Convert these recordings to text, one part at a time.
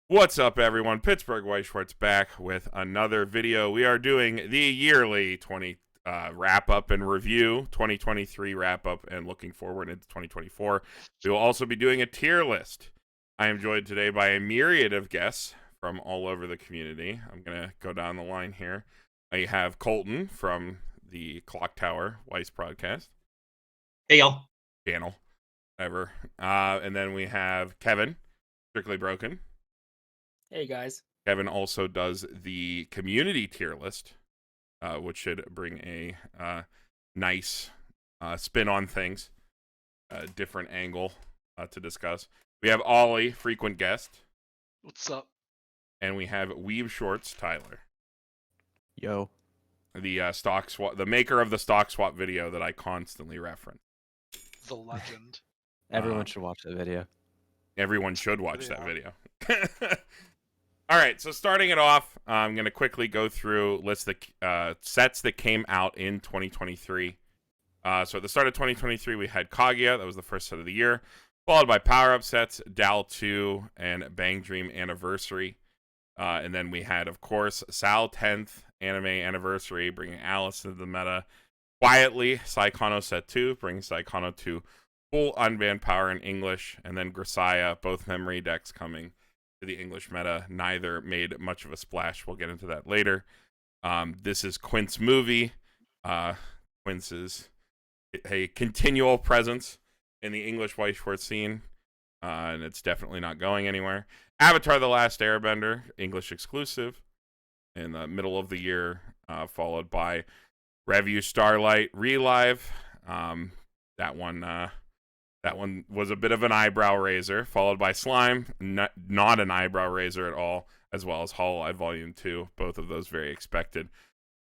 What's up, everyone? Pittsburgh Weeb Shortz back with another video. We are doing the yearly wrap up and review, 2023 wrap up, and looking forward into 2024. We will also be doing a tier list. I am joined today by a myriad of guests from all over the community. I'm gonna go down the line here. I have Colton from the Clock Tower Weiss broadcast. Hey, y'all. Channel, ever. And then we have Kevin, Strictly Broken. Hey guys. Kevin also does the community tier list, which should bring a nice spin on things, a different angle to discuss. We have Ollie, frequent guest. What's up? And we have Weeb Shortz, Tyler. Yo. The stock swap, the maker of the stock swap video that I constantly reference. The legend. Everyone should watch that video. Everyone should watch that video. All right, so starting it off, I'm going to quickly go through list the sets that came out in 2023. So at the start of 2023, we had Kaguya. That was the first set of the year, followed by Power Up sets, DAL 2, and Bang Dream Anniversary. And then we had, of course, Sal 10th Anime Anniversary, bringing Alice into the meta. Quietly, Saikano Set 2, bringing Saikano to full unbanned power in English. And then Grisaya, both memory decks coming to the English meta. Neither made much of a splash. We'll get into that later. This is Quint's movie. Quint's is a continual presence in the English Weib Shortz scene, and it's definitely not going anywhere. Avatar: The Last Airbender, English exclusive, in the middle of the year, followed by Review Starlight Relive. That one was a bit of an eyebrow raiser, followed by Slime, not an eyebrow raiser at all, as well as HoloLive Volume 2, both of those very expected.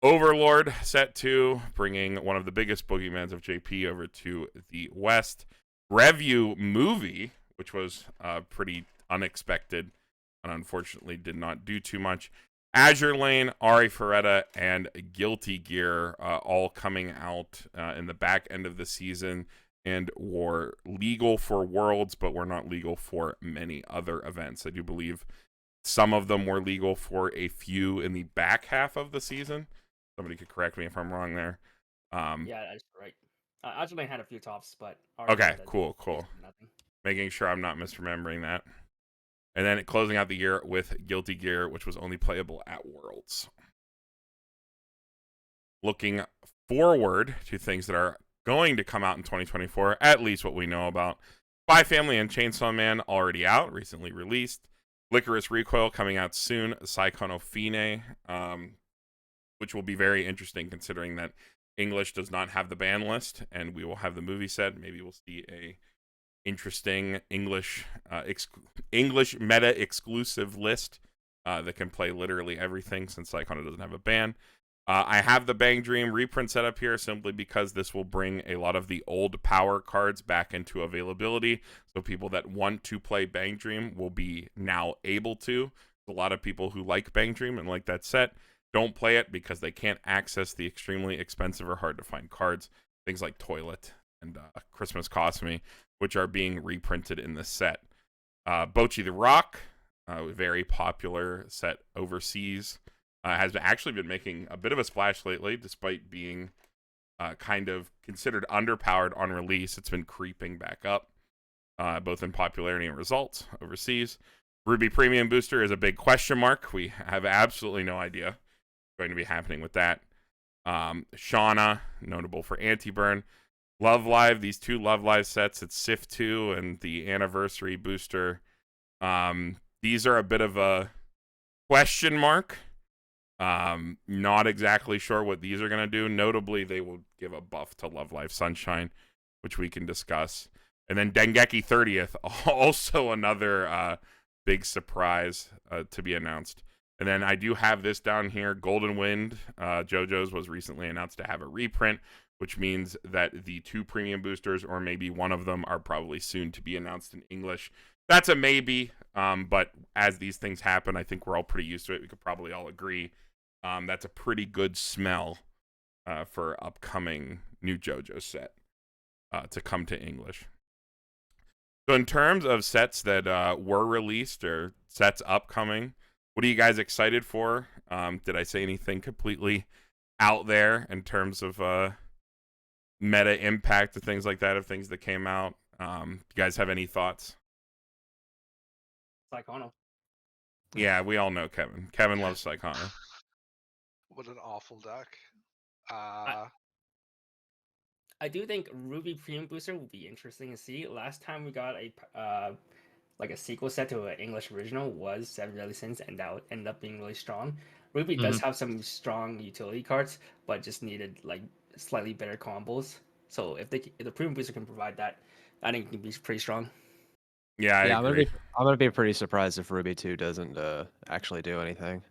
Overlord Set 2, bringing one of the biggest boogeymans of JP over to the West. Review Movie, which was pretty unexpected, and unfortunately did not do too much. Azure Lane, Ari Ferretta, and Guilty Gear, all coming out in the back end of the season, and were legal for Worlds, but were not legal for many other events. I do believe some of them were legal for a few in the back half of the season. Somebody could correct me if I'm wrong there. Yeah, that's right. Azure Lane had a few tops, but okay, cool. Nothing. Making sure I'm not misremembering that. And then closing out the year with Guilty Gear, which was only playable at Worlds. Looking forward to things that are going to come out in 2024, at least what we know about. Spy Family and Chainsaw Man already out, recently released. Licorice Recoil coming out soon. Saikano Fine, which will be very interesting considering that English does not have the ban list, and we will have the movie set. Maybe we'll see a interesting English meta exclusive list that can play literally everything, since Saikano doesn't have a ban. I have the Bang Dream reprint set up here simply because this will bring a lot of the old power cards back into availability. So people that want to play Bang Dream will be now able to. A lot of people who like Bang Dream and like that set don't play it because they can't access the extremely expensive or hard to find cards. Things like Toilet and Christmas Cost Me, which are being reprinted in this set. Bochi the Rock, a very popular set overseas. Has actually been making a bit of a splash lately, despite being kind of considered underpowered on release. It's been creeping back up, both in popularity and results overseas. Ruby Premium Booster is a big question mark. We have absolutely no idea what's going to be happening with that. Shauna, notable for Anti-Burn. Love Live, these two Love Live sets, it's Sif 2 and the Anniversary Booster. These are a bit of a question mark. Not exactly sure what these are going to do. Notably, they will give a buff to Love Live Sunshine, which we can discuss. And then Dengeki 30th, also another big surprise to be announced. And then I do have this down here, Golden Wind. JoJo's was recently announced to have a reprint, which means that the two premium boosters, or maybe one of them, are probably soon to be announced in English. That's a maybe, but as these things happen, I think we're all pretty used to it. We could probably all agree. That's a pretty good smell for upcoming new JoJo set to come to English. So in terms of sets that were released or sets upcoming, what are you guys excited for? Did I say anything completely out there in terms of meta impact and things like that of things that came out? You guys have any thoughts? Psychono. Yeah, we all know Kevin. Kevin loves Psychono. What an awful deck. I do think Ruby Premium Booster will be interesting to see. Last time we got a like a sequel set to an English original was Seven Deadly Sins, and that would end up being really strong. Ruby does have some strong utility cards, but just needed like slightly better combos. So if the Premium Booster can provide that, I think it can be pretty strong. Yeah, I agree. I'm gonna be pretty surprised if Ruby 2 doesn't actually do anything.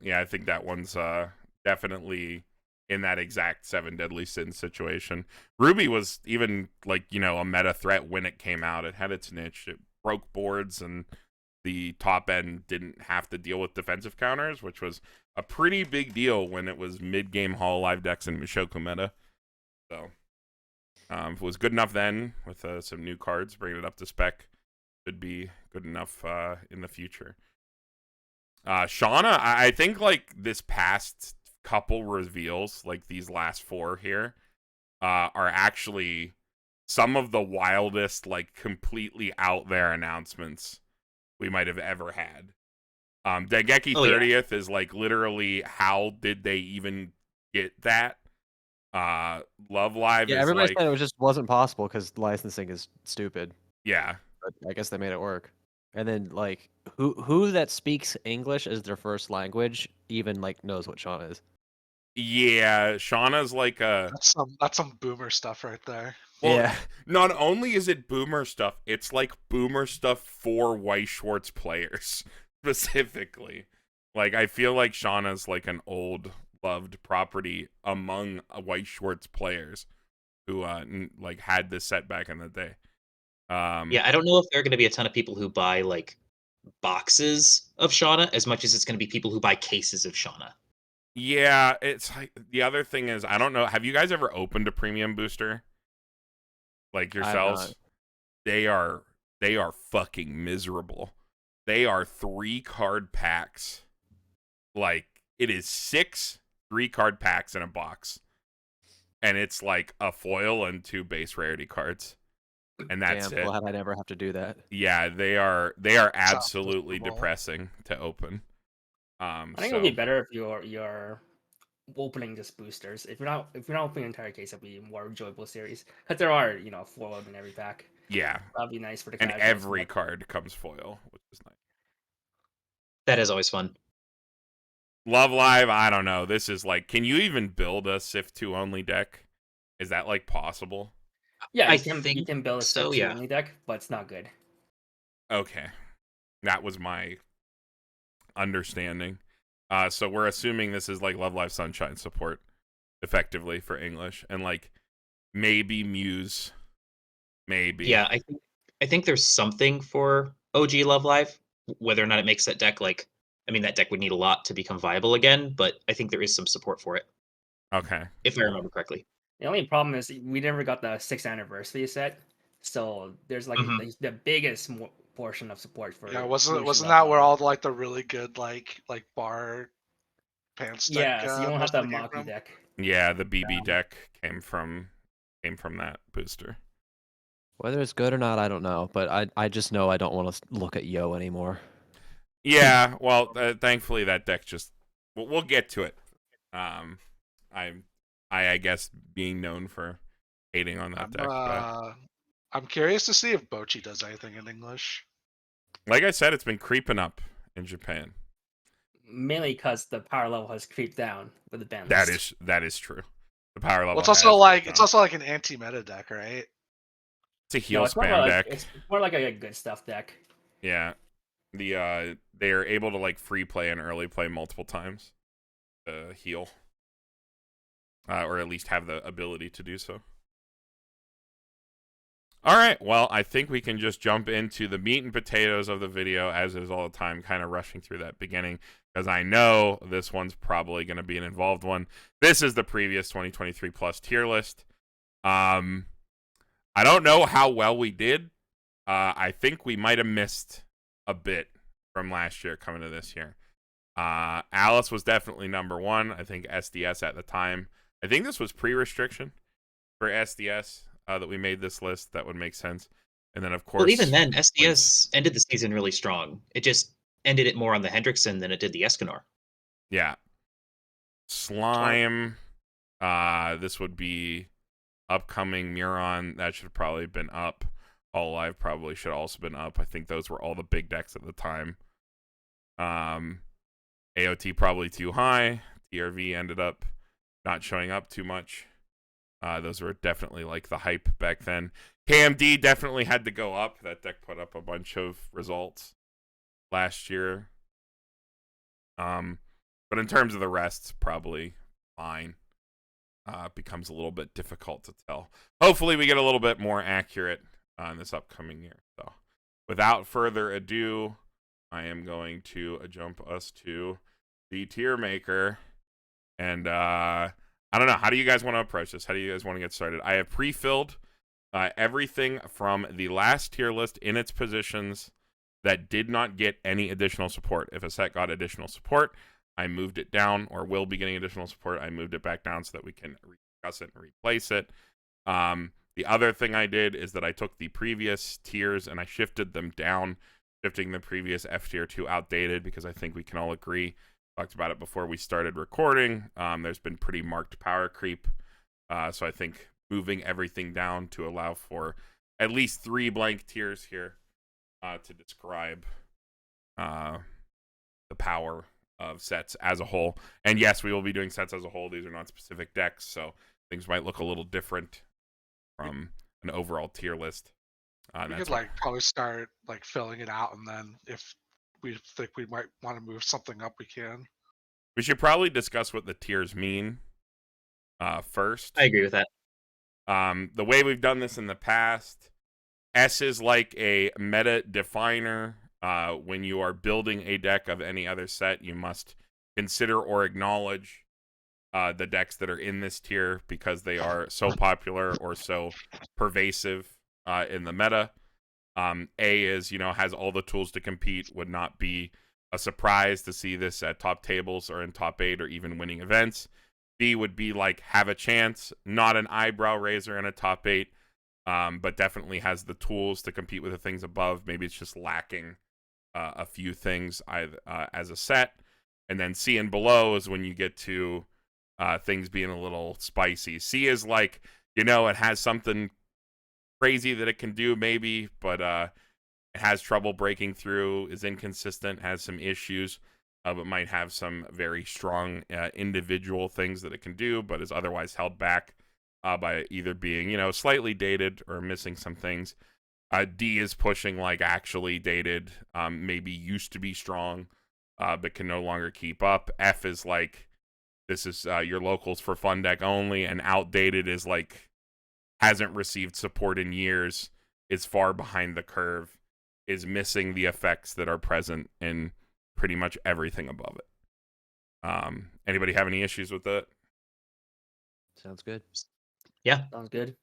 Yeah, I think that one's definitely in that exact Seven Deadly Sins situation. Ruby was even like, a meta threat when it came out. It had its niche. It broke boards, and the top end didn't have to deal with defensive counters, which was a pretty big deal when it was mid-game HoloLive decks and Mishoku meta. So, if it was good enough then with some new cards, bringing it up to spec, should be good enough in the future. Shauna, I think like this past couple reveals, like these last 4 here, are actually some of the wildest, like completely out there announcements we might have ever had. Dengeki 30th is like literally, how did they even get that? Love Live is everybody like, said it just wasn't possible because licensing is stupid. Yeah. But I guess they made it work. And then like who that speaks English as their first language even like knows what Shauna is. Yeah, Shauna's like a... That's some boomer stuff right there. Well, yeah. Not only is it boomer stuff, it's like boomer stuff for Weeb Shortz players specifically. Like, I feel like Shauna's like an old loved property among Weeb Shortz players who like had this set back in the day. Yeah, I don't know if there are going to be a ton of people who buy like boxes of Shauna as much as it's going to be people who buy cases of Shauna. Yeah, it's like the other thing is, I don't know. Have you guys ever opened a premium booster? Like yourselves? They are fucking miserable. They are 3-card packs. Like, it is 6 3-card packs in a box. And it's like a foil and 2 base rarity cards. And that's it. Glad I never have to do that. Yeah, they are absolutely depressing to open. I think it'll be better if you're opening just boosters. If you're not opening an entire case, it'll be a more enjoyable series. Because there are, foil in every pack. Yeah. That'd be nice for the And casuals, every card comes foil, which is nice. That is always fun. Love Live, I don't know. This is like, can you even build a Sif 2 only deck? Is that like possible? Yeah, I you can build a so, Sif 2 yeah. only deck, but it's not good. Okay. That was my understanding. So we're assuming this is like Love Live Sunshine support effectively for English, and like maybe Muse. Maybe. Yeah, I think there's something for OG Love Live. Whether or not it makes that deck that deck would need a lot to become viable again, but I think there is some support for it. Okay. If I remember correctly. The only problem is we never got the 6th anniversary set, so there's like the biggest portion of support for. Yeah, wasn't that where all like the really good like bar pants deck? Yeah, so you don't have that Maki deck. Yeah, the BB deck came from that booster. Whether it's good or not, I don't know, but I just know I don't want to look at Yo anymore. Yeah, well, thankfully that deck just we'll get to it. I guess being known for hating on that deck. But I'm curious to see if Bochi does anything in English. Like I said, it's been creeping up in Japan. Mainly because the power level has creeped down with the ban That list. is true. The power level. Well, it's also like an anti-meta deck, right? It's a heal spam deck. It's more like a good stuff deck. Yeah, they are able to like free play and early play multiple times to heal, or at least have the ability to do so. All right, well, I think we can just jump into the meat and potatoes of the video, as is all the time, kind of rushing through that beginning, because I know this one's probably going to be an involved one. This is the previous 2023 plus tier list. I don't know how well we did I think we might have missed a bit from last year coming to this year. Alice was definitely number one. I think SDS at the time. I think this was pre-restriction for SDS that we made this list. That would make sense. And then, of course... Well, even then, SDS ended the season really strong. It just ended it more on the Hendrickson than it did the Escanor. Yeah. Slime. This would be upcoming Muron. That should have probably been up. HoloLive probably should have also been up. I think those were all the big decks at the time. AOT probably too high. TRV ended up not showing up too much. Those were definitely like the hype back then. KMD definitely had to go up. That deck put up a bunch of results last year. But in terms of the rest, probably fine. Becomes a little bit difficult to tell. Hopefully we get a little bit more accurate in this upcoming year. So without further ado, I am going to jump us to the tier maker. And I don't know. How do you guys want to approach this? How do you guys want to get started? I have pre-filled everything from the last tier list in its positions that did not get any additional support. If a set got additional support, I moved it down, or will be getting additional support. I moved it back down so that we can discuss it and replace it. The other thing I did is that I took the previous tiers and I shifted them down, shifting the previous F tier to outdated, because I think we can all agree, talked about it before we started recording, there's been pretty marked power creep. So I think moving everything down to allow for at least 3 blank tiers here to describe the power of sets as a whole. And yes, we will be doing sets as a whole. These are not specific decks, so things might look a little different from an overall tier list. We could probably start filling it out, and then if we think we might want to move something up, we can. We should probably discuss what the tiers mean first. I agree with that. The way we've done this in the past, S is like a meta definer. When you are building a deck of any other set, you must consider or acknowledge the decks that are in this tier because they are so popular or so pervasive in the meta. A is, has all the tools to compete, would not be a surprise to see this at top tables or in top 8 or even winning events. B would be have a chance, not an eyebrow raiser in a top 8, but definitely has the tools to compete with the things above. Maybe it's just lacking a few things as a set. And then C and below is when you get to things being a little spicy. C is it has something crazy that it can do maybe, but it has trouble breaking through, is inconsistent, has some issues, but might have some very strong individual things that it can do, but is otherwise held back by either being, slightly dated or missing some things. D is pushing actually dated, maybe used to be strong, but can no longer keep up. F is this is your locals for fun deck only, and outdated is hasn't received support in years, is far behind the curve, is missing the effects that are present in pretty much everything above it. Anybody have any issues with that? Sounds good. Yeah. Sounds good.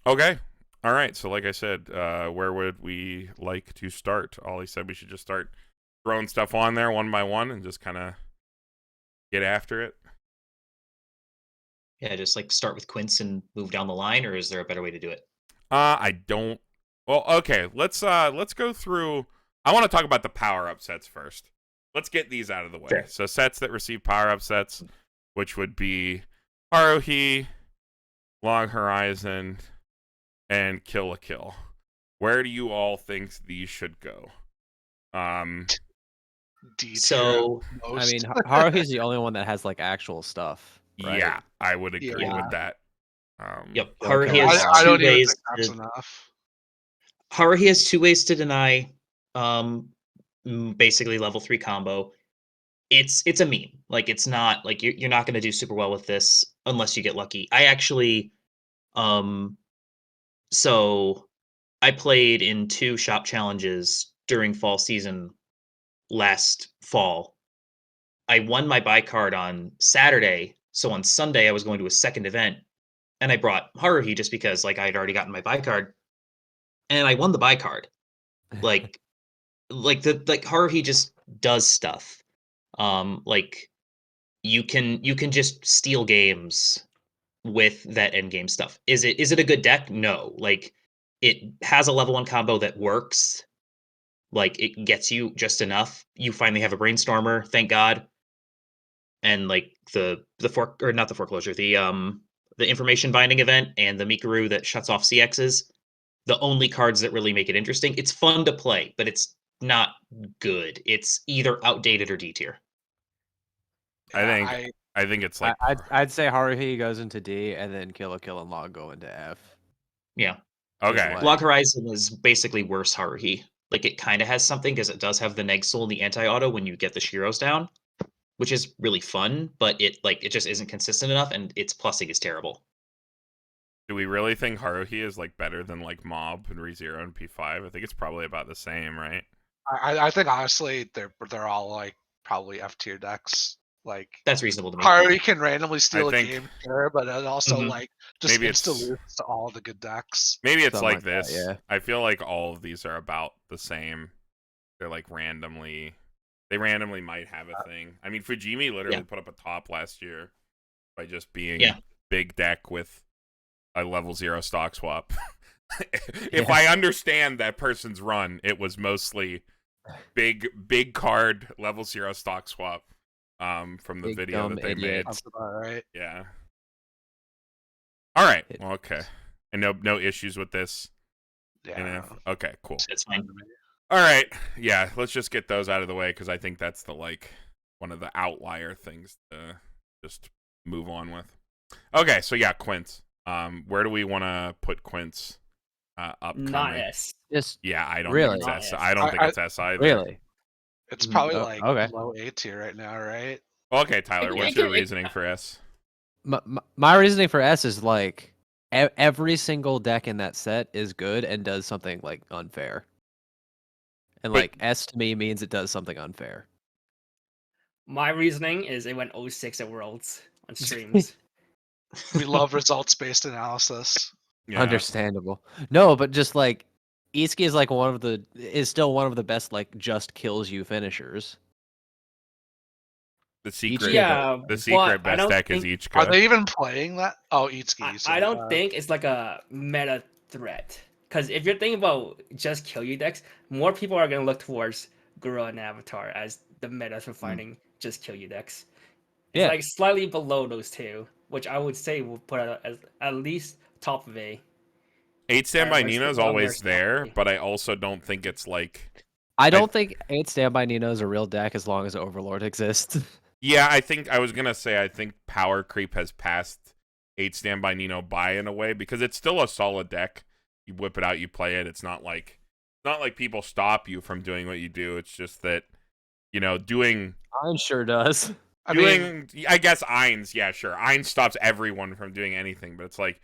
Okay. All right. So like I said, where would we like to start? Ollie said we should just start throwing stuff on there one by one and just kind of get after it. Yeah, just start with Quince and move down the line, or is there a better way to do it? I don't. Well, okay. Let's go through. I want to talk about the power-up sets first. Let's get these out of the way. Sure. So sets that receive power-up sets, which would be Haruhi, Long Horizon, and Kill la Kill. Where do you all think these should go? D So, tier I mean, most. Haruhi's the only one that has actual stuff. Right? Yeah, I would agree Yeah. with that. yep, Okay. Haruhi has I two don't even ways. think that's enough. Haruhi has 2 ways to deny basically level 3 combo. It's a meme. It's not you're not going to do super well with this unless you get lucky. I actually so I played in 2 shop challenges during fall season last fall. I won my buy card on Saturday, so on Sunday I was going to a second event, and I brought Haruhi just because I'd already gotten my buy card, and I won the buy card. Like Haruhi just does stuff. Like you can just steal games with that end game stuff. Is it a good deck? No. Like it has a level 1 combo that works. Like it gets you just enough. You finally have a brainstormer, thank God. And like the fork, or not the foreclosure, the information binding event and the Mikuru that shuts off CXs, the only cards that really make it interesting. It's fun to play, but it's not good. It's either outdated or D tier. I think it's like I'd say Haruhi goes into D, and then Kill and Log go into F. Yeah. okay. like- Log Horizon is basically worse Haruhi. Like it kind of has something because it does have the Neg Soul and the anti-auto when you get the Shiros down, which is really fun, but it just isn't consistent enough, and its plussing is terrible. Do we really think Haruhi is like better than like Mob and ReZero and P5? I think it's probably about the same, right? I think honestly they're all like probably F tier decks. Like That's reasonable to me. Haruhi can randomly steal think- a game, sure, but it also Mhm. like just Maybe it's- insta loses to all the good decks. Maybe it's Something like like that, this. yeah. I feel like all of these are about the same. They're like randomly might have a thing. I mean, Fujimi literally put up a top last year by just being big deck with a level 0 stock swap. If I understand that person's run, it was mostly big card level 0 stock swap from the Big video dumb that they idiots. That's about right. made. Yeah. All right. Well, okay. And no issues with this. Yeah. Okay, cool. It's fine. All right. Yeah, let's just get those out of the way because I think that's the one of the outlier things to just move on with. Okay, so yeah, Quince. Where do we want to put Quince upcoming? Not S. Just Yeah, I don't Really? think it's S. Not S. I don't think it's S either. really. It's probably Oh, like okay. low A tier right now, right? Okay, Tyler, It- what's it your can- it- reasoning for S? My reasoning for S is like every single deck in that set is good and does something like unfair. And But- like S to me means it does something unfair. My reasoning is it went 06 at Worlds on streams. We love results based analysis. Yeah. Understandable. No, but just like Iski is like still one of the best like just kills you finishers. The secret, Yeah, the secret but I best don't deck is think- Ichika. Are they even playing that? Oh, Eatski. I don't think it's like a meta threat. Because if you're thinking about just kill you decks, more people are going to look towards Gura and Avatar as the meta for finding just kill you decks. It's Yeah. like slightly below those two, which I would say will put it as at least top of A. 8 Standby Whereas Nina is the always others don't there, really. but I also don't think it's like... I don't think 8 Standby Nino is a real deck as long as Overlord exists. Yeah, I think I think power creep has passed 8 Standby Nino by in a way because it's still a solid deck. You whip it out, you play it. It's not like people stop you from doing what you do. It's just that, doing Mine sure does. I mean, I guess Ainz, yeah, sure. Ainz stops everyone from doing anything, but it's like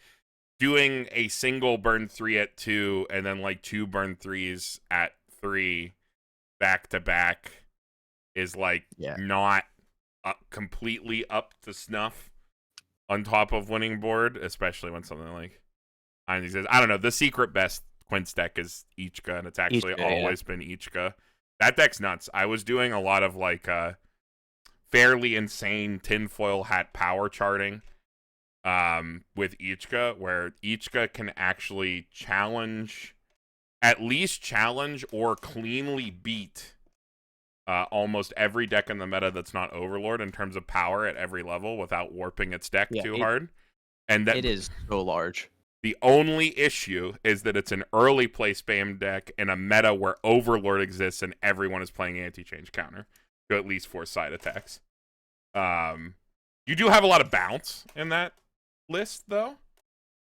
doing a single burn 3 at 2 and then like 2 burn 3s at 3 back to back is like not completely up to snuff on top of winning board, especially when something like Ainz says, I don't know, the secret best Quince deck is Ichika, and it's actually always been Ichika. That deck's nuts. I was doing a lot of like fairly insane tinfoil hat power charting with Ichika, where Ichika can actually at least challenge or cleanly beat almost every deck in the meta that's not Overlord in terms of power at every level without warping its deck too hard. And that It is so large. the only issue is that it's an early play spam deck in a meta where Overlord exists and everyone is playing anti-change counter to at least 4 side attacks. You do have a lot of bounce in that list, though.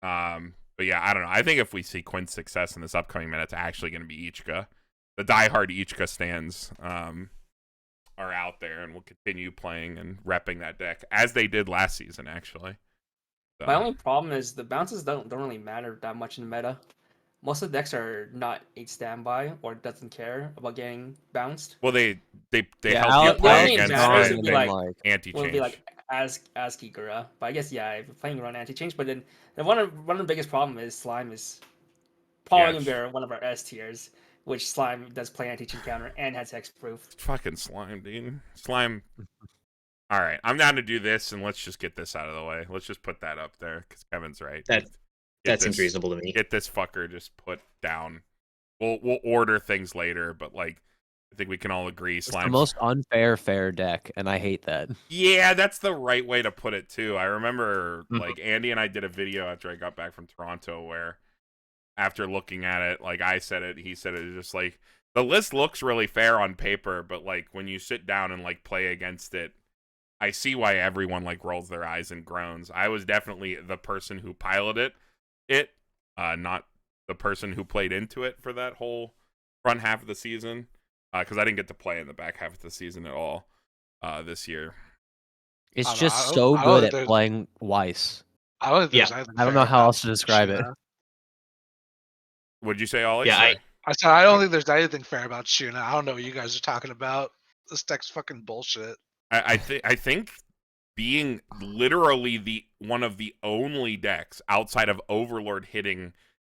But yeah, I don't know. I think if we see Quinn's success in this upcoming meta, it's actually going to be Ichika. The diehard Ichika stands are out there and will continue playing and repping that deck, as they did last season, actually. So. My only problem is the bounces don't really matter that much in the meta. Most of the decks are not 8 standby or doesn't care about getting bounced. Well, they help you the play only against matters it would be like anti-change. would be like ASCII Gura. But I guess if you're playing around anti-change, but then one of the biggest problem is Slime is probably gonna be one of our S tiers which Slime does play anti-cheat counter and has hexproof. Fucking Slime, dude. Slime. All right, I'm down to do this, and let's just get this out of the way. Let's just put that up there, because Kevin's right. That seems reasonable to me. Get this fucker just put down. We'll order things later, but like, I think we can all agree It's Slime. the most unfair fair deck, and I hate that. Yeah, that's the right way to put it too. I remember like Andy and I did a video after I got back from Toronto where after looking at it, like I said it, he said it, it's just like the list looks really fair on paper, but like when you sit down and like play against it, I see why everyone like rolls their eyes and groans. I was definitely the person who piloted it, not the person who played into it for that whole front half of the season. Because I didn't get to play in the back half of the season at all this year. It's just so good at playing Weiss. I don't think there's I anything don't fair know how about else to describe it. Shuna. What'd you say, Ollie? Yeah, Sorry. I said I don't think there's anything fair about Shuna. I don't know what you guys are talking about. This deck's fucking bullshit. I think being literally one of the only decks outside of Overlord hitting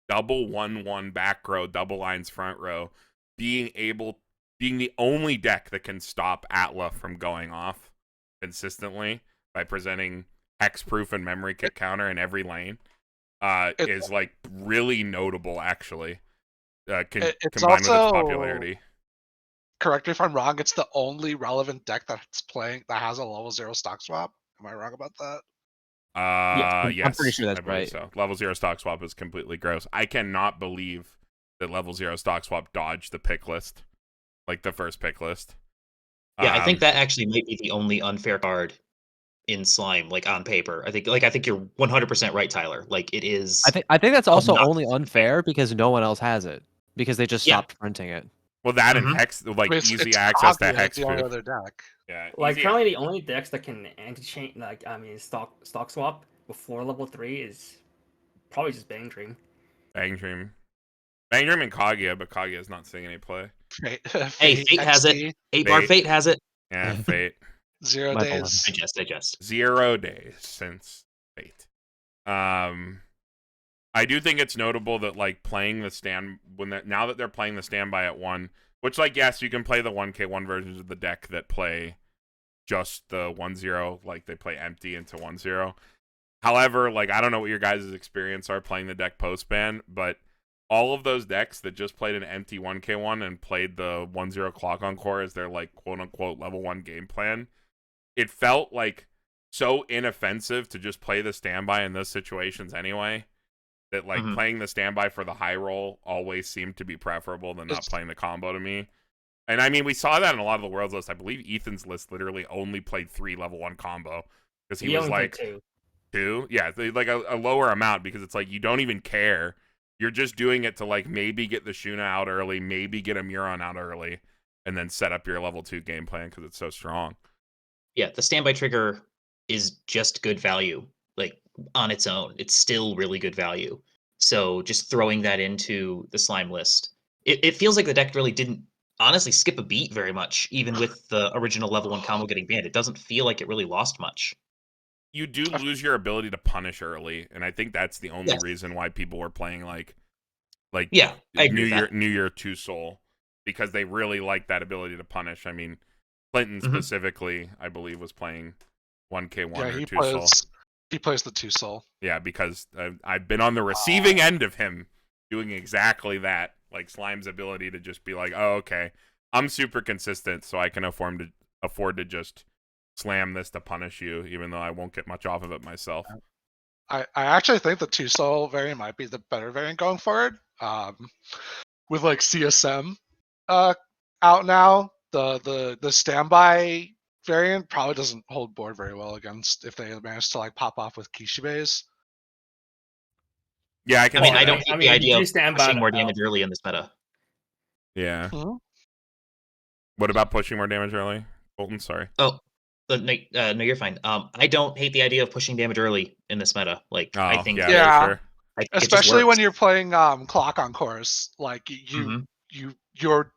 double 1/1 back row, double lines front row, being the only deck that can stop Atla from going off consistently by presenting hexproof and memory kick counter in every lane is like really notable actually. It's combined with its also, popularity. correct me if I'm wrong, it's the only relevant deck that's playing that has a level 0 stock swap. Am I wrong about that? Yes, I'm pretty sure that's I believe right. So level 0 stock swap is completely gross. I cannot believe that level 0 stock swap dodged the pick list, like the first pick list. Yeah, I think that actually might be the only unfair card in Slime, like on paper. I think you're 100% right, Tyler. Like it is. I think that's also only obnoxiously unfair because no one else has it because they just Yeah. stopped printing it. Well, that and Mhm. hex, like I mean, easy it's access to obvious hex the only proof. other deck. Yeah, Like easy- currently the only decks that can anti-chain, stock swap before level 3 is probably just Bang Dream. Bang Dream and Kaguya, but Kaguya is not seeing any play. Hey, Fate has it. 8-bar Fate has it. Yeah, Fate. 0 My days. Digest. 0 days since Fate. I do think it's notable that like playing the stand now that they're playing the standby at 1, which like yes, you can play the 1k1 versions of the deck that play just the 1/0, like they play empty into 1/0. However, like I don't know what your guys' experience are playing the deck post ban, but all of those decks that just played an empty 1k1 and played the 1/0 clock encore as their like quote unquote level 1 game plan, it felt like so inoffensive to just play the standby in those situations anyway. That like playing the standby for the high roll always seemed to be preferable than not playing the combo to me. And I mean, we saw that in a lot of the world's list. I believe Ethan's list literally only played 3 level 1 combo because he was only like played 2. Yeah, like a lower amount because it's like you don't even care. You're just doing it to like maybe get the Shuna out early, maybe get a Muron out early, and then set up your level 2 game plan because it's so strong. Yeah, the standby trigger is just good value. Like on its own, it's still really good value. So just throwing that into the Slime list, it feels like the deck really didn't honestly skip a beat very much, even with the original level 1 combo getting banned. It doesn't feel like it really lost much. You do lose your ability to punish early, and I think that's the only reason why people were playing like yeah, I agree New Year 2 Soul, because they really like that ability to punish. I mean, Clinton specifically, I believe, was playing 1k1 or 2 Soul. He plays the 2 Soul. Yeah, because I've been on the receiving end of him doing exactly that. Like Slime's ability to just be like, oh, okay, I'm super consistent, so I can afford to just slam this to punish you, even though I won't get much off of it myself. I actually think the 2 Soul variant might be the better variant going forward. With like CSM out now, the standby variant probably doesn't hold board very well against if they manage to like pop off with Kishibes. Yeah, I can. I don't hate the idea of pushing more out. damage early in this meta. Yeah. What about pushing more damage early, Colton? Sorry. Oh, no, you're fine. I don't hate the idea of pushing damage early in this meta. Like, I think, for sure. Especially when you're playing clock on course, like you're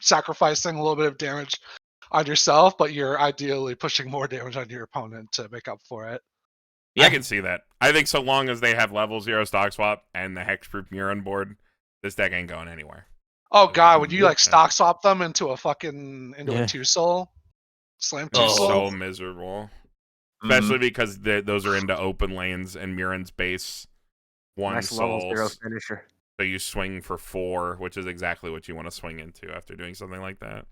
sacrificing a little bit of damage on yourself, but you're ideally pushing more damage on your opponent to make up for it. Yeah. I can see that. I think so long as they have level 0 stock swap and the hexproof Muron board, this deck ain't going anywhere. Oh god, would you Yeah. like stock swap them into a Yeah. a 2-soul? Slam It's 2-soul? so miserable. Especially because those are into open lanes and Murin's base 1 Next level 0 souls. finisher. So you swing for 4, which is exactly what you want to swing into after doing something like that.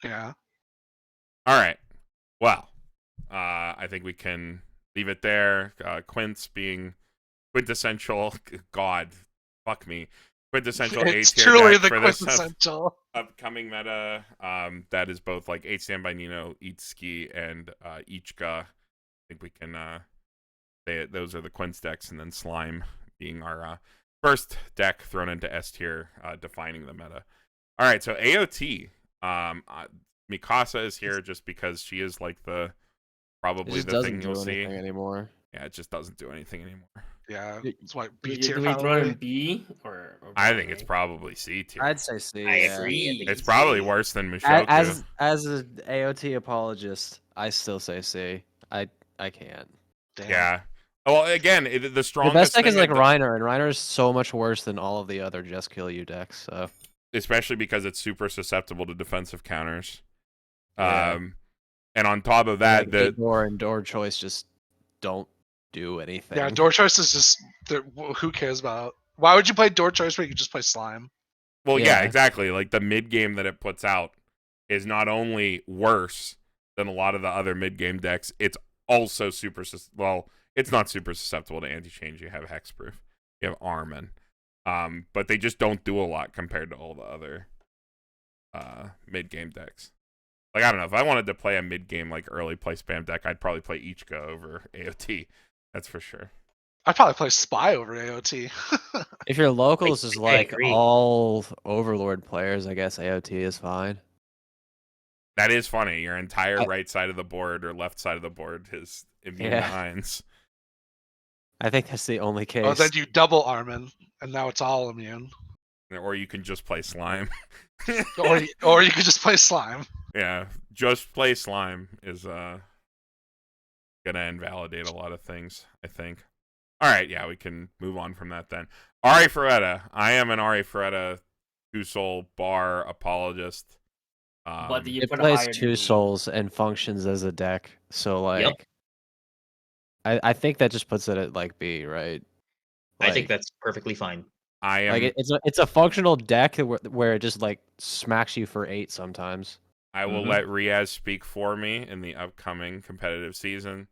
Yeah. All right. Well, I think we can leave it there. Quince being quintessential. God, fuck me. Quintessential It's A-tier truly deck the for this quintessential. upcoming meta. That is both like 8 Standby Nino, Itsuki, and Ichika. I think we can say those are the Quince decks, and then Slime being our first deck thrown into S tier, defining the meta. All right, so AOT. Mikasa is here just because she is like probably It just the doesn't thing do you'll see. anything anymore. Yeah, it just doesn't do anything anymore. Yeah. Do- That's why Do B we tier throw it probably. in B or I think it's A? probably C tier. I'd say C. I yeah. agree. I think It's probably C. worse than Mushoku. As an AOT apologist, I still say C. I can't. Damn. Yeah. Well, again, the The strongest best deck thing is like that- Reiner, and Reiner is so much worse than all of the other just kill you decks. So especially because it's super susceptible to defensive counters. Yeah. And on top of that, like, door and door choice just don't do anything. Yeah, door choice is just who cares about? Why would you play door choice when you could just play slime? well, yeah, Yeah. exactly. Like the mid game that it puts out is not only worse than a lot of the other mid game decks, it's also it's not super susceptible to anti-change. You have hexproof, you have Armin, but they just don't do a lot compared to all the other mid game decks. Like, I don't know, if I wanted to play a mid game like early play spam deck, I'd probably play Ichika over AOT. That's for sure. I'd probably play spy over AOT. If your locals is I like agree. all Overlord players, I guess AOT is fine. That is funny. Your entire I- right side of the board or left side of the board is immune Yeah. to Hines. I think that's the only case. Oh, then you double Armin, and now it's all immune. Or you can just play Slime. Or you could just play slime. Yeah, just play Slime is gonna invalidate a lot of things, I think. All right, yeah, we can move on from that then. Ari Ferretta. I am an Ari Ferretta 2-soul bar apologist. But do you it put a plays higher 2 D? souls and functions as a deck. So like, Yep. I think that just puts it at like B, right? I think Like- that's perfectly fine. I am. like it's a functional deck where it just like smacks you for 8 sometimes. I will Mhm. let Riaz speak for me in the upcoming competitive season,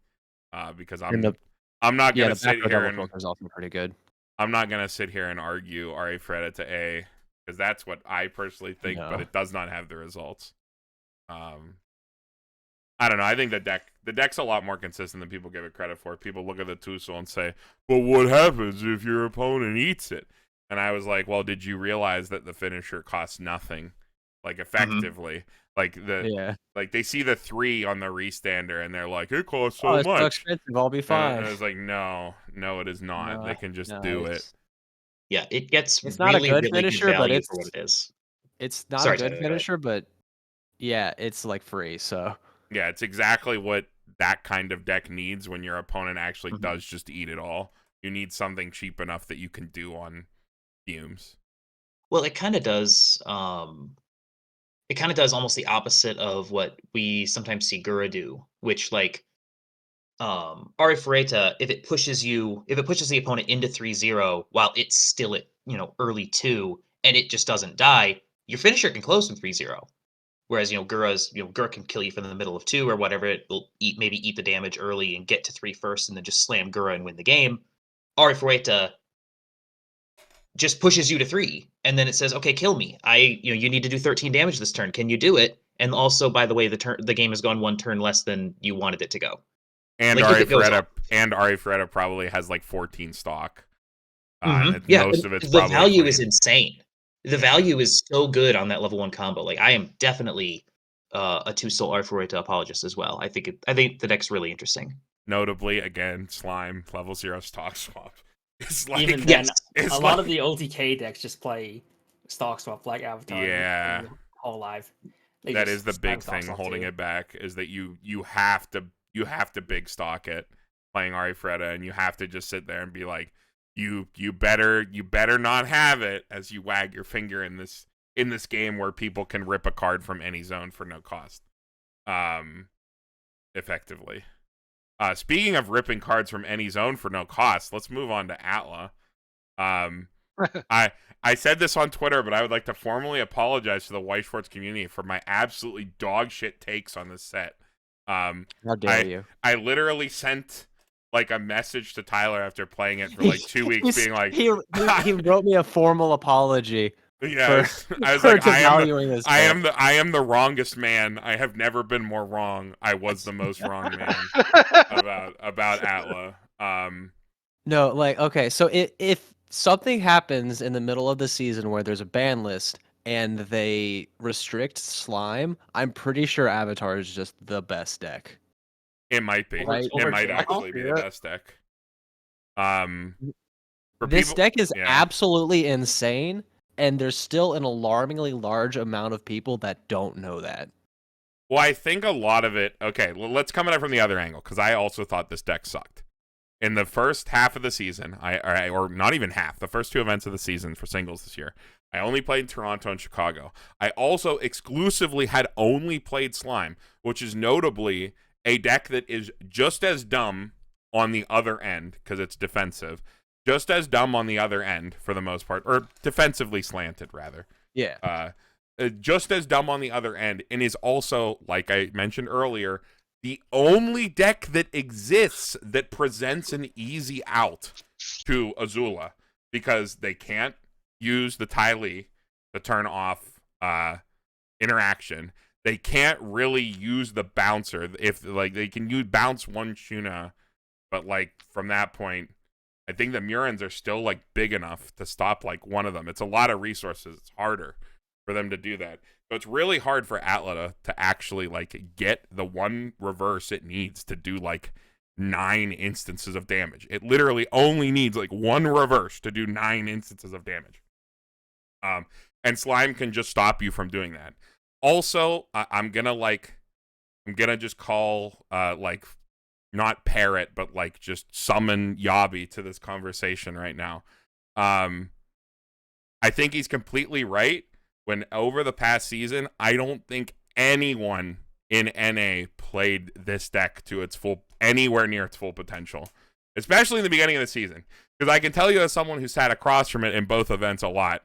because And the- I'm not Yeah, gonna the sit back row here double and filter is also pretty good. I'm not gonna sit here and argue Ari Ferretta to A, because that's what I personally think, but No. it does not have the results. I don't know. I think the deck's a lot more consistent than people give it credit for. People look at the 2-soul and say, "Well, what happens if your opponent eats it?" And I was like, "Well, did you realize that the finisher costs nothing? Like effectively, like Yeah. like they see the 3 on the restander and they're like, it costs so Oh, it's so much." expensive. I'll be And fine. I was like, no, it is not. No, They can just no, do it. it's- Yeah, it gets It's not a really, good really finisher, good but value it's- for what it is. It's not Sorry, a good Tyler, go ahead. finisher, but yeah, it's like free. So Yeah, it's exactly what that kind of deck needs when your opponent actually Mhm. does just eat it all. You need something cheap enough that you can do on fumes. Well, it kind of does. It kind of does almost the opposite of what we sometimes see Gura do, which like Ari Ferreira, if it pushes the opponent into 3-0 while it's still at early 2 and it just doesn't die, your finisher can close from 3-0. Whereas Gura can kill you from the middle of 2 or whatever. It'll maybe eat the damage early and get to 3 first, and then just slam Gura and win the game. Ari Ferreira just pushes you to 3, and then it says, "Okay, kill me. You need to do 13 damage this turn. Can you do it?" And also, by the way, the game has gone 1 turn less than you wanted it to go. And Like, if Ari it goes Ferretta probably has like 14 stock. Yeah, Most of it's the probably value is green. insane. The value is so good on that level 1 combo. Like, I am definitely a 2-soul Ari Ferreira apologist as well. I think the deck's really interesting. Notably, again, Slime level 0 stock swap. It's like Even then, Yes, it's a lot like- of the OTK decks just play stock swap like Avatar. Yeah. HoloLive. that is the big thing holding it back, is that you have to big stock it playing Ari Ferretta, and you have to just sit there and be like, you better not have it, as you wag your finger in this in this game where people can rip a card from any zone for no cost. Effectively. Speaking of ripping cards from any zone for no cost, let's move on to Atla. I said this on Twitter, but I would like to formally apologize to the Weeb Shortz community for my absolutely dog shit takes on this set. How dare you? I literally sent like a message to Tyler after playing it for like 2 weeks, being like, he wrote me a formal apology. yeah, I was for like, devaluing this I deck. am the wrongest man. I have never been more wrong. I was the most wrong man about Atla. No, like, okay, so if something happens in the middle of the season where there's a ban list and they restrict slime, I'm pretty sure Avatar is just the best deck. It might be. Right. It might I actually be the see it. best deck. For This people- deck is yeah. absolutely insane, and there's still an alarmingly large amount of people that don't know that. Well, I think a lot of it. Okay, well, let's come at it from the other angle, because I also thought this deck sucked. In the first half of the season, or not even half, the first 2 events of the season for singles this year, I only played Toronto and Chicago. I also exclusively had only played Slime, which is notably a deck that is just as dumb on the other end, because it's defensive, just as dumb on the other end for the most part, or defensively slanted, rather. Yeah. Just as dumb on the other end, and is also, like I mentioned earlier, the only deck that exists that presents an easy out to Azula, because they can't use the Ty Lee to turn off interaction. They can't really use the bouncer. If like they can use bounce one Shuna, but like from that point, I think the Murans are still like big enough to stop like one of them. It's a lot of resources. It's harder for them to do that. So it's really hard for Atla to actually like get the one reverse it needs to do like 9 instances of damage. It literally only needs like one reverse to do 9 instances of damage. And Slime can just stop you from doing that. Also, I'm gonna just call like not parrot, but like just summon Yabi to this conversation right now. I think he's completely right. When over the past season, I don't think anyone in NA played this deck to its full, anywhere near its full potential, especially in the beginning of the season. Because I can tell you as someone who sat across from it in both events a lot,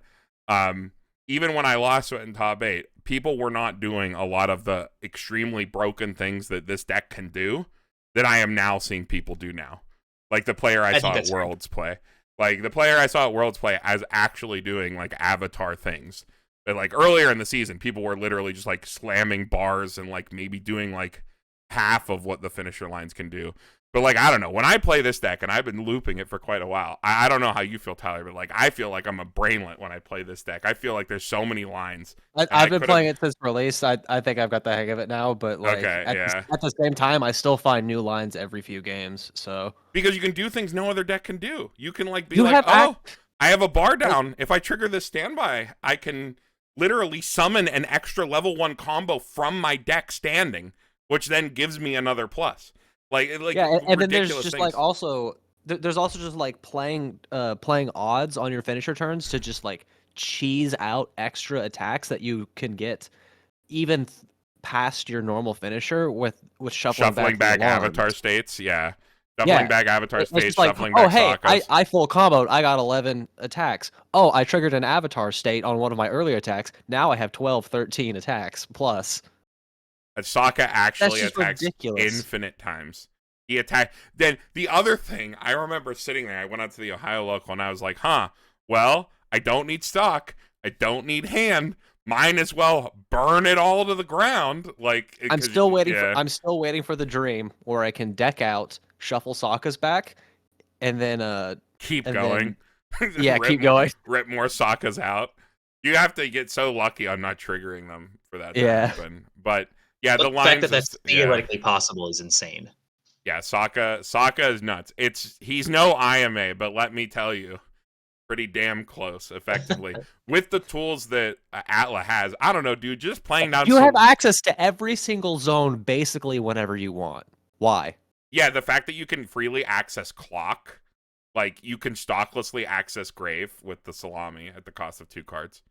even when I lost it in top 8, people were not doing a lot of the extremely broken things that this deck can do that I am now seeing people do now. Like the player I saw at Worlds play. Like the player I saw at Worlds play as actually doing like Avatar things. But like earlier in the season, people were literally just like slamming bars and like maybe doing like half of what the finisher lines can do. But like, I don't know. When I play this deck, and I've been looping it for quite a while, I don't know how you feel, Tyler, but like I feel like I'm a brainlet when I play this deck. I feel like there's so many lines. I've been playing it since release. I think I've got the hang of it now, but like at the same time, I still find new lines every few games. So because you can do things no other deck can do. You can like be like, oh, I have a bar down. If I trigger this standby, I can literally summon an extra level 1 combo from my deck standing, which then gives me another plus. Like yeah, and then there's just things. like also there's also just like playing odds on your finisher turns to just like cheese out extra attacks that you can get even past your normal finisher with shuffling back Avatar states. Yeah. Shuffling back Avatar states, like, shuffling back Sokkas. I full comboed. I got 11 attacks. Oh, I triggered an Avatar state on one of my earlier attacks. Now I have 12, 13 attacks plus. Sokka actually attacks ridiculous. infinite times. He attacked. Then the other thing, I remember sitting there. I went out to the Ohio local and I was like, well, I don't need stock. I don't need hand. Might as well burn it all to the ground. Like I'm still waiting for the dream where I can deck out, shuffle Sokkas back, and then keep going. Keep going. Rip more Sokkas out. You have to get so lucky on not triggering them for that to happen. But yeah, the fact that that's theoretically possible is insane. Yeah, Sokka is nuts. He's no IMA, but let me tell you, pretty damn close, effectively. With the tools that Atla has, I don't know, dude, just playing down... You have access to every single zone basically whenever you want. Why? Yeah, the fact that you can freely access Clock, like, you can stocklessly access Grave with the Salami at the cost of 2 cards.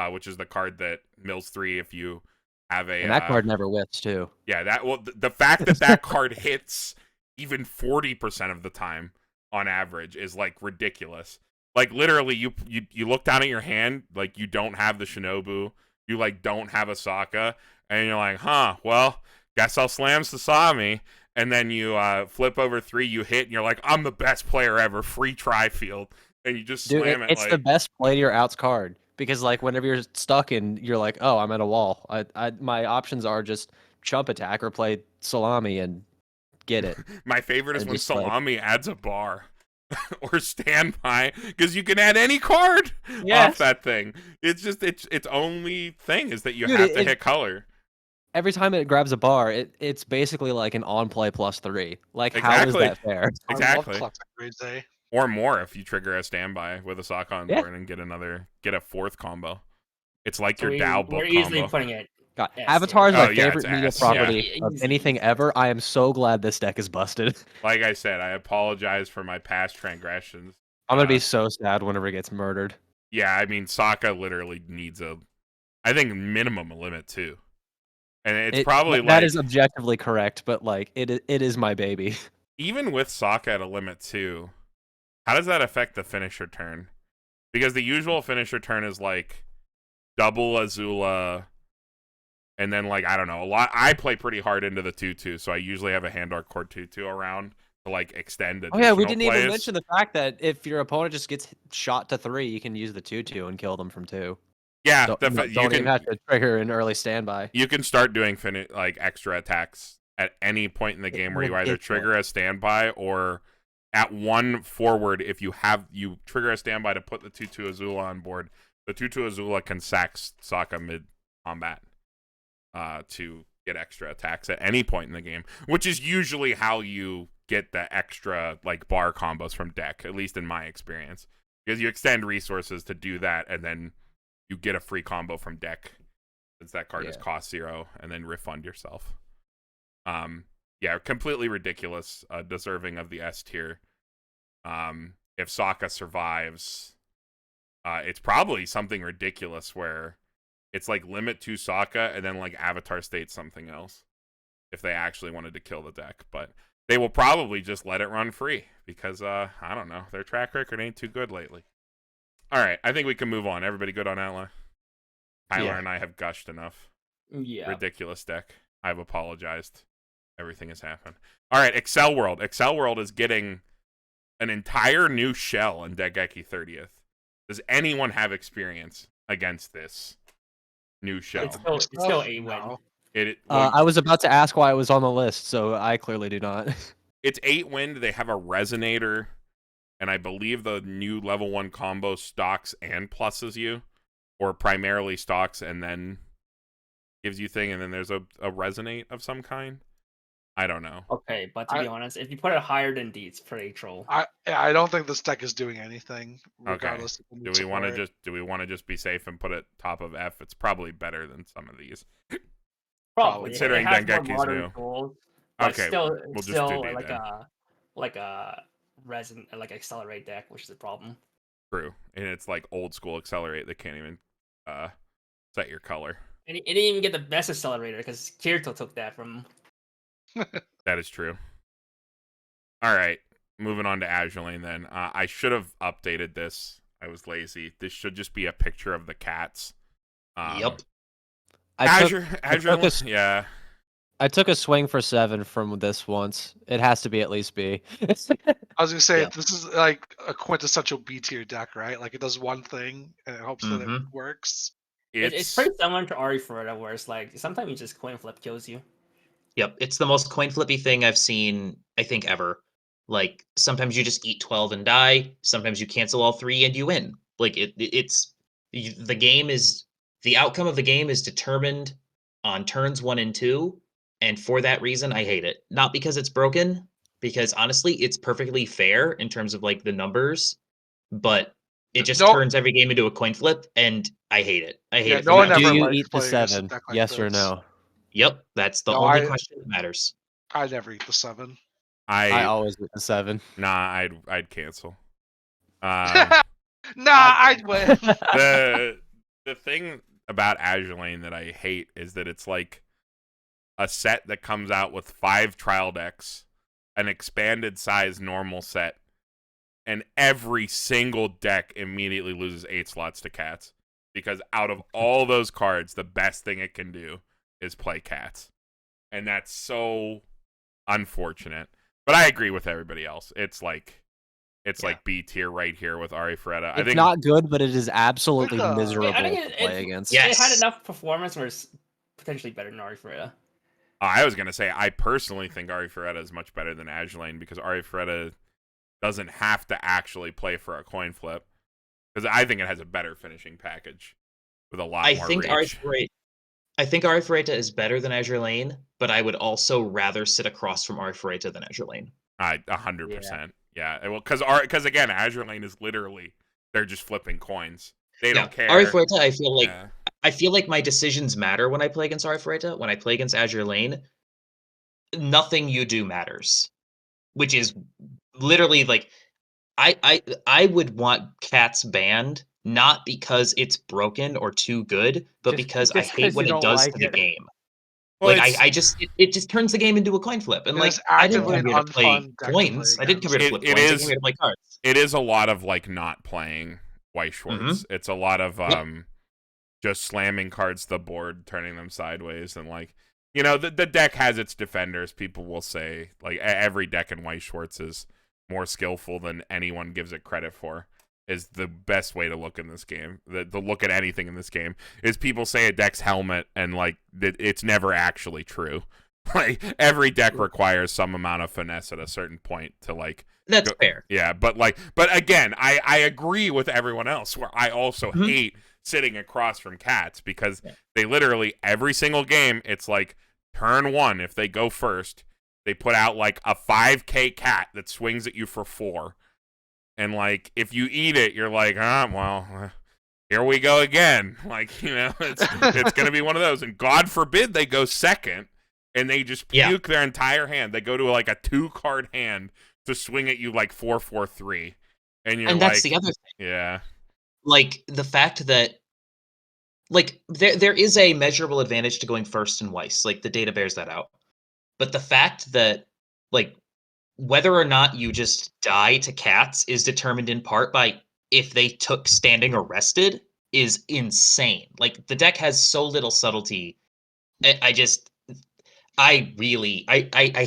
which is the card that mills 3 if you have a. And that card never whiffs too. Yeah, the fact that that card hits even 40% of the time on average is like ridiculous. Like literally, you look down at your hand, like you don't have the Shinobu, you like don't have a Sokka, and you're like, huh, well, guess I'll slam Sasami. And then you flip over 3, you hit, and you're like, I'm the best player ever, free tri-field. And you just slam it. It's like, the best play to your outs card. Because like whenever you're stuck and you're like, oh, I'm at a wall. My options are just chump attack or play Salami and get it. My favorite is And when just, like- Salami adds a bar or standby, because you can add any card off Yes. that thing. It's just its only thing is that you Dude, have to it- hit color. Every time it grabs a bar, it's basically like an on play +3. Like how is Exactly. that fair? Exactly. I love classic grades A. Or more if you trigger a standby with a Sokka on Yeah. board and get a 4th combo. It's like So your Dao we're book easily combo. putting it. God, S Avatar is tier. my Oh, yeah, favorite it's media S, property yeah. of anything ever. I am so glad this deck is busted. Like I said, I apologize for my past transgressions. I'm gonna Uh, be so sad whenever it gets murdered. Yeah, I mean, Sokka literally needs I think minimum a limit too. And it's probably that is objectively correct, but like it is my baby. even with Sokka at a limit too, how does that affect the finisher turn? Because the usual finisher turn is like double Azula, and then like I don't know, I play pretty hard into the 2/2, so I usually have a hand arc core 2/2 around to like extend Oh yeah, we additional didn't even plays. mention the fact that if your opponent just gets shot to 3, you can use the 2/2 and kill them from 2. Yeah, Don't, you don't can even have to trigger an early standby. you can start doing like extra attacks at any point in the game where you either ridiculous. trigger a standby or at 1 forward if you trigger a standby to put the 2/2 Azula on board. The 2/2 Azula can sack Sokka mid combat to get extra attacks at any point in the game, which is usually how you get the extra like bar combos from deck, at least in my experience, because you extend resources to do that, and then you get a free combo from deck since that card is cost 0, and then refund yourself. Yeah, completely ridiculous, deserving of the S tier. If Sokka survives, it's probably something ridiculous where it's like limit 2 Sokka and then like Avatar State something else if they actually wanted to kill the deck. But they will probably just let it run free because, I don't know, their track record ain't too good lately. All right, I think we can move on. Everybody good on Atla? Tyler Yeah. and I have gushed enough. Yeah. Ridiculous deck. I've apologized. Everything has happened. All right, Excel World. Excel World is getting an entire new shell in Degeki 30th. Does anyone have experience against this new shell? It's still a win. No. I was about to ask why it was on the list, so I clearly do not. It's 8 wind. They have a resonator, and I believe the new level 1 combo stocks and pluses you, or primarily stocks and then gives you thing, and then there's a resonate of some kind. I don't know. Okay, but to be honest, if you put it higher than D, it's pretty troll. I don't think this deck is doing anything. Okay. Regardless of the Do new we want to support. just be safe and put it top of F? It's probably better than some of these. Probably. Considering it has more Dengeki's modern new. tools, but Okay, still, we'll it's just do still D then. like a resin like accelerate deck, which is a problem. True, and it's like old school accelerate. They can't even set your color. And it didn't even get the best accelerator because Kirito took that from. That is true. All right, moving on to Azure Lane then. I should have updated this. I was lazy. This should just be a picture of the cats. Yep. Azure took a- yeah. I took a swing for 7 from this once. It has to be at least B. I was gonna say Yeah. this is like a quintessential B tier deck, right? Like it does one thing and it hopes that it Mhm. works. It's pretty similar to Ari Furta, where it's like sometimes you just coin flip kills you. Yep, it's the most coin flippy thing I've seen, I think, ever. Like sometimes you just eat 12 and die. Sometimes you cancel all 3 and you win. Like the game is the outcome of the game is determined on turns 1 and 2, and for that reason, I hate it. Not because it's broken, because honestly, it's perfectly fair in terms of like the numbers, but it just No- turns every game into a coin flip, and I hate it. I hate Yeah, it. no for one that Do ever reason. you likes eat the playing against a 7? deck like Yes or this. no? Yep, that's the No, only I- question that matters. I never eat the 7. I always eat the 7. Nah, I'd cancel. Nah, I'd win. The the thing about Azure Lane that I hate is that it's like a set that comes out with 5 trial decks, an expanded size normal set, and every single deck immediately loses 8 slots to Cats. Because out of all those cards, the best thing it can do is play Cats. And that's so unfortunate. But I agree with everybody else. It's like B tier right here with Ari Ferreira. I It's think not good, but it is absolutely Like, miserable I think to play against. Yeah. It had Yes. enough performance where it's potentially better than Ari Ferreira. I was gonna say I personally think Ari Ferreira is much better than Azure Lane because Ari Ferreira doesn't have to actually play for a coin flip. Because I think it has a better finishing package with a lot more reach. I think Ari Ferreira is better than Azure Lane, but I would also rather sit across from Ari Ferreira than Azure Lane. 100%. Yeah. Well, because again, Azure Lane is literally they're just flipping coins. They don't care. Ari Ferreira, Yeah. I feel like my decisions matter when I play against Ari Ferreira. When I play against Azure Lane, nothing you do matters, which is literally like I would want Cats banned not because it's broken or too good, but Just- because I just hate 'cause what you it don't does like to the it. game. Well, Like it's- it just turns the game into a coin flip, and It like is I didn't actively come an here to play unfun deck to play coins. I didn't come here to against. flip It coins. I is- came here to play cards. it is a lot of like not playing Weib Shortz. It's a lot of just slamming cards to the board, turning them sideways, and like the deck has its defenders. People will say like every deck in Weib Shortz is more skillful than anyone gives it credit for. Is the best way to look in this game. The look at anything in this game is people say a deck's helmet, and like it's never actually true. Like every deck requires some amount of finesse at a certain point to like. That's fair. Yeah, but again, I agree with everyone else where I also hate sitting across from Cats because they literally every single game it's like turn 1 if they go first, they put out like a 5k cat that swings at you for 4. And like if you eat it, you're like, here we go again. Like, it's going to be one of those. And God forbid they go second and they just puke their entire hand. They go to like a 2-card hand to swing at you like 4-4-3. And that's the other thing. Yeah. Like the fact that like there is a measurable advantage to going first in Weiss. Like the data bears that out. But the fact that like whether or not you just die to Cats is determined in part by if they took standing arrested is insane. Like the deck has so little subtlety. I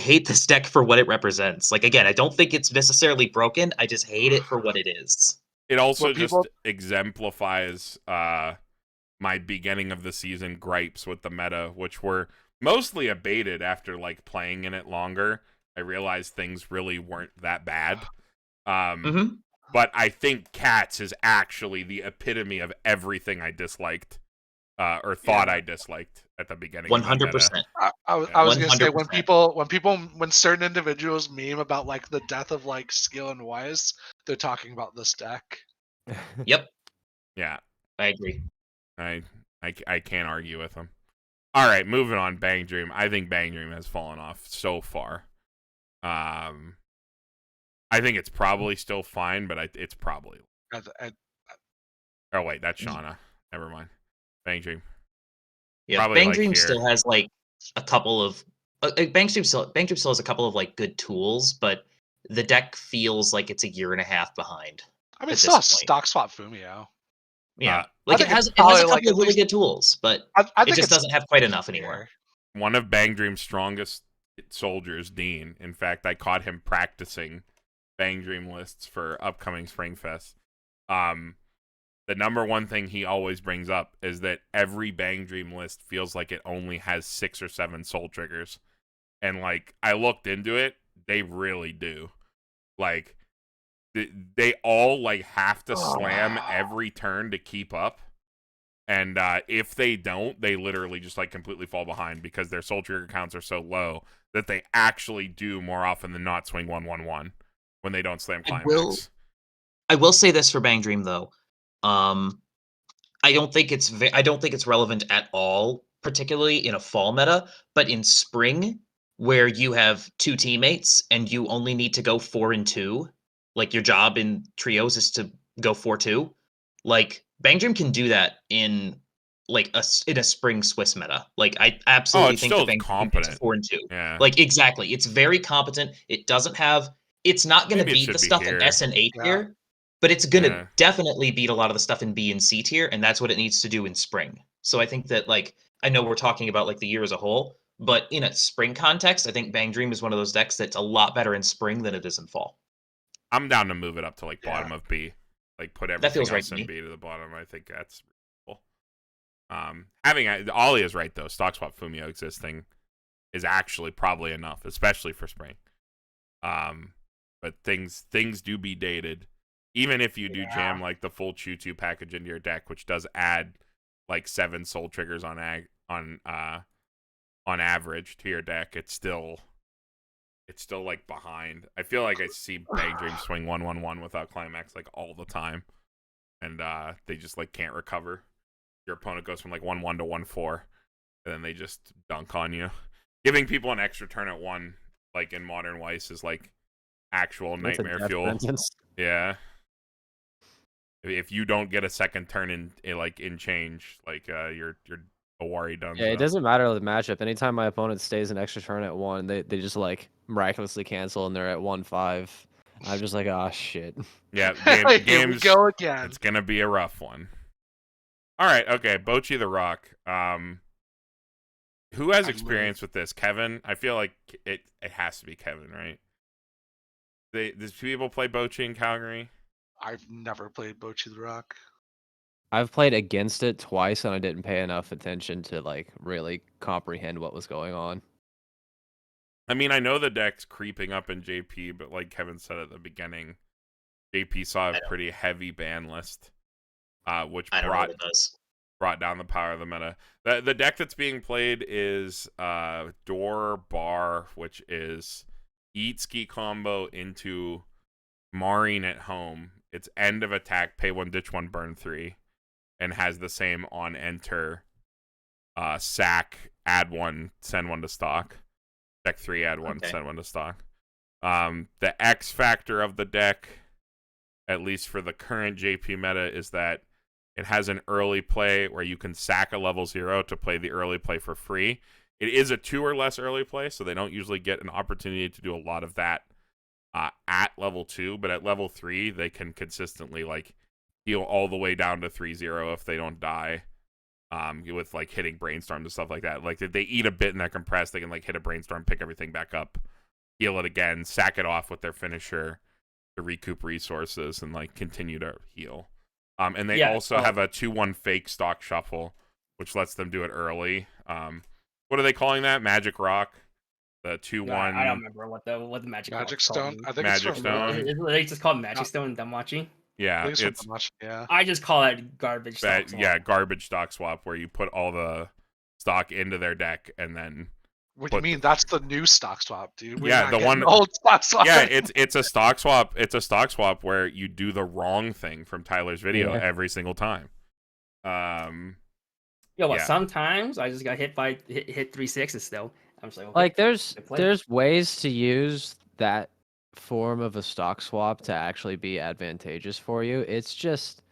hate this deck for what it represents. Like again, I don't think it's necessarily broken. I just hate it for what it is. It also just exemplifies my beginning of the season gripes with the meta, which were mostly abated after like playing in it longer. I realized things really weren't that bad. But I think Cats is actually the epitome of everything I disliked or thought I disliked at the beginning. 100%. I was gonna say when certain individuals meme about like the death of like skill and wise, they're talking about this deck. Yep. Yeah. I agree. I can't argue with them. All right, moving on. Bang Dream. I think Bang Dream has fallen off so far. I think it's probably still fine, but it's probably. Oh wait, that's Shauna. Never mind. Bang Dream. Yeah, probably Bang like Dream here. still has like a couple of Bang Dream still has a couple of like good tools, but the deck feels like it's a year and a half behind. I mean, it's still stock swap Fumio. Yeah, I like think it has it's a couple probably, of like, at really least- good tools, but I it think just doesn't have quite enough anymore. One of Bang Dream's strongest soldiers, Dean. In fact, I caught him practicing Bang Dream lists for upcoming Springfest. The number one thing he always brings up is that every Bang Dream list feels like it only has 6 or 7 soul triggers. And, like, I looked into it, they really do. Like, they all, like, have to slam every turn to keep up. And if they don't, they literally just, like, completely fall behind because their soul trigger counts are so low that they actually do more often than not swing 1/1/1 when they don't slam climax. I will say this for Bang Dream, though. I don't think it's relevant at all, particularly in a fall meta, but in spring, where you have 2 teammates and you only need to go 4 and 2, like your job in trios is to go 4-2. Like Bang Dream can do that in like in a spring Swiss meta. Like I Oh, absolutely it's think still that Bang Dream competent. gets a 4 and 2. Yeah. Like exactly, it's very competent. It doesn't have. It's not going to Maybe it beat should the be stuff here. in S and A Yeah. tier, but it's going to Yeah. definitely beat a lot of the stuff in B and C tier, and that's what it needs to do in spring. So I think that like I know we're talking about like the year as a whole, but in a spring context, I think Bang Dream is one of those decks that's a lot better in spring than it is in fall. I'm down to move it up to like Yeah. bottom of B. Like put That everything feels right else to in me. B to the bottom. I think that's cool. Having Ollie is right though. Stock swap Fumio existing is actually probably enough, especially for spring. But things do be dated. Even if you do jam like the full Choo-Choo package into your deck, which does add like 7 soul triggers on average to your deck, it's still like behind. I feel like I see Bang Dream swing 1/1/1 without climax like all the time, and they just like can't recover. Your opponent goes from like 1/1 to 1/4, and then they just dunk on you. Giving people an extra turn at 1, like in Modern Weiss, is like actual That's a nightmare death fuel. sentence. Yeah. If you don't get a second turn in change, like you're Owari done. Yeah, it doesn't matter the matchup. Anytime my opponent stays an extra turn at 1, they just like miraculously cancel and they're at 1/5. I'm just like, oh shit. Yeah, Here we games. go again. It's gonna be a rough one. All right, okay. Bochi the Rock. Who has experience with this? Kevin? I feel like it has to be Kevin, right? Does people play Bochi in Calgary? I've never played Bochi the Rock. I've played against it twice and I didn't pay enough attention to like really comprehend what was going on. I mean, I know the deck's creeping up in JP, but like Kevin said at the beginning, JP saw a pretty heavy ban list, which brought down the power of the meta. The deck that's being played is Door Bar, which is Eat Ski combo into Marine at home. It's end of attack, pay 1, ditch 1, burn 3, and has the same on enter sack, add 1, send 1 to stock. Deck 3, add 1, send 1 to stock. The X factor of the deck, at least for the current JP meta, is that it has an early play where you can sack a level 0 to play the early play for free. It is a 2 or less early play, so they don't usually get an opportunity to do a lot of that at level 2, but at level 3, they can consistently like heal all the way down to 3-0 if they don't die. With like hitting brainstorms and stuff like that. Like if they eat a bit and they're compressed, they can like hit a brainstorm, pick everything back up, heal it again, sack it off with their finisher to recoup resources and like continue to heal. And they also have a 2/1 fake stock shuffle, which lets them do it early. What are they calling that? Magic Rock? The 2/1. I don't remember what the Magic Stone. I think Magic it's from Stone. They just called Magic Stone and Damachi. Yeah, it's much. Yeah. I just call it garbage stock swap. Yeah, garbage stock swap where you put all the stock into their deck and then. What do you mean? That's the new stock swap, dude. Yeah, the one old stock swap. Yeah, it's a stock swap. It's a stock swap where you do the wrong thing from Tyler's video every single time. Sometimes I just got hit by hit 3/6s still. I'm just like, okay, like there's ways to use that form of a stock swap to actually be advantageous for you. It's just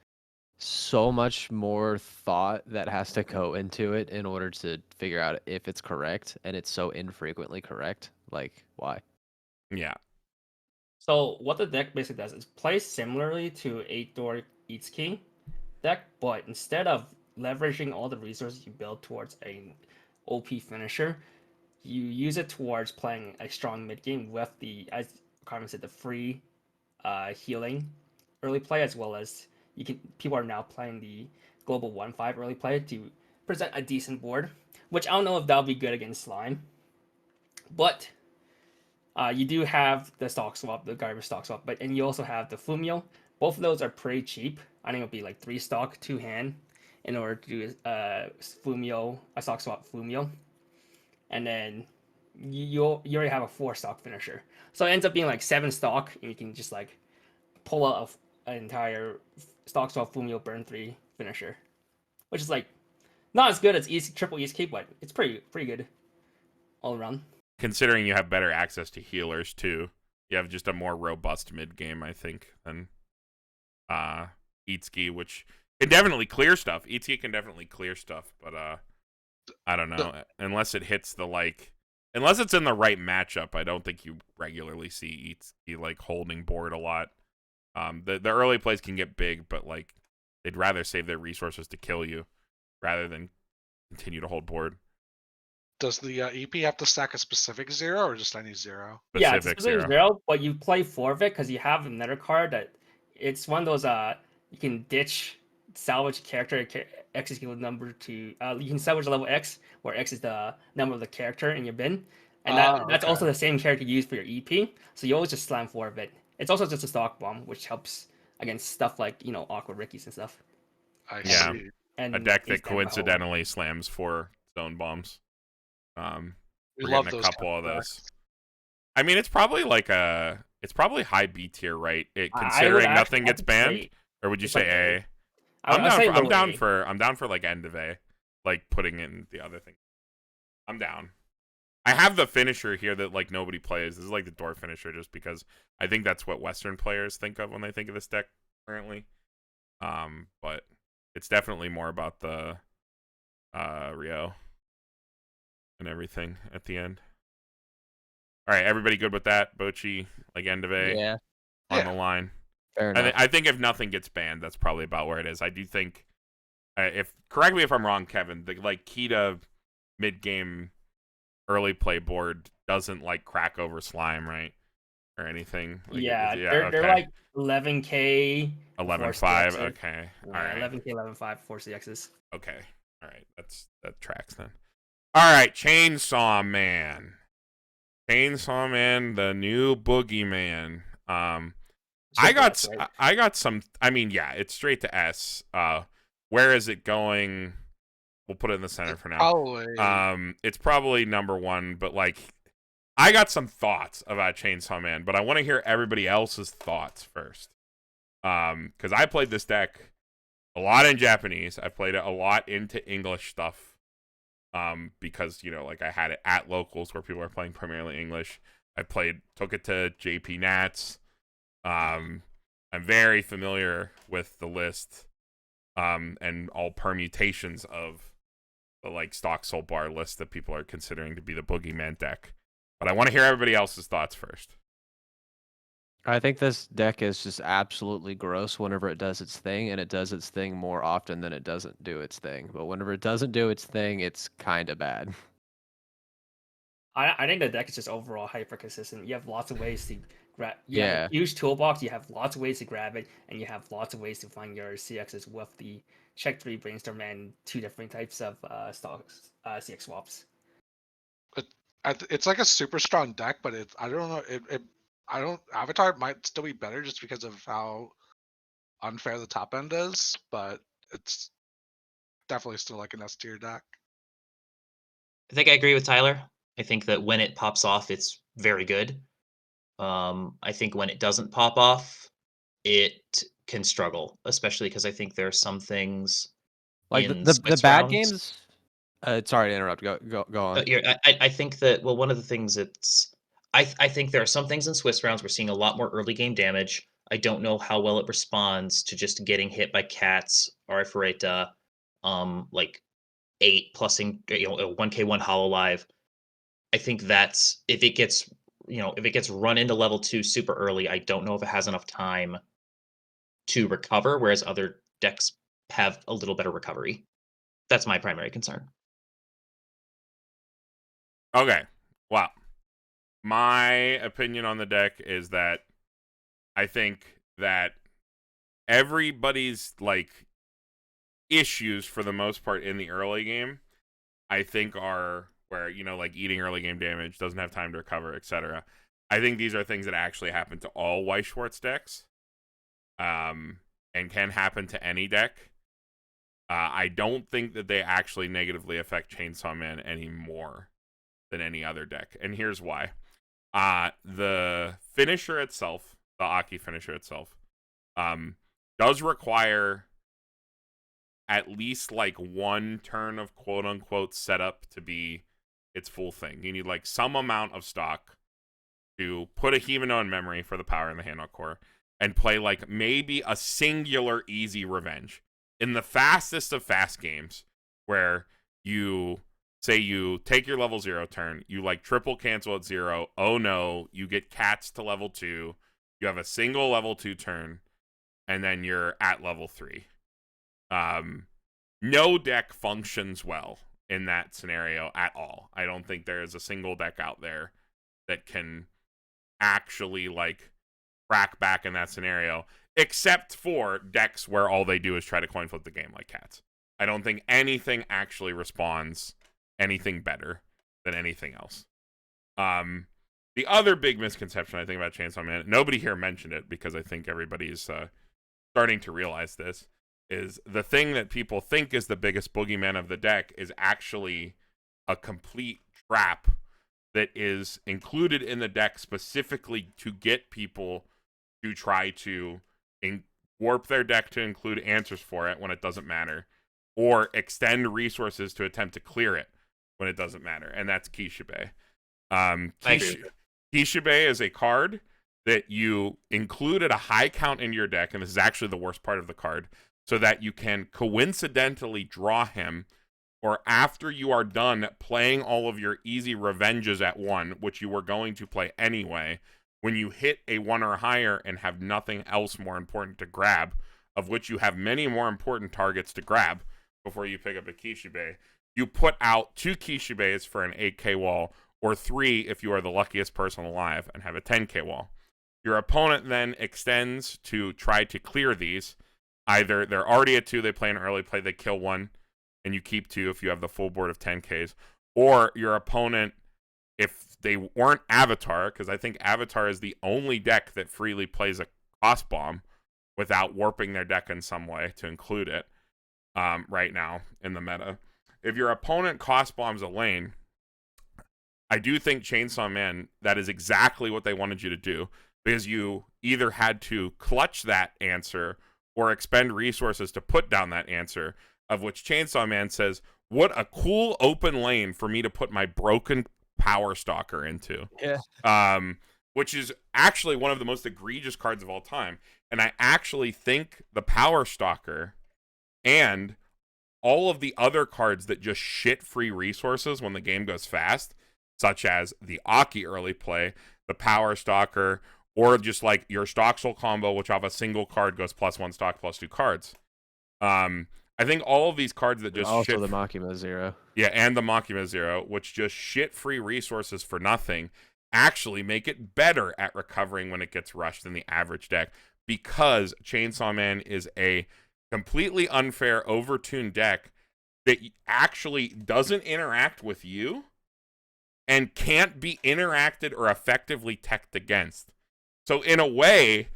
so much more thought that has to go into it in order to figure out if it's correct, and it's so infrequently correct. Like, why? Yeah. So what the deck basically does is play similarly to 8-door Eats King deck, but instead of leveraging all the resources you build towards a OP finisher, you use it towards playing a strong mid game with the, as Carmen said, the free healing early play, as well as people are now playing the global 1/5 early play to present a decent board, which I don't know if that'll be good against Slime, but you do have the stock swap, the garbage stock swap, and you also have the Fumio. Both of those are pretty cheap. I think it'll be like 3 stock, 2 hand in order to do a stock swap Fumio. And then you already have a 4 stock finisher. So it ends up being like 7 stock, and you can just like pull out an entire stock swap Fumio burn 3 finisher. Which is like not as good as triple ESK, but it's pretty good all around. Considering you have better access to healers too. You have just a more robust mid game, I think, than Eatski, which can definitely clear stuff. ET can definitely clear stuff, but I don't know. Unless it hits the unless it's in the right matchup, I don't think you regularly see ET like holding board a lot. The early plays can get big, but like they'd rather save their resources to kill you rather than continue to hold board. Does the EP have to stack a specific 0 or just any 0? Yeah, it's Specific specifically 0, but you play 4 of it because you have another card that it's one of those you can ditch salvage character X is equal to number to you can salvage level X where X is the number of the character in your bin, and that's also the same character you use for your EP. So you always just slam 4 of it. It's also just a stock bomb, which helps against stuff like awkward Rickies and stuff. I Yeah. see. And A deck they that stand by coincidentally slams 4 zone bombs. We We're love getting a those couple of kind those. I mean, it's probably it's probably high B tier, right? I would Considering actually nothing have gets to banned, say or would you it's say like A? I'm I'm down for like end of A, like putting in the other thing. I'm down. I have the finisher here that like nobody plays. This is like the door finisher, just because I think that's what Western players think of when they think of this deck currently. But it's definitely more about the Rio and everything at the end. All right, everybody good with that? Bochi, like end of A, Yeah, on the line. fair enough. I think if nothing gets banned, that's probably about where it is. I do think, correct me if I'm wrong, Kevin, the like key to mid game early play board doesn't like crack over slime, right? Or anything. Like, they're like 11k 11.5. CXs. Okay. All right. 11k 11.5 for CXs. Okay. All right. That tracks then. All right, Chainsaw Man. Chainsaw Man, the new boogeyman. I got some. I mean, yeah, it's straight to S. Where is it going? We'll put it in the center for now. Probably. It's probably number 1, but like, I got some thoughts about Chainsaw Man, but I want to hear everybody else's thoughts first. Because I played this deck a lot in Japanese. I played it a lot into English stuff. Because like I had it at locals where people are playing primarily English. Took it to JP Nats. I'm very familiar with the list, and all permutations of the like stock soul bar list that people are considering to be the boogeyman deck. But I want to hear everybody else's thoughts first. I think this deck is just absolutely gross whenever it does its thing, and it does its thing more often than it doesn't do its thing. But whenever it doesn't do its thing, it's kind of bad. I think the deck is just overall hyper consistent. You have lots of ways to grab. Yeah. Huge toolbox. You have lots of ways to grab it, and you have lots of ways to find your CXs with the check 3 brainstorm and 2 different types of stocks CX swaps. It's like a super strong deck, but I don't know. Avatar might still be better just because of how unfair the top end is, but it's definitely still like an S tier deck. I think I agree with Tyler. I think that when it pops off, it's very good. I think when it doesn't pop off, it can struggle, especially because I think there are some things Like in the Swiss bad rounds. games. Sorry to interrupt. Go on. I think that one of the things I think there are some things in Swiss rounds we're seeing a lot more early game damage. I don't know how well it responds to just getting hit by cats or Arifureta, like 8 plussing a 1k1 HoloLive. I think that's if it gets run into level 2 super early, I don't know if it has enough time to recover, whereas other decks have a little better recovery. That's my primary concern. Okay. Wow. My opinion on the deck is that I think that everybody's like issues for the most part in the early game, I think are where, like eating early game damage, doesn't have time to recover, etc. I think these are things that actually happen to all Weeb Shortz decks, and can happen to any deck. I don't think that they actually negatively affect Chainsaw Man any more than any other deck, and here's why. The finisher itself, the Aki finisher itself, does require at least like 1 turn of quote unquote setup to be its full thing. You need like some amount of stock to put a Himeno in memory for the power in the handout core and play like maybe a singular easy revenge. in the fastest of fast games, where you say you take your level 0 turn, you like triple cancel at 0. Oh no, you get cats to level 2. You have a single level 2 turn, and then you're at level 3. No deck functions well in that scenario at all. I don't think there is a single deck out there that can actually like crack back in that scenario, except for decks where all they do is try to coin flip the game like cats. I don't think anything actually responds anything better than anything else. The other big misconception I think about Chainsaw Man, nobody here mentioned it because I think everybody's starting to realize this, is the thing that people think is the biggest boogeyman of the deck is actually a complete trap that is included in the deck specifically to get people to try to warp their deck to include answers for it when it doesn't matter, or extend resources to attempt to clear it when it doesn't matter, and that's Kishibe. Kishibe is a card that you include at a high count in your deck, and this is actually the worst part of the card, so that you can coincidentally draw him, or after you are done playing all of your easy revenges at 1, which you were going to play anyway, when you hit a 1 or higher and have nothing else more important to grab, of which you have many more important targets to grab before you pick up a Kishibe, you put out 2 Kishibes for an 8k wall, or 3 if you are the luckiest person alive and have a 10k wall. Your opponent then extends to try to clear these. Either they're already at 2, they play an early play, they kill 1, and you keep 2 if you have the full board of 10Ks. Or your opponent, if they weren't Avatar, because I think Avatar is the only deck that freely plays a cost bomb without warping their deck in some way to include it right now in the meta. If your opponent cost bombs a lane, I do think Chainsaw Man, that is exactly what they wanted you to do, because you either had to clutch that answer or expend resources to put down that answer, of which Chainsaw Man says, what a cool open lane for me to put my broken Power Stalker into. Yeah. Which is actually one of the most egregious cards of all time. And I actually think the Power Stalker and all of the other cards that just shit free resources when the game goes fast, such as the Aki early play, the Power Stalker, or just like your Stock Soul combo, which off a single card goes +1 stock, +2 cards. I think all of these cards that just also the Makima 0. Yeah, and the Makima 0, which just shit free resources for nothing, actually make it better at recovering when it gets rushed than the average deck, because Chainsaw Man is a completely unfair, overtuned deck that actually doesn't interact with you and can't be interacted or effectively teched against. So in a way,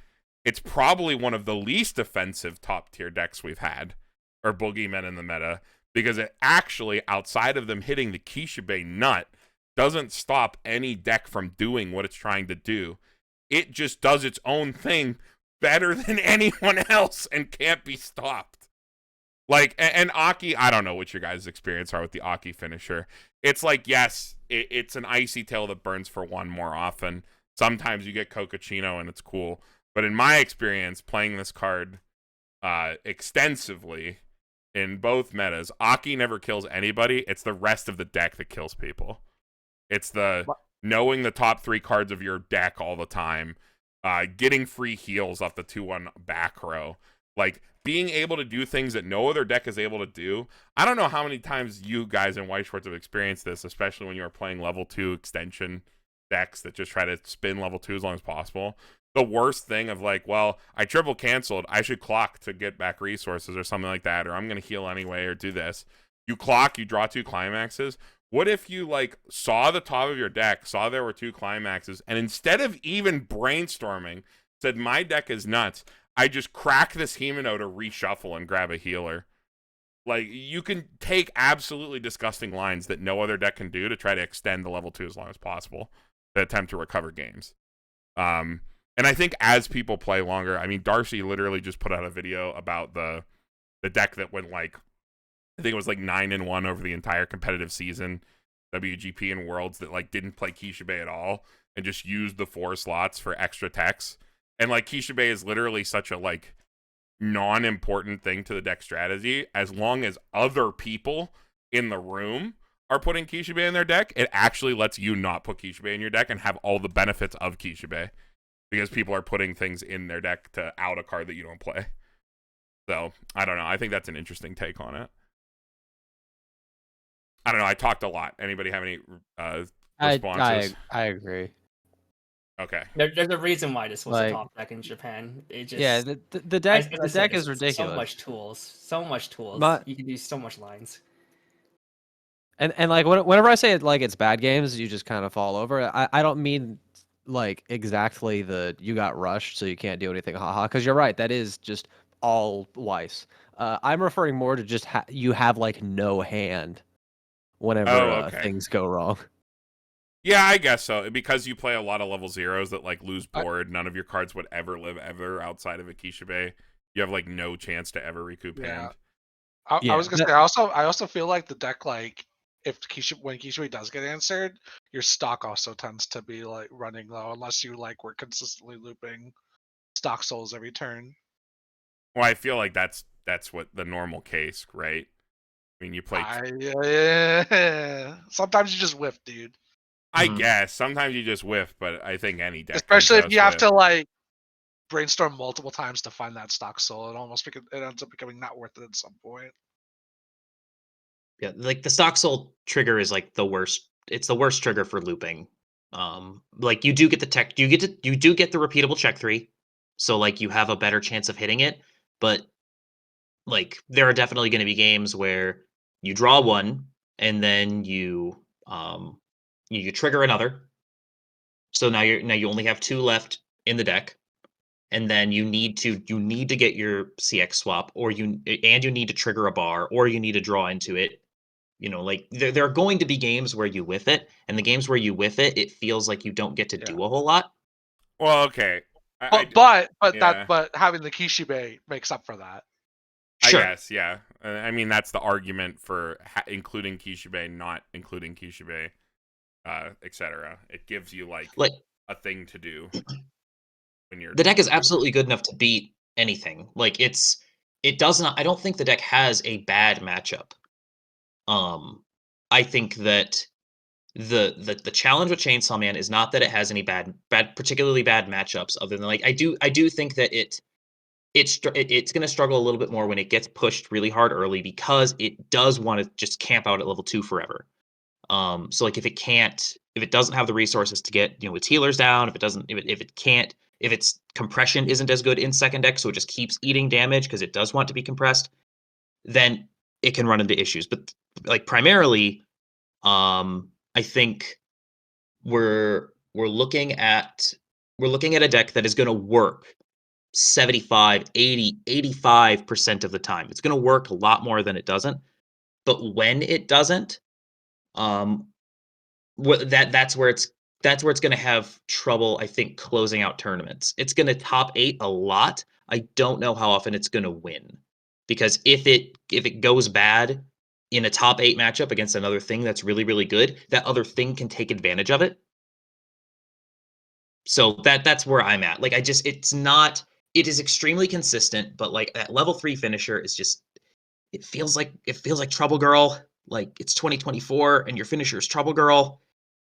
it's probably one of the least offensive top tier decks we've had, or boogeymen in the meta, because it actually, outside of them hitting the Kishibe nut, doesn't stop any deck from doing what it's trying to do. It just does its own thing better than anyone else and can't be stopped. Like, and Aki, I don't know what your guys' experience are with the Aki finisher. It's like, yes, it's an icy tail that burns for 1 more often. Sometimes you get Kokachino and it's cool. But in my experience, playing this card extensively in both metas, Aki never kills anybody. It's the rest of the deck that kills people. It's the knowing the top 3 cards of your deck all the time, getting free heals off the 2-1 back row, like being able to do things that no other deck is able to do. I don't know how many times you guys in Weeb Shortz have experienced this, especially when you are playing level 2 extension decks that just try to spin level 2 as long as possible. The worst thing of like, well, I triple canceled, I should clock to get back resources or something like that, or I'm going to heal anyway or do this. You clock, you draw 2 climaxes. What if you like saw the top of your deck, saw there were 2 climaxes, and instead of even brainstorming, said my deck is nuts, I just crack this Himeno to reshuffle and grab a healer? Like, you can take absolutely disgusting lines that no other deck can do to try to extend the level 2 as long as possible to attempt to recover games. And I think as people play longer, I mean, Darcy literally just put out a video about the deck that went like, I think it was like 9-1 over the entire competitive season, WGP and Worlds, that like didn't play Kishibe at all and just used the 4 slots for extra techs. And like Kishibe is literally such a like non-important thing to the deck strategy. As long as other people in the room are putting Kishibe in their deck, it actually lets you not put Kishibe in your deck and have all the benefits of Kishibe, because people are putting things in their deck to out a card that you don't play. So, I don't know. I think that's an interesting take on it. I don't know. I talked a lot. Anybody have any responses? I agree. Okay. There's a reason why this was a Like- top deck in Japan. It just Yeah, the deck as I the said, deck there's is ridiculous. So much tools. But- You can do so much lines. And like whenever I say it, like it's bad games, you just kind of fall over. I don't mean like exactly the you got rushed so you can't do anything, haha. Because you're right, that is just all Weiss. I'm referring more to just you have like no hand whenever okay. things go wrong. Yeah, I guess so. Because you play a lot of level zeros that like lose I- board, none of your cards would ever live ever outside of a Kishibe. You have like no chance to ever recoup Yeah. hand. I was gonna say I also feel like the deck, like if when Kishibe does get answered, your stock also tends to be like running low unless you like were consistently looping stock souls every turn. Well, I feel like that's what the normal case, right? I mean, you play. Sometimes you just whiff, dude. I guess sometimes you just whiff, but I think any deck, Especially can if you have whiff. to like brainstorm multiple times to find that stock soul. It ends up becoming not worth it at some point. Yeah, like the stock soul trigger is like the worst. It's the worst trigger for looping. Like you do get the tech, you do get the repeatable check 3, so like you have a better chance of hitting it. But like there are definitely going to be games where you draw one and then you trigger another. So now you only have 2 left in the deck, and then you need to get your CX swap, or you need to trigger a bar, or you need to draw into it. You know, like there are going to be games where you whiff it, and the games where you whiff it, it feels like you don't get to do a whole lot. Well, okay. But yeah. having the Kishibe makes up for that. Sure. I guess, yeah. I mean, that's the argument for including Kishibe, not including Kishibe, etc. It gives you like a thing to do when you're. The deck is absolutely good enough to beat anything. Like it does not. I don't think the deck has a bad matchup. I think that the challenge with Chainsaw Man is not that it has any particularly bad matchups. Other than like I do think that it's going to struggle a little bit more when it gets pushed really hard early, because it does want to just camp out at level 2 forever. So like if it doesn't have the resources to get its healers down, if its compression isn't as good in second deck, so it just keeps eating damage because it does want to be compressed, then it can run into issues. But like primarily, I think we're looking at a deck that is going to work 75, 80, 85% of the time. It's going to work a lot more than it doesn't. But when it doesn't, that's where it's going to have trouble, I think, closing out tournaments. It's going to top 8 a lot. I don't know how often it's going to win, because if it goes bad in a top 8 matchup against another thing that's really, really good, that other thing can take advantage of it. So that's where I'm at. Like it is extremely consistent, but like that level 3 finisher is just, it feels like Trouble Girl. Like it's 2024 and your finisher is Trouble Girl,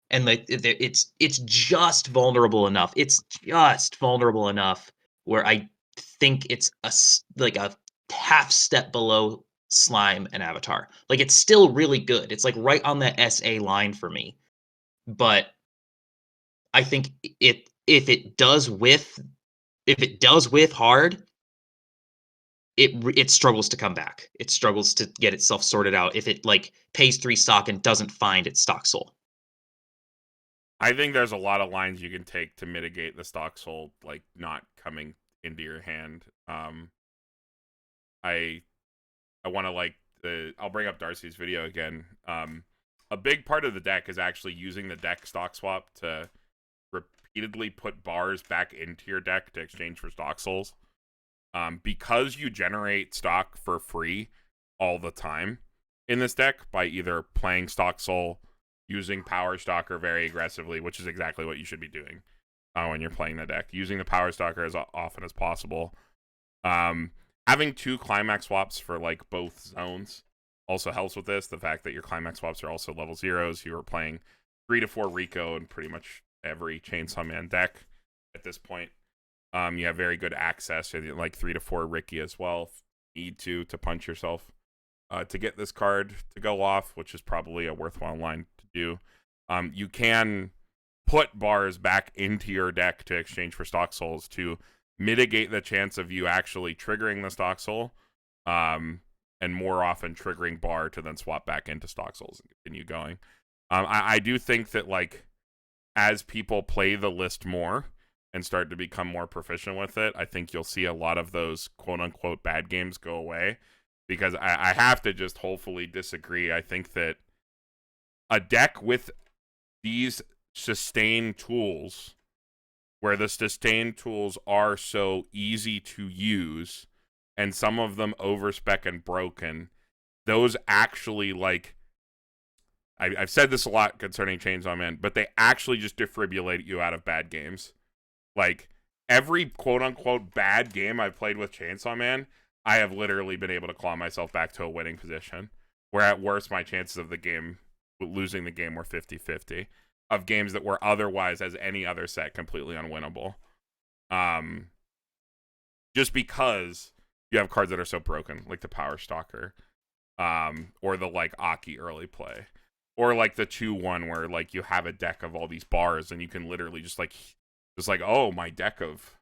and like it's just vulnerable enough. It's just vulnerable enough where I think it's a half step below Slime and Avatar. Like it's still really good. It's like right on the SA line for me. But I think if it does whiff hard, it struggles to come back. It struggles to get itself sorted out if it like pays 3 stock and doesn't find its stock soul. I think there's a lot of lines you can take to mitigate the stock soul like not coming into your hand. I want to like I'll bring up Darcy's video again. A big part of the deck is actually using the deck stock swap to repeatedly put bars back into your deck to exchange for stock souls. Because you generate stock for free all the time in this deck by either playing stock soul, using power stalker very aggressively, which is exactly what you should be doing when you're playing the deck, using the power stalker as often as possible, Having 2 climax swaps for like both zones also helps with this. The fact that your climax swaps are also level 0s. You are playing 3 to 4 Rico in pretty much every Chainsaw Man deck at this point. You have very good access, like 3 to 4 Ricky as well. Need to punch yourself to get this card to go off, which is probably a worthwhile line to do. You can put bars back into your deck to exchange for stock souls to mitigate the chance of you actually triggering the stock soul, and more often triggering bar to then swap back into stock souls and continue going. I do think that like as people play the list more and start to become more proficient with it, I think you'll see a lot of those quote-unquote bad games go away, because I have to just hopefully disagree. I think that a deck with these sustain tools, where the sustain tools are so easy to use, and some of them overspec and broken, those actually, like, I've said this a lot concerning Chainsaw Man, but they actually just defibrillate you out of bad games. Like, every quote-unquote bad game I've played with Chainsaw Man, I have literally been able to claw myself back to a winning position, where at worst my chances of losing the game were 50-50, of games that were otherwise, as any other set, completely unwinnable. Just because you have cards that are so broken, like the Power Stalker, or the like Aki early play, or like the 2-1 where like you have a deck of all these bars and you can literally just like, oh, my deck of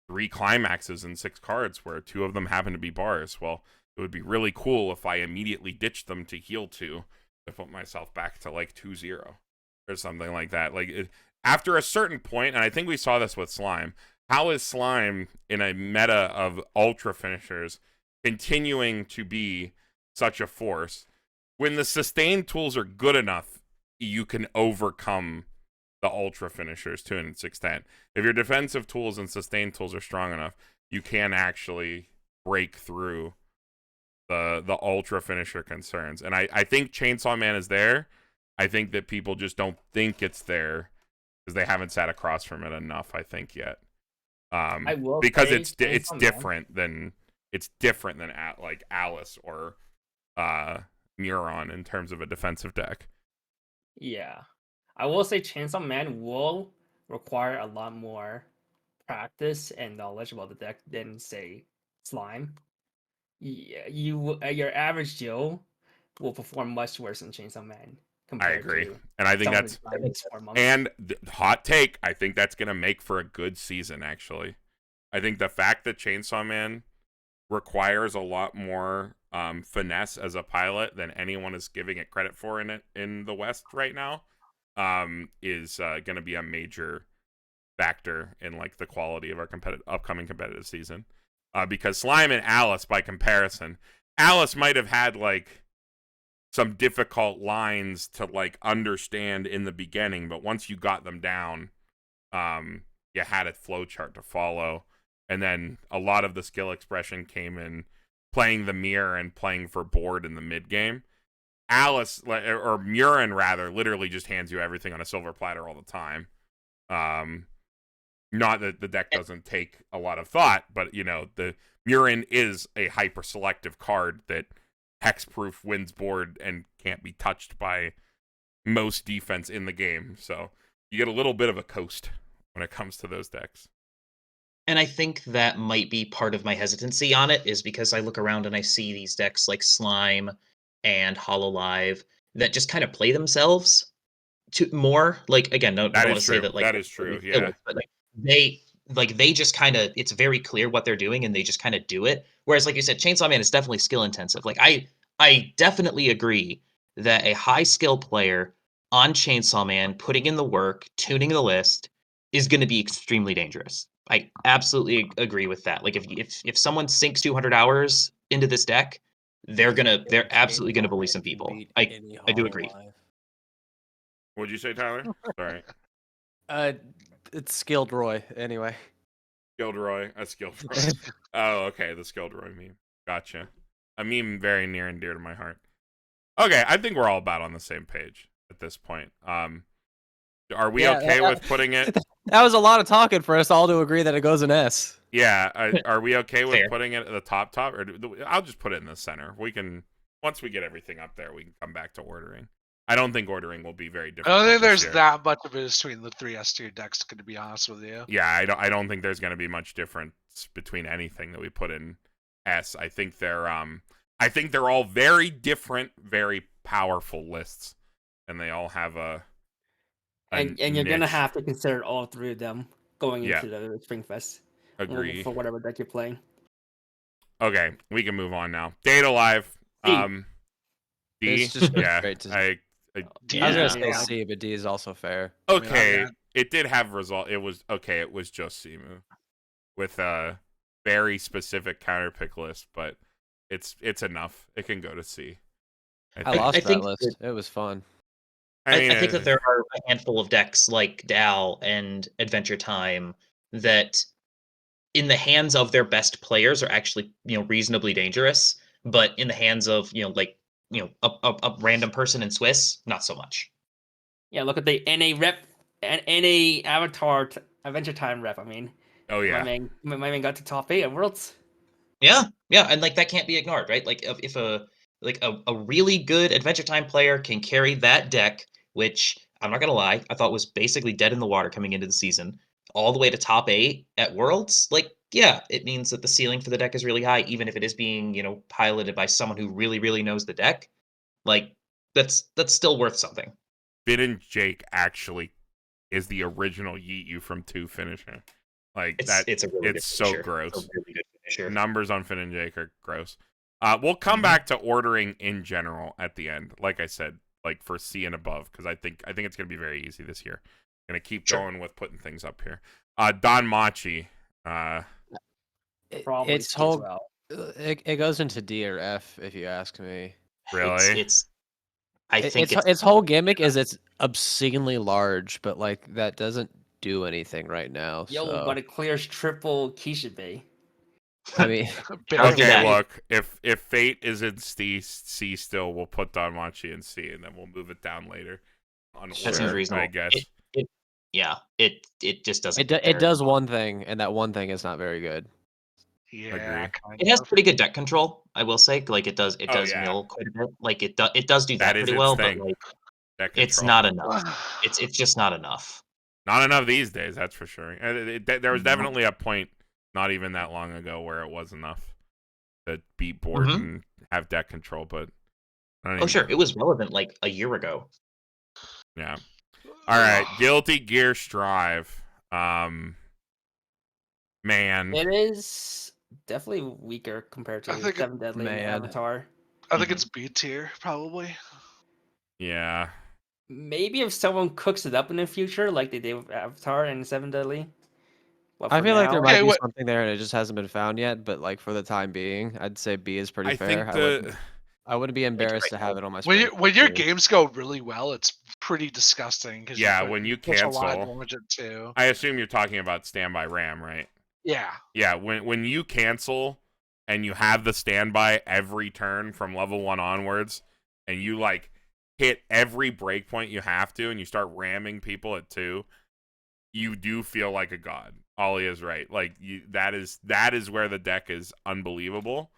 3 climaxes and 6 cards where 2 of them happen to be bars. Well, it would be really cool if I immediately ditched them to heal 2 to put myself back to like 2-0 or something like that. Like after a certain point, and I think we saw this with Slime. How is Slime in a meta of ultra finishers continuing to be such a force when the sustain tools are good enough? You can overcome the ultra finishers to an extent. If your defensive tools and sustain tools are strong enough, you can actually break through the ultra finisher concerns. And I think Chainsaw Man is there. I think that people just don't think it's there because they haven't sat across from it enough, I think, yet. I will because say it's Chainsaw different than like Alice or Neuron in terms of a defensive deck. Yeah. I will say Chainsaw Man will require a lot more practice and knowledge about the deck than, say, Slime. Yeah, your average Joe will perform much worse than Chainsaw Man. I agree. To And I think someone that's, who's played this for months. and hot take, I think that's going to make for a good season, actually. I think the fact that Chainsaw Man requires a lot more finesse as a pilot than anyone is giving it credit for in the West right now, is going to be a major factor in like the quality of our upcoming competitive season. Because Slime and Alice, by comparison, Alice might have had like some difficult lines to like understand in the beginning, but once you got them down, you had a flowchart to follow, and then a lot of the skill expression came in playing the mirror and playing for board in the mid game. Alice, or Murin rather, literally just hands you everything on a silver platter all the time. Not that the deck doesn't take a lot of thought, but you know, the Murin is a hyper selective card that hexproof wins board and can't be touched by most defense in the game. So you get a little bit of a coast when it comes to those decks. And I think that might be part of my hesitancy on it, is because I look around and I see these decks like Slime and HoloLive that just kind of play themselves to more. Like, again, I don't want to say that like that is true, yeah. But like they just kind of, it's very clear what they're doing and they just kind of do it. Whereas, like you said, Chainsaw Man is definitely skill intensive. Like I definitely agree that a high skill player on Chainsaw Man putting in the work, tuning the list, is going to be extremely dangerous. I absolutely agree with that. Like if someone sinks 200 hours into this deck, they're absolutely gonna bully some people. I do agree. What'd you say, Tyler? Sorry. It's Skilled Roy anyway. Skilled Roy. Oh, okay, the Skilled Roy meme. Gotcha. A meme very near and dear to my heart. Okay, I think we're all about on the same page at this point. Are we okay with putting it? That was a lot of talking for us all to agree that it goes in S. Yeah, are we okay with Fair. putting it at the top, or I'll just put it in the center. We can once we get everything up there, we can come back to ordering. I don't think ordering will be very I difficult. don't think this there's year. that much of it between the 3 S tier decks, to be honest with you. Yeah, I don't think there's going to be much difference between anything that we put in S. I think they're all very different, very powerful lists, and they all have a And you're gonna niche. have to consider all three of them going Yeah. into the Spring Fest. Agree. For whatever deck you're playing. Okay, we can move on now. Data Live. D. D. It's just Yeah, great to- I I was gonna say Yeah. C, but D is also fair. okay. yeah. It did have result. It was okay. It was just Simu with a very specific counter pick list, but it's enough. It can go to C. I lost that think list. It was fun. I think that there are a handful of decks like Dal and Adventure Time that, in the hands of their best players, are actually reasonably dangerous, but in the hands of a random person in Swiss, not so much. Yeah, look at the NA rep and NA Avatar Adventure Time rep. I mean, Oh yeah. my man got to top 8 at Worlds. Yeah, and like that can't be ignored, right? Like if a really good Adventure Time player can carry that deck, which I'm not gonna lie, I thought was basically dead in the water coming into the season, all the way to top 8 at Worlds, like yeah, it means that the ceiling for the deck is really high, even if it is being piloted by someone who really knows the deck. Like that's still worth something. Finn and Jake actually is the original Yeet You from 2 finisher. Like It's a really good so finisher. gross. It's a really good finisher. Numbers on Finn and Jake are gross. We'll come back to ordering in general at the end. Like I said, like for C and above, because I think it's gonna be very easy this year. Gonna keep going with putting things up here. Don Machi. Probably It's C as whole. well. It goes into D or F if you ask me. Really? I think its whole gimmick is it's obscenely large, but like that doesn't do anything right now. Yo, so but it clears triple Keisha Bay. I mean, I'll do Okay, that. look, if Fate is in C still, we'll put Don Machi in C, and then we'll move it down later. On That seems order, reasonable. I guess. It just doesn't. it does one thing, and that one thing is not very good. Yeah, Agree. kind It has of. pretty good deck control, I will say. Like it does yeah. mill quite a bit. Like it does do That that is pretty its well, thing. but like Deck it's control. not enough. It's just not enough. Not enough these days, that's for sure. And there was Mhm. definitely a point not even that long ago where it was enough to beat board Mhm. and have deck control, but I don't Oh even sure, know. it was relevant like a year ago. Yeah. All right, Guilty Gear Strive. Man, It is definitely weaker compared I to think it- Seven Deadly and Man. Avatar. I think it's B tier, probably. yeah. Maybe if someone cooks it up in the future, like they did with Avatar and Seven Deadly. But I for feel like there now- might Okay, be what- something there, and it just hasn't been found yet. But like for the time being, I'd say B is pretty I fair. think I wouldn't be embarrassed to right have it on my When, screen. when your games go really well, it's pretty disgusting. Cause Yeah, put- when you push a lot of cancel- damage at 2. I assume you're talking about standby RAM, right? Yeah. Yeah, when you cancel and you have the standby every turn from level 1 onwards, and you like hit every breakpoint you have to, and you start ramming people at 2, you do feel like a god. Ollie is right. Like that is where the deck is unbelievable.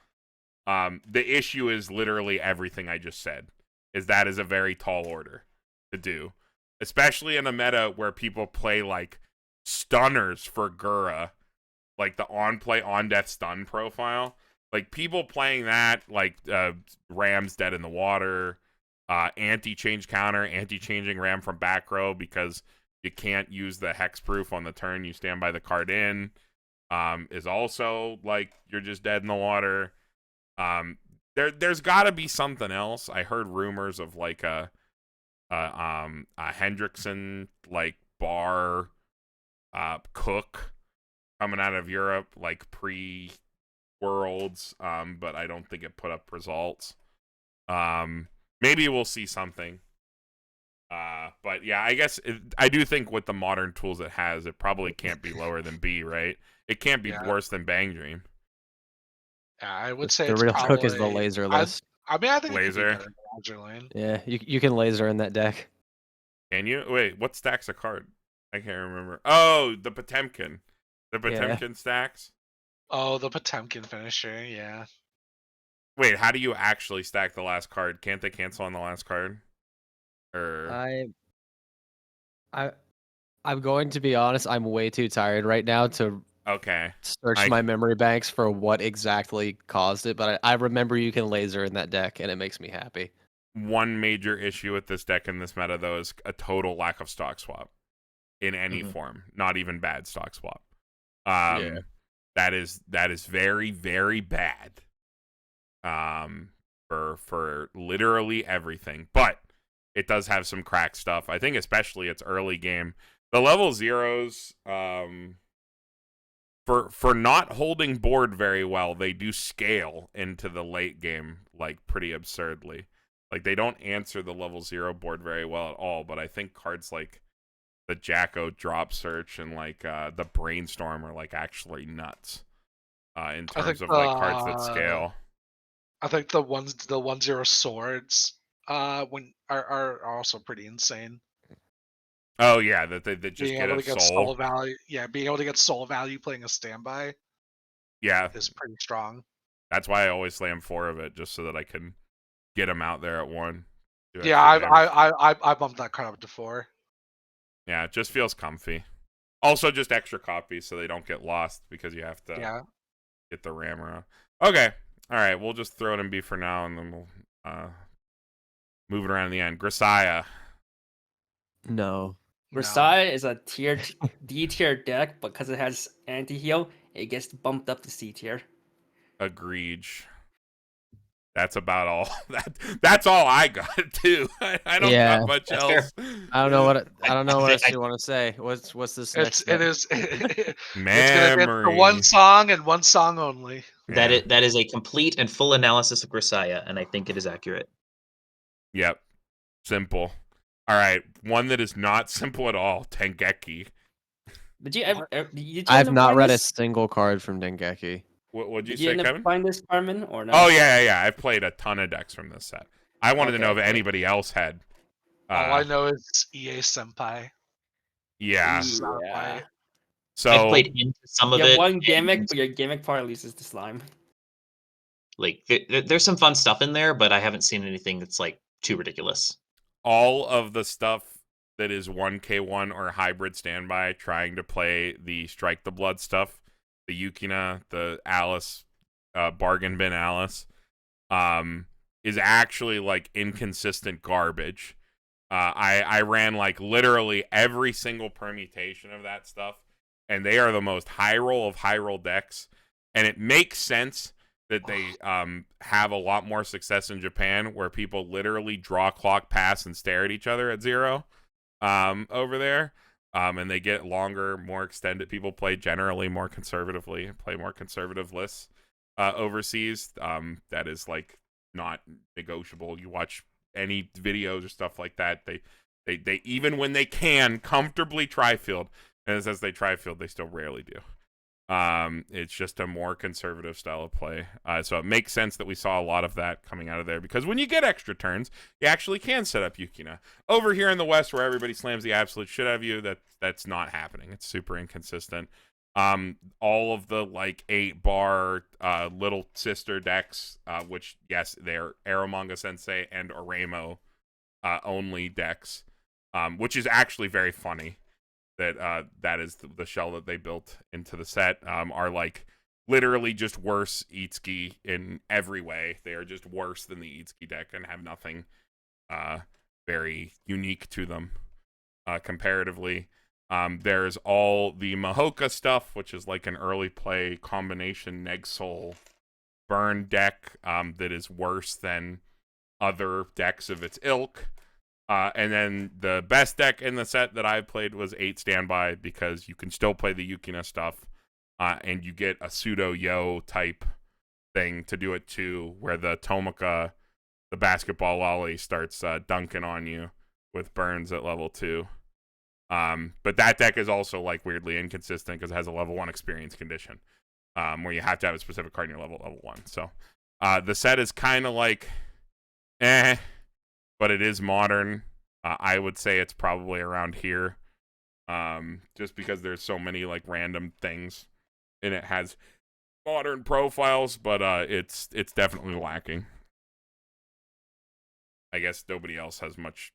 The issue is literally everything I just said. That is a very tall order to do, especially in a meta where people play like stunners for Gura, like the on death stun profile. Like people playing that, like Ram's dead in the water, anti-change counter, anti-changing Ram from back row because you can't use the hexproof on the turn you stand by the card in, is also like you're just dead in the water. There's got to be something else. I heard rumors of like a Hendrickson like bar cook coming out of Europe like pre Worlds, but I don't think it put up results. Maybe we'll see something. But yeah, I guess I do think with the modern tools it has, it probably can't be lower than B, right? It can't be Yeah. worse than Bang Dream. Yeah, I would say The it's real probably, cook is the laser list. I mean, I think it could be Laser. better than Azure Lane. Yeah, you can laser in that deck. Can you? Wait, what stacks a card? I can't remember. Oh, the Potemkin. The Yeah. Potemkin stacks? Oh, the Potemkin finisher, yeah. Wait, how do you actually stack the last card? Can't they cancel on the last card? Or I I'm going to be honest, I'm way too tired right now to okay. search my memory banks for what exactly caused it, but I remember you can laser in that deck and it makes me happy. One major issue with this deck in this meta though is a total lack of stock swap in any form, not even bad stock swap. Yeah. That is very, very bad. For literally everything. But it does have some crack stuff. I think especially its early game. The level zeros, for not holding board very well, they do scale into the late game like pretty absurdly. Like they don't answer the level 0 board very well at all, but I think cards like the Jacko Drop Search and like the Brainstorm are like actually nuts in terms of like cards that scale. I think the 1/0 swords when are also pretty insane. Oh yeah, that they just Being get able a to get soul. value, being able to get soul value playing a standby, Yeah, is pretty strong. that's why I always slam 4 of it, just so that I can get them out there at 1. Yeah, I bumped that card up to 4. Yeah, it just feels comfy. Also, just extra copies so they don't get lost because you have to get the rammer. Okay, all right, we'll just throw it in B for now, and then we'll move it around in the end. Grisaya. No. Versailles is a D tier deck, but because it has anti-heal, it gets bumped up to C tier. Agreed. That's about all. That's all I got too. I don't got much else. I don't know what else you want to say. What's this next? It is. Memory. It's one song and one song only. That is a complete and full analysis of Grisaya, and I think it is accurate. Yep. Simple. All right, one that is not simple at all. Tengeki. I've not read a single card from Dengeki. What'd you say, Kevin? Did you end up find this, Carmen, or no? Oh yeah. I've played a ton of decks from this set. I wanted to know if anybody else had. All I know is EA Senpai. Yeah. So I've played into some of it. You have one gimmick, but your gimmick part loses the slime. Like there's some fun stuff in there, but I haven't seen anything that's like too ridiculous. All of the stuff that is 1K1 or hybrid standby trying to play the Strike the Blood stuff, the Yukina, the Alice, bargain bin Alice, is actually like inconsistent garbage. I ran like literally every single permutation of that stuff, and they are the most high roll of high roll decks, and it makes sense that they have a lot more success in Japan, where people literally draw, clock, pass, and stare at each other at 0 over there. And they get longer, more extended. People play generally more conservatively, play more conservative lists overseas. That is like not negotiable. You watch any videos or stuff like that, they even when they can comfortably tri-field, and it says they tri-field, they still rarely do. It's just a more conservative style of play. So it makes sense that we saw a lot of that coming out of there, because when you get extra turns, you actually can set up Yukina. Over here in the West, where everybody slams the absolute shit out of you, that's not happening. It's super inconsistent. All of the like 8-bar little sister decks, which yes, they're Aramanga Sensei and Oremo only decks, which is actually very funny. That is the shell that they built into the set, are like literally just worse Itsuki in every way. They are just worse than the Itsuki deck and have nothing very unique to them comparatively. There's all the Mahoka stuff, which is like an early play combination Neg Soul burn deck that is worse than other decks of its ilk. And then the best deck in the set that I played was 8 Standby, because you can still play the Yukina stuff, and you get a pseudo-yo type thing to do it too, where the Tomoka, the basketball lolly, starts dunking on you with burns at level 2. But that deck is also like weirdly inconsistent because it has a level 1 experience condition, where you have to have a specific card in your level 1. So the set is kind of like, but it is modern. I would say it's probably around here, just because there's so many like random things, and it has modern profiles, but it's definitely lacking. I guess nobody else has much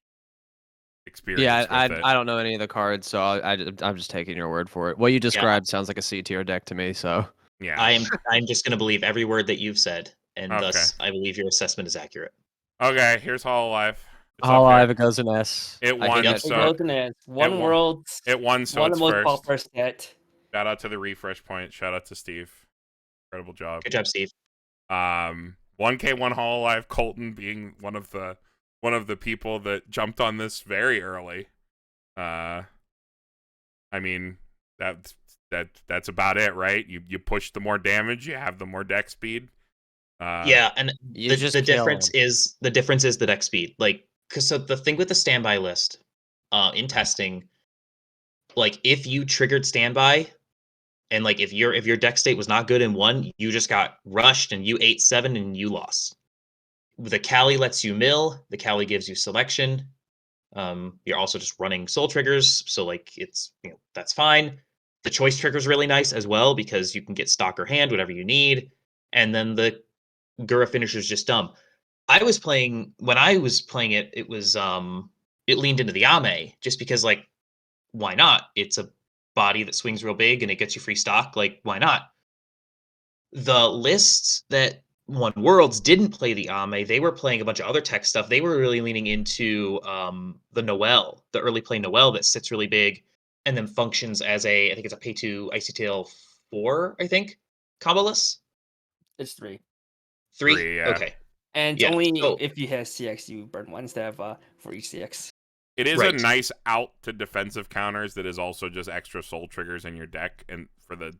experience Yeah, with it. I don't know any of the cards, so I'm just taking your word for it. What you described sounds like a C tier deck to me. So Yeah. I'm just going to believe every word that you've said, and Okay. thus I believe your assessment is accurate. Okay, here's HoloLive. It's up HoloLive, here. it goes in S. It I won, hate It so goes in as one won- world. It won, so one of it's the most first. popular set. Shout out to the refresh point. Shout out to Steve. Incredible job. Good job, Steve. 1K1 HoloLive. Colton being one of the people that jumped on this very early. I mean that's about it, right? You push the more damage, you have the more deck speed. Yeah, and You just the kill difference 'em. is the deck speed. Like, cause so the thing with the standby list, in testing, like if you triggered standby, and like if your deck state was not good in 1, you just got rushed and you ate 7 and you lost. The Kali lets you mill. The Kali gives you selection. You're also just running soul triggers, so like it's that's fine. The choice trigger is really nice as well because you can get stock or hand, whatever you need, and then the Gura finisher is just dumb. When I was playing it, it was it leaned into the Ame just because like why not? It's a body that swings real big and it gets you free stock. Like why not? The lists that won Worlds didn't play the Ame. They were playing a bunch of other tech stuff. They were really leaning into the Noel, the early play Noel that sits really big and then functions as I think it's a pay to Icy Tail 4, I think, combo list. It's 3. 3, yeah. Okay. And it's Yeah, only so- if you have CX, you burn 1 instead of for each CX. It is a Right. nice out to defensive counters that is also just extra soul triggers in your deck, and for the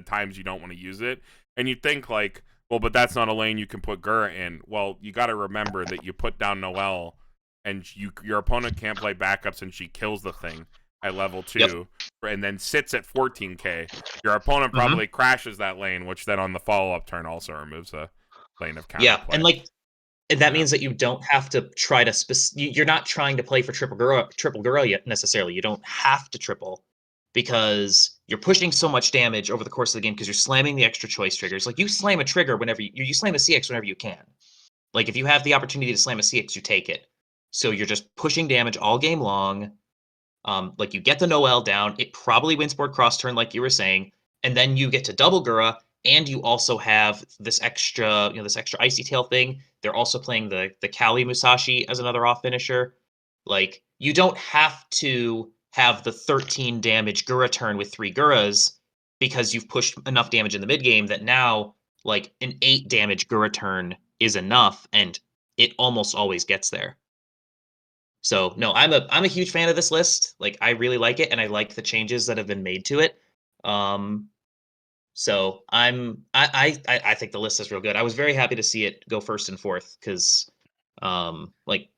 times you don't want to use it. And you think like, well, but that's not a lane you can put Gura in. Well, you got to remember that you put down Noelle, and your opponent can't play backups, and she kills the thing at level 2, and then sits at 14k. Your opponent probably crashes that lane, which then on the follow-up turn also removes a lane of counterplay. Yeah, and that means that you don't have to try to you're not trying to play for triple Gura yet necessarily. You don't have to triple because you're pushing so much damage over the course of the game because you're slamming the extra choice triggers. Like you slam a trigger whenever you slam a CX whenever you can. Like if you have the opportunity to slam a CX, you take it. So you're just pushing damage all game long. Like you get the Noel down, it probably wins board cross turn, like you were saying, and then you get to double Gura, and you also have this extra icy tail thing. They're also playing the Kali Musashi as another off finisher. Like you don't have to have the 13 damage Gura turn with 3 Guras because you've pushed enough damage in the mid game that now like an 8 damage Gura turn is enough, and it almost always gets there. So no, I'm a huge fan of this list. Like I really like it, and I like the changes that have been made to it. So I think the list is real good. I was very happy to see it go first and fourth because, like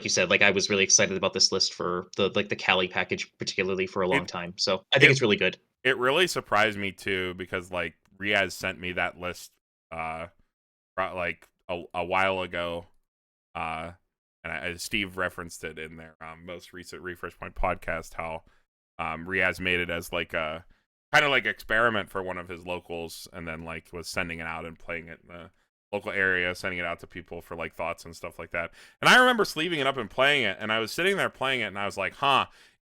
you said, like I was really excited about this list for the Kali package particularly for a long time. So I think it's really good. It really surprised me too because like Riaz sent me that list like a while ago, and Steve referenced it in their most recent Refresh Point podcast how Riaz made it as like a kind of like experiment for one of his locals, and then like was sending it out and playing it in the local area, sending it out to people for like thoughts and stuff like that. And I remember sleeving it up and playing it, and I was sitting there playing it, and I was like,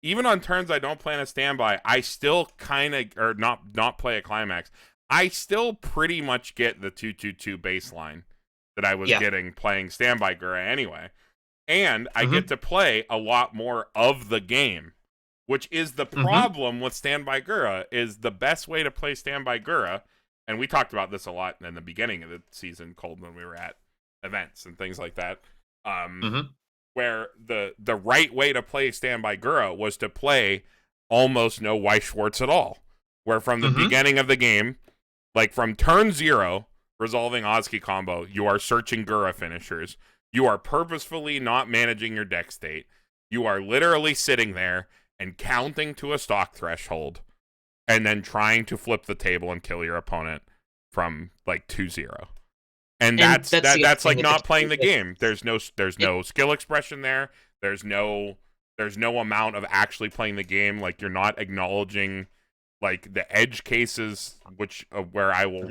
even on turns I don't plan a standby, I still kind of, or not play a climax, I still pretty much get the 2/2/2 baseline that I was getting playing standby Gura anyway. And I get to play a lot more of the game, which is the problem with Standby Gura, is the best way to play Standby Gura, and we talked about this a lot in the beginning of the season, Cold, when we were at events and things like that, where the right way to play Standby Gura was to play almost no Weeb Shortz at all, where from the beginning of the game, like from turn 0, resolving Oski combo, you are searching Gura finishers, you are purposefully not managing your deck state, you are literally sitting there and counting to a stock threshold, and then trying to flip the table and kill your opponent from like 2-0. And that's like not playing the game. There's no skill expression there. There's no amount of actually playing the game. Like you're not acknowledging Like the edge cases, which where I will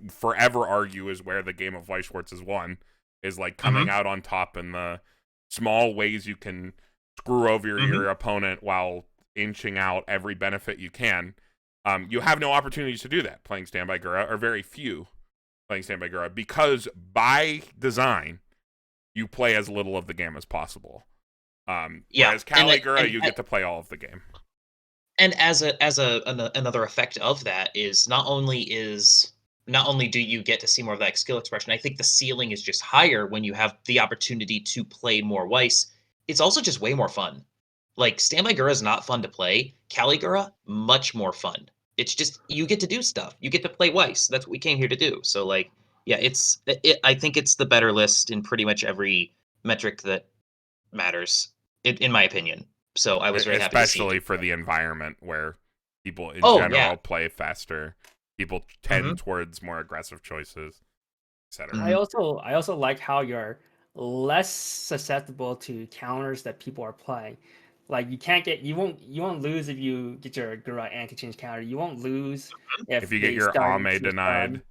forever argue is where the game of Weeb Shortz is won, is like coming out on top in the small ways you can screw over your opponent while inching out every benefit you can. You have no opportunities to do that playing Standby Gura, or very few playing Standby Gura, because by design, you play as little of the game as possible. Whereas Kali Gura, you get to play all of the game. And as another effect of that is not only do you get to see more of that skill expression, I think the ceiling is just higher when you have the opportunity to play more Weiss. It's also just way more fun. Like, Standby Gura is not fun to play. Kali Gura, much more fun. It's just, you get to do stuff. You get to play Weiss. That's what we came here to do. So, like, yeah, I think it's the better list in pretty much every metric that matters, in my opinion. So I was very happy to see especially for the environment where people in general play faster. People tend towards more aggressive choices, etc. I also like how you're less susceptible to counters that people are playing. Like, you won't lose if you get your Gura anti-change counter. You won't lose if you get your Ame denied.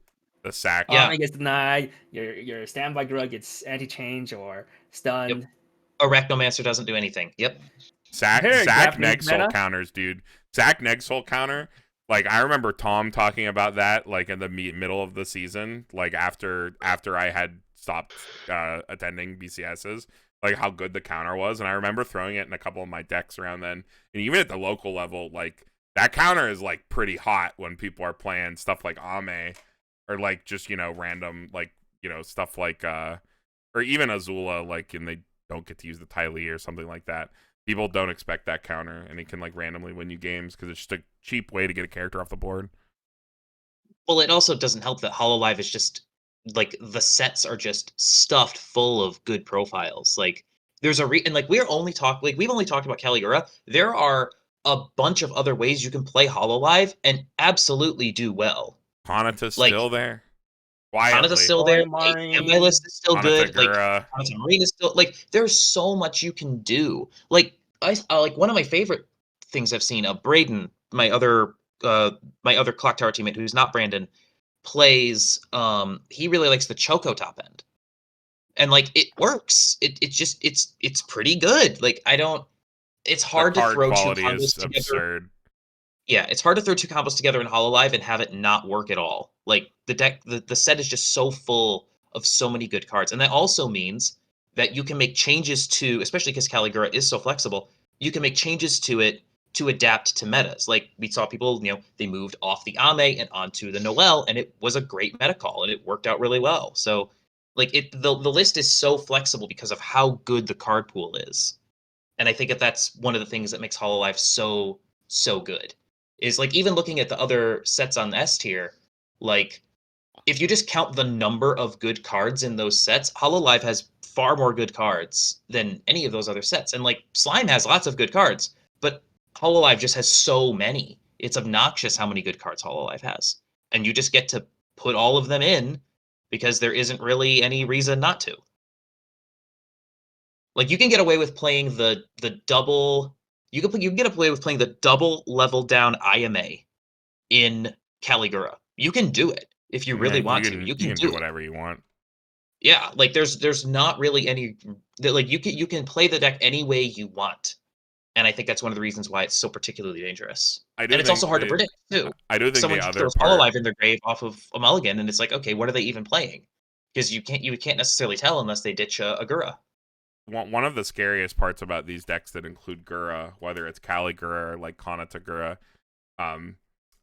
The sack. Ame gets denied. Your Standby Gura gets anti-change or stunned. Arachnomancer doesn't do anything. Yep. Sack Nexal counters, dude. Sack Nexal counter. Like, I remember Tom talking about that, like, in the middle of the season, like, after I had stopped attending BCSs, like, how good the counter was. And I remember throwing it in a couple of my decks around then. And even at the local level, like, that counter is, like, pretty hot when people are playing stuff like Ame, or, like, just, random, like, stuff like, or even Azula, like, and they don't get to use the Ty-Lee or something like that. People don't expect that counter, and it can, like, randomly win you games because it's just a cheap way to get a character off the board. Well, it also doesn't help that HoloLive is just, like, the sets are just stuffed full of good profiles. Like, there's and, like, we've only talked about Kali Gura. There are a bunch of other ways you can play HoloLive and absolutely do well. Hanata's still there. Hanata's still there. My list is still Hanata good. Gura. Like, Hanata Marine is still, like, there's so much you can do. Like, like, one of my favorite things I've seen, Braden, my other Clock Tower teammate who's not Brandon, plays, he really likes the Choco top end. And, like, it works. It's pretty good. Like, it's hard to throw two combos together. Absurd. Yeah, it's hard to throw two combos together in HoloLive and have it not work at all. Like, the set is just so full of so many good cards. And that also means that you can make changes to, especially because Kali Gura is so flexible, you can make changes to it to adapt to metas. Like, we saw people, they moved off the Ame and onto the Noelle, and it was a great meta call, and it worked out really well. So, like, the list is so flexible because of how good the card pool is. And I think that's one of the things that makes HoloLive so, so good. Is, like, even looking at the other sets on the S tier, like, if you just count the number of good cards in those sets, HoloLive has far more good cards than any of those other sets. And, like, Slime has lots of good cards, but HoloLive just has so many. It's obnoxious how many good cards HoloLive has. And you just get to put all of them in because there isn't really any reason not to. Like, you can get away with playing the double... You can get away with playing the double level down IMA in Kali Gura. You can do it if you really want to. You can do whatever you want. Yeah, like, there's not really any, like, you can play the deck any way you want, and I think that's one of the reasons why it's so particularly dangerous. And it's also hard to predict too. I do think someone the other throws part, HoloLive in their grave off of a mulligan, and it's like, okay, what are they even playing? Because you can't necessarily tell unless they ditch a Gura. One of the scariest parts about these decks that include Gura, whether it's Kali Gura or like Hanata Gura,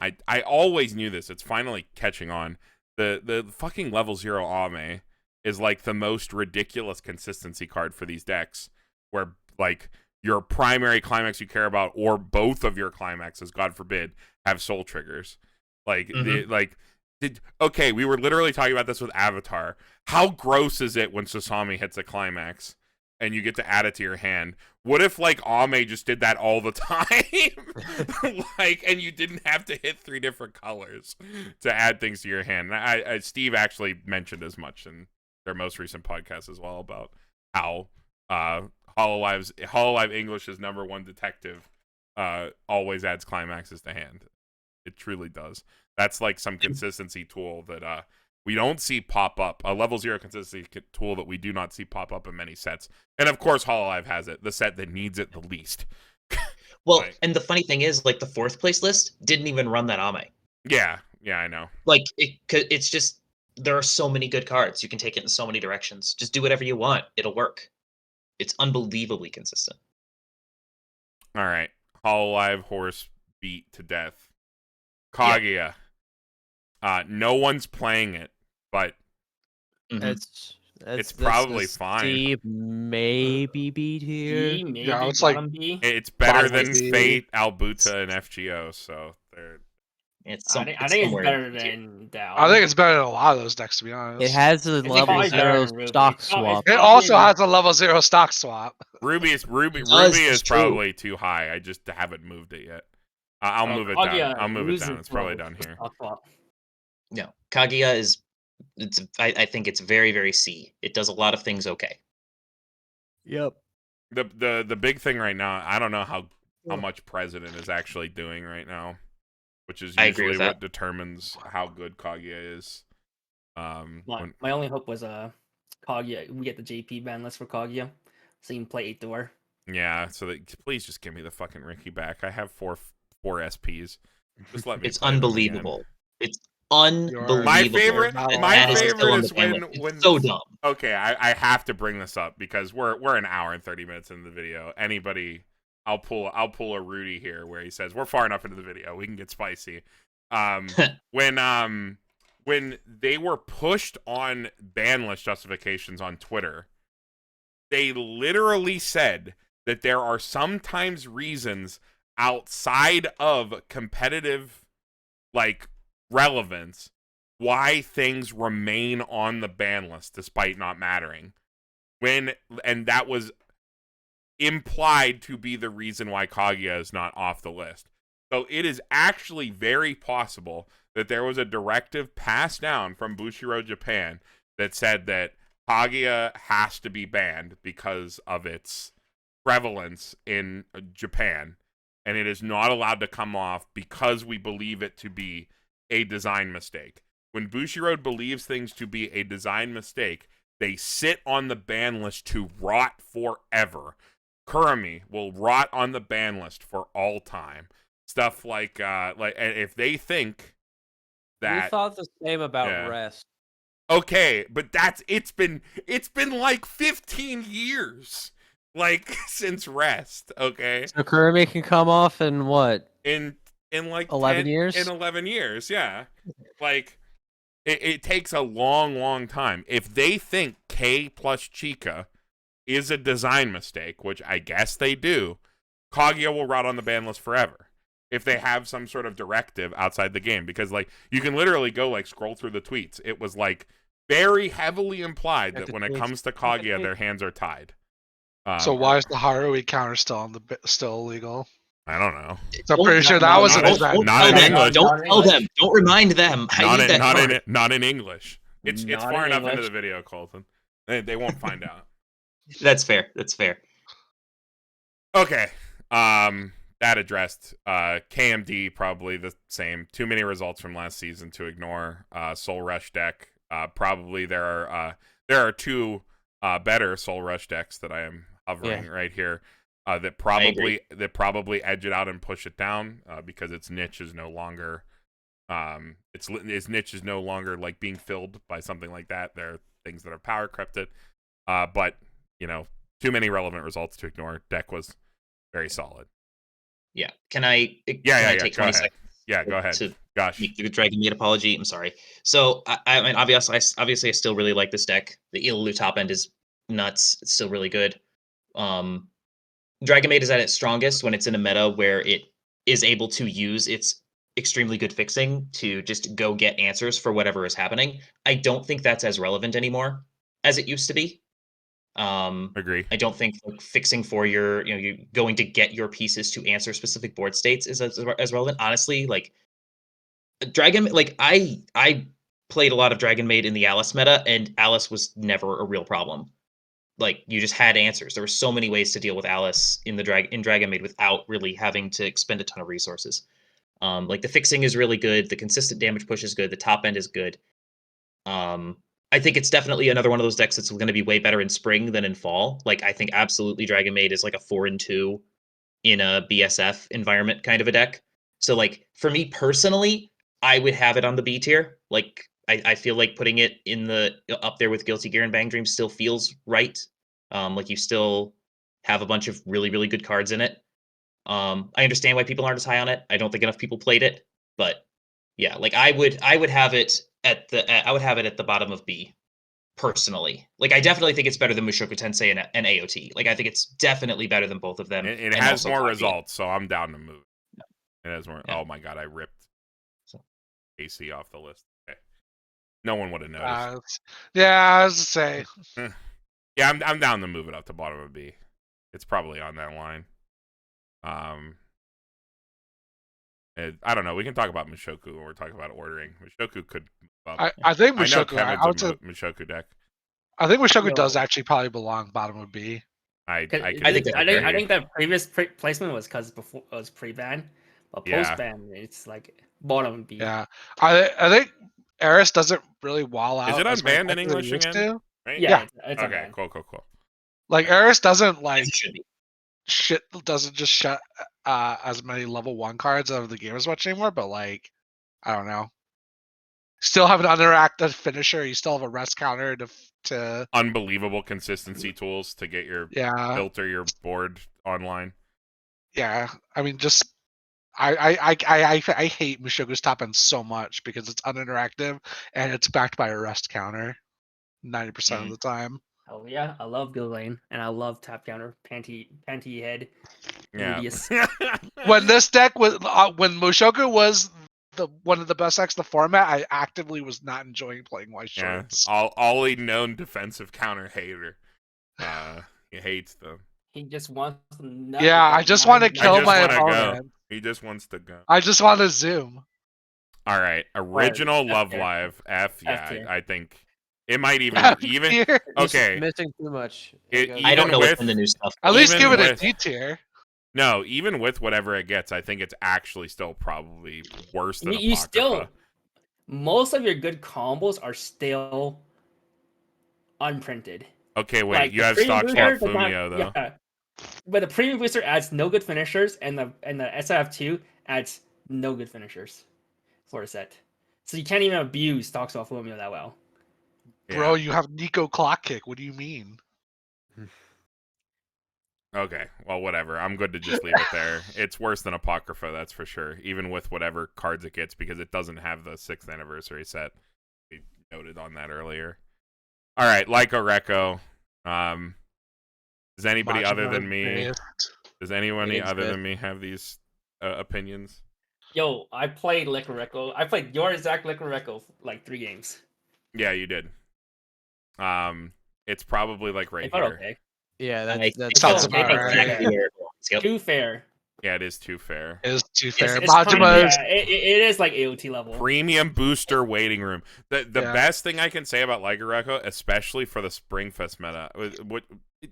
I always knew this. It's finally catching on. The fucking level 0 Ame is like the most ridiculous consistency card for these decks, where, like, your primary climax you care about, or both of your climaxes, God forbid, have soul triggers. Like, okay, we were literally talking about this with Avatar. How gross is it when Sasami hits a climax and you get to add it to your hand? What if, like, Ame just did that all the time? Like, and you didn't have to hit 3 different colors to add things to your hand. Steve actually mentioned as much in their most recent podcast as well about how HoloLive English's #1 detective always adds climaxes to hand. It truly does. That's like some consistency tool that we don't see pop up. A level 0 consistency tool that we do not see pop up in many sets. And of course, HoloLive has it, the set that needs it the least. Well, Like- and the funny thing is, like, the 4th place list didn't even run that Ame. Yeah, I know. Like, it's just, there are so many good cards. You can take it in so many directions. Just do whatever you want. It'll work. It's unbelievably consistent. All right. HoloLive horse beat to death. Kaguya. No one's playing it, but Mhm. It's probably fine. C, maybe B tier. G, maybe Yeah, it's like- bottom B. it's better Probably. than Fate, Albuta, and FGO, so they're It's I think it's somewhere better in here. than Dow. I think it's better than a lot of those decks, to be honest. It has a It's level probably better 0 than Ruby. stock Oh, it's swap. It probably also Ruby. has a level 0 stock swap. Ruby does, is it's true. probably too high. I just haven't moved it yet. I'll move it down. I'll move it down. It's probably down here. No, Kaguya is. I think it's very, very C. It does a lot of things okay. Yep. The big thing right now, I don't know how much President is actually doing right now, which is I agree usually with what that. determines how good Kaguya is. My only hope was Kaguya. We get the JP ban list for Kaguya, so you can play 8 door. Yeah, so that, please just give me the fucking Ricky back. I have four SPs. Just let me. It's play them again. unbelievable. It's unbelievable. My favorite that is still on is the ban list. when It's so dumb. Okay, I have to bring this up because we're an hour and 30 minutes into the video. Anybody, I'll pull a Rudy here where he says we're far enough into the video, we can get spicy. When they were pushed on ban list justifications on Twitter, they literally said that there are sometimes reasons outside of competitive relevance why things remain on the ban list despite not mattering. And that was implied to be the reason why Kaguya is not off the list. So it is actually very possible that there was a directive passed down from Bushiroad Japan that said that Kaguya has to be banned because of its prevalence in Japan, and it is not allowed to come off because we believe it to be a design mistake. When Bushiroad believes things to be a design mistake, they sit on the ban list to rot forever. Kurami will rot on the ban list for all time. Stuff like if they think that We thought the same about Yeah. rest. okay, but it's been like 15 years since rest, okay? So Kurumi can come off in what? In like 11 years? In 11 years, yeah. It takes a long time. If they think K plus Chica is a design mistake, which I guess they do, Kaguya will rot on the ban list forever. If they have some sort of directive outside the game, because you can literally go scroll through the tweets. It was very heavily implied that when it comes to Kaguya, their hands are tied. So why is the Harui counter still illegal? I don't know. So I'm pretty sure that was an not- event. not in English. Don't tell them. Don't remind them. I need that card. Not in English. It's Not far in enough into English. the video, Colton. They won't find out. That's fair. That's fair. Okay. That addressed. KMD probably the same. Too many results from last season to ignore. Soul Rush deck. Probably there are two better Soul Rush decks that I am hovering right here. That probably edge it out and push it down because its niche is no longer its niche is no longer being filled by something like that. There are things that are power crept it, but too many relevant results to ignore. Deck was very solid. Yeah. Can I take Go 20 ahead. seconds? Yeah, go ahead. To Gosh. make the Dragon Meat apology. I'm sorry. So I mean, obviously, I still really like this deck. The Ilalu top end is nuts. It's still really good. Dragon Maid is at its strongest when it's in a meta where it is able to use its extremely good fixing to just go get answers for whatever is happening. I don't think that's as relevant anymore as it used to be. Agree. I don't think fixing for your, you going to get your pieces to answer specific board states is as relevant. Honestly, Dragon, I played a lot of Dragon Maid in the Alice meta, and Alice was never a real problem. You just had answers. There were so many ways to deal with Alice in Dragon Maid without really having to expend a ton of resources. Like the fixing is really good, the consistent damage push is good, the top end is good. I think it's definitely another one of those decks that's going to be way better in spring than in fall. Like I think absolutely Dragon Maid is like a 4-2 in a BSF environment kind of a deck. So like for me personally, I would have it on the B tier. Like I feel like putting it in the up there with Guilty Gear and Bang Dream still feels right. Like you still have a bunch of really, really good cards in it. I understand why people aren't as high on it. I don't think enough people played it, but yeah, like I would have it at the bottom of B personally. Like I definitely think it's better than Mushoku Tensei and AOT. Like I think it's definitely better than both of them. It and has also more Poppy. results, so I'm down to move. It has more. Yeah. Oh my god, I ripped So- AC off the list. Okay. No one would have noticed. Yeah, I was to say. Yeah, I'm down to move it up to bottom of B. It's probably on that line. I don't know. We can talk about Mushoku when we're talking about ordering. Mushoku could move up. I think I know Mushoku. Kevin's I would say. a Mushoku deck. I think Mushoku Yo. does actually probably belong bottom of B. I I can think agree. I think that previous placement was because before it was pre-ban, but Yeah. post-ban it's like bottom B. Yeah, I think Eris doesn't really wall out. Is it as much unbanned in as it English used again? to. Right? Yeah, it's Okay. unbanned. Cool. Like Eris doesn't like As it should be. shit. Doesn't just shut as many level 1 cards out of the game as much anymore. But like, I don't know. Still have an interactive finisher. You still have a rest counter to Unbelievable consistency tools to get your filter your board online. Yeah. I mean, just I hate Mushoku's top end so much because it's uninteractive and it's backed by a rest counter 90% of the time. Oh yeah, I love Azure Lane and I love tap counter, panty head. Yeah. Rubius. When this deck was when Mushoku was one of the best decks in the format, I actively was not enjoying playing White Yeah. Shorts. Ollie known defensive counter hater. He hates them. He just wants to nut Yeah, without I just want to mind. kill my wanna opponent. He just wants to go. I just want to zoom. All right, original F Love tier. Live F. Yeah, F tier. I think it might even Here. okay. Missing too much. It- I don't Even know what's with- in the new stuff. At least Even give it a with- D tier. No, even with whatever it gets, I think it's actually still probably worse than You still Apocrypha. most of your good combos are still unprinted. Okay, wait, Like, you the have premium stock booster swap does not- Fumio though. Yeah. But the premium booster adds no good finishers, and the SIF2 adds no good finishers for a set. So you can't even abuse stock swap Fumio that well. Bro, you have Nico Clock Kick. What do you mean? Okay, well, whatever. I'm good to just leave it there. It's worse than Apocrypha, that's for sure. Even with whatever cards it gets, because it doesn't have the 6th anniversary set. We noted on that earlier. All right, Lyco Reco. Does anybody other than me? Does anyone It's other good. than me have these opinions? Yo, I played Liquor Reco. I played your exact Liquor Reco like 3 games. Yeah, you did. It's probably like right It felt here. okay. Yeah, I that's Sounds okay. about right. exactly where it belongs. Yep. Too fair. Yeah, it is too fair. Is too fair. It's Majima is yeah, it is like AOT level. Premium booster waiting room. The Yeah. best thing I can say about Liger Reco, especially for the Springfest meta,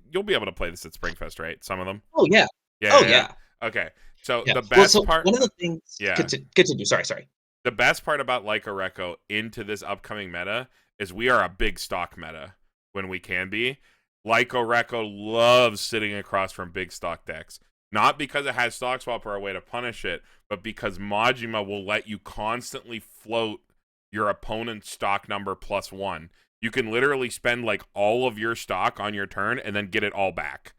you'll be able to play this at Springfest, right? Some of them. Oh yeah. Yeah. Okay. So Yeah. the best part. One of the things. Yeah. Continue. Sorry. The best part about Lyco Reco into this upcoming meta is we are a big stock meta when we can be. Lyco Reco loves sitting across from big stock decks. Not because it has stock swap or a way to punish it, but because Majima will let you constantly float your opponent's stock number +1. You can literally spend like all of your stock on your turn and then get it all back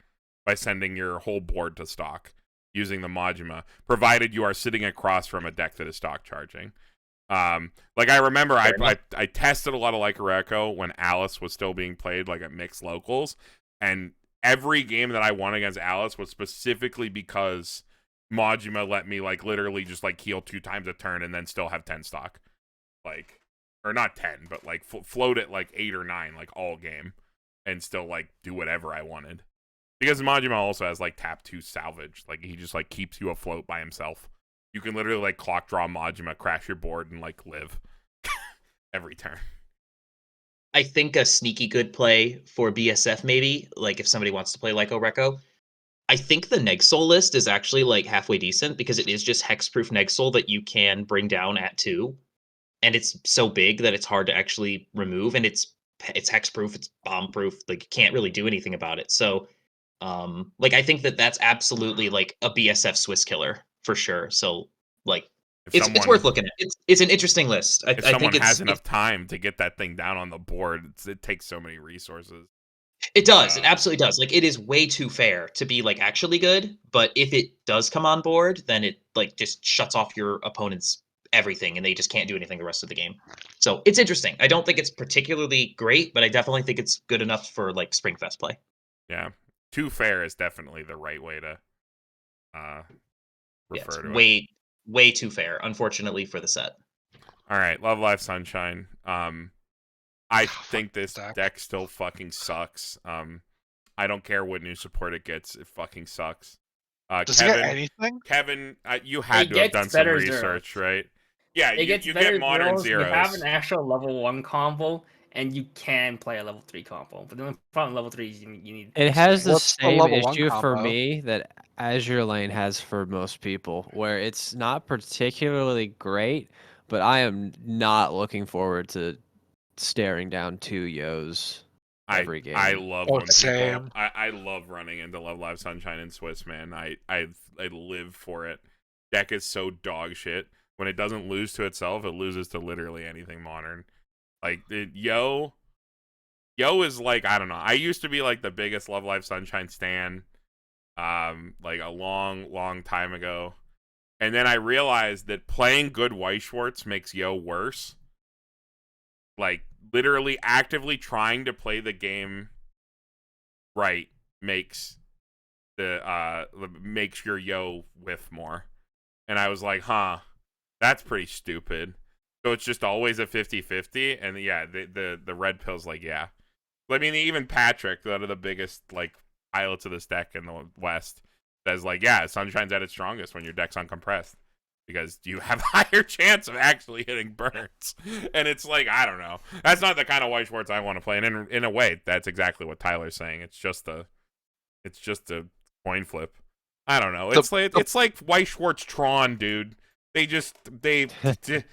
by sending your whole board to stock using the Majima, provided you are sitting across from a deck that is stock charging. Like I remember I tested a lot of Lyco Reco when Alice was still being played like at mixed locals, and every game that I won against Alice was specifically because Majima let me like literally just like heal 2 times a turn and then still have 10 stock, like, or not 10, but like float it like 8 or 9 like all game and still like do whatever I wanted. Because Majima also has like tap 2 salvage, like he just like keeps you afloat by himself. You can literally like clock draw Majima, crash your board, and like live every turn. I think a sneaky good play for BSF maybe, like if somebody wants to play Lyco Reco, I think the Negsoul list is actually like halfway decent because it is just hexproof Negsoul that you can bring down at 2, and it's so big that it's hard to actually remove, and it's hexproof, it's bomb-proof, like you can't really do anything about it. So, like I think that's absolutely like a BSF Swiss killer for sure. So, like it's worth looking at. It's an interesting list. I someone think has enough time to get that thing down on the board, it takes so many resources. It does. It absolutely does. Like, it is way too fair to be like actually good, but if it does come on board, then it like just shuts off your opponent's everything and they just can't do anything the rest of the game. So it's interesting. I don't think it's particularly great, but I definitely think it's good enough for like Springfest play. Yeah. Too fair is definitely the right way to refer to it. Way too fair, unfortunately, for the set. All right, Love Live Sunshine. I think this deck still fucking sucks. I don't care what new support it gets. It fucking sucks. Does it get anything? Kevin, you had to have done some research, right? Yeah, you get modern zeros. You have an actual level 1 combo, and you can play a level 3 combo. But then from level 3, you need... It has the same issue for me that Azure Lane has for most people, where it's not particularly great, but I am not looking forward to staring down 2 Yos every game. I love when people, I love running into Love Live Sunshine and Swiss, man. I live for it. Deck is so dog shit. When it doesn't lose to itself, it loses to literally anything modern. Like Yo is like, I don't know. I used to be like the biggest Love Live Sunshine stan, like a long time ago. And then I realized that playing good Weeb Shortz makes Yo worse. Like, literally actively trying to play the game right makes your Yo whiff more. And I was like, that's pretty stupid. So it's just always a 50-50, and yeah, the red pill's like, yeah. I mean, even Patrick, one of the biggest like pilots of this deck in the West, says like, yeah, Sunshine's at its strongest when your deck's uncompressed, because you have a higher chance of actually hitting burns. And it's like, I don't know. That's not the kind of Weeb Shortz I want to play. And in a way, that's exactly what Tyler's saying. It's just a coin flip. I don't know. It's like Weeb Shortz Tron, dude. They get the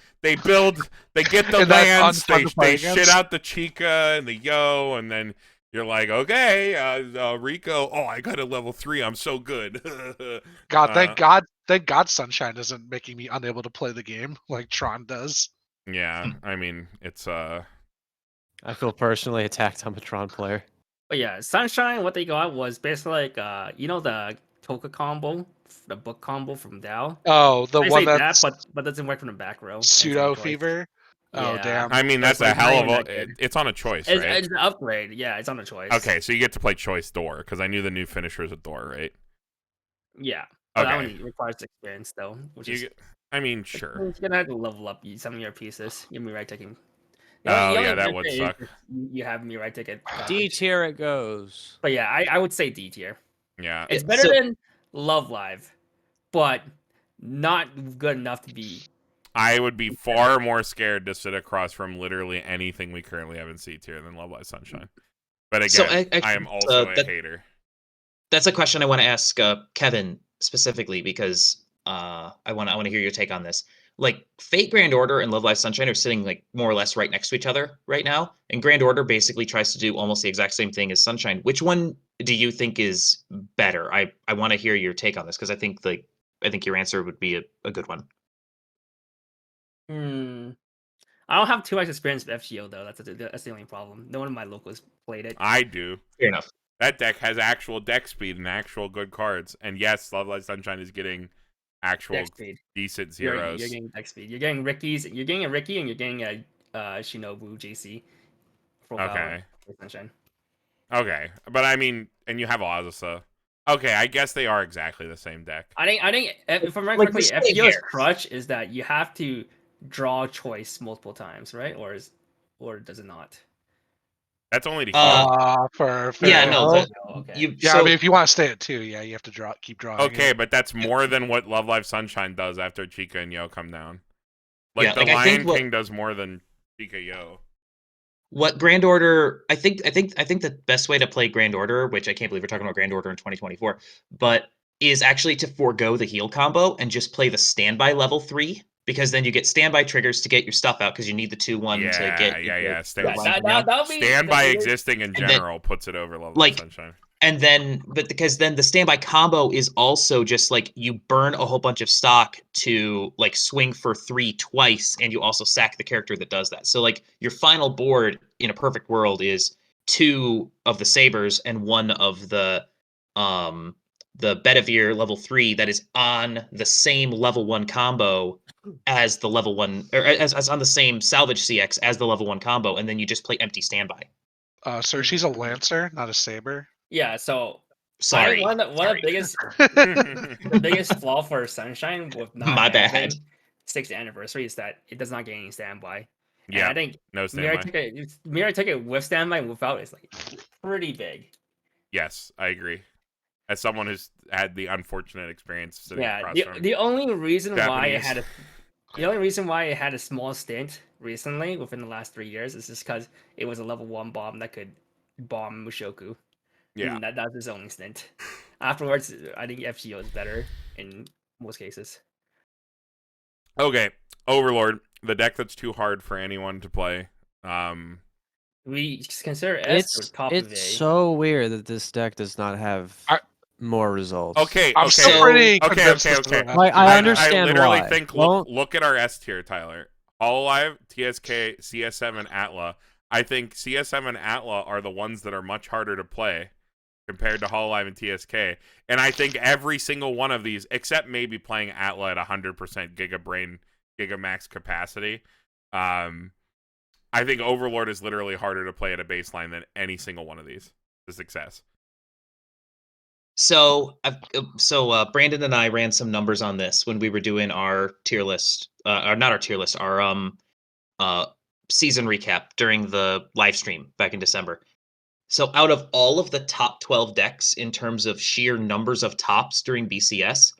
lands, they shit out the Chica and the Yo, and then you're like, okay, Rico, I got a level 3, I'm so good. Thank God Sunshine isn't making me unable to play the game like Tron does. Yeah, I mean, it's I feel personally attacked. I'm a Tron player. But yeah, Sunshine, what they got was basically like the Toka combo, the book combo from Dow. Oh, the one that's but doesn't work from the back row. Pseudo fever. Yeah. Oh damn! I mean, that's a hell of a. It's on a choice, right? It's an upgrade. Yeah, it's on a choice. Okay, so you get to play choice door, because I knew the new finisher is a door, right? Yeah. But that one requires experience though, I mean, sure. You're gonna have to level up some of your pieces. Your Mirai ticket. That would suck. You have Mirai ticket. D tier it goes. But yeah, I would say D tier. Yeah, it's better than Love Live, but not good enough to be. I would be far more scared to sit across from literally anything we currently have in C tier than Love Live Sunshine. But again, I am also a hater. That's a question I want to ask Kevin specifically, because I want to hear your take on this. Like, Fate Grand Order and Love Live Sunshine are sitting like more or less right next to each other right now, and Grand Order basically tries to do almost the exact same thing as Sunshine. Which one do you think is better? I want to hear your take on this, because I think your answer would be a good one. I don't have too much experience with FGO though. That's the only problem. No one of my locals played it. I do. Fair enough. That deck has actual deck speed and actual good cards. And yes, Love Live Sunshine is getting actual decent zeros. You're getting deck speed. You're getting Ricky's. You're getting a Ricky, and you're getting a Shinobu JC. Okay. Sunshine. Okay, but I mean, and you have Azusa. Okay, I guess they are exactly the same deck. I think if I'm right correctly, FGO's crutch is that you have to draw choice multiple times, right? Or does it not? That's only default. Yeah, no. Okay. I mean, if you want to stay at 2, yeah, you have to keep drawing. Okay, but that's more than what Love Live Sunshine does after Chica and Yo come down. Like, the Lion King does more than Chica Yo. what Grand Order, I think the best way to play Grand Order, which I can't believe we're talking about Grand Order in 2024, but is actually to forego the heal combo and just play the standby level 3, because then you get standby triggers to get your stuff out, because you need the 2/1 to get Yeah. Yeah, Standby that'll be the Standby biggest- existing in And then- general puts it over level like, of Sunshine. And then, but because then the standby combo is also just like you burn a whole bunch of stock to like swing for 3 twice, and you also sack the character that does that. So like your final board in a perfect world is 2 of the sabers and 1 of the Bedivere level 3 that is on the same level 1 combo as the level 1, or as on the same salvage CX as the level 1 combo, and then you just play empty standby. So she's a lancer, not a saber. Yeah, so Sorry. one of the biggest the biggest flaw for Sunshine with not My bad. having 6th anniversary is that it does not get any standby. And Yeah, I think no Mirror standby. took it with standby and without is like pretty big. Yes, I agree. As someone who's had the unfortunate experience sitting Yeah, across from the only reason why it Japanese. had a small stint recently within the last 3 years is just because it was a level 1 bomb that could bomb Mushoku. Yeah. And that's his only stint. Afterwards, I think FGO is better in most cases. Okay, Overlord, the deck that's too hard for anyone to play. We consider S or top of A. It's so weird that this deck does not have more results. Okay, I'm okay, still pretty okay, convinced okay, this okay. is a- Like, I understand I literally why. think Don't- look at our S tier, Tyler. HoloLive, TSK, CSM, and Atla. I think CSM and Atla are the ones that are much harder to play compared to HoloLive and TSK. And I think every single one of these, except maybe playing Atla at 100% Gigamax capacity, I think Overlord is literally harder to play at a baseline than any single one of these to success. So, Brandon and I ran some numbers on this when we were doing our tier list, or not our tier list, our season recap during the live stream back in December. So, out of all of the top 12 decks in terms of sheer numbers of tops during BCS,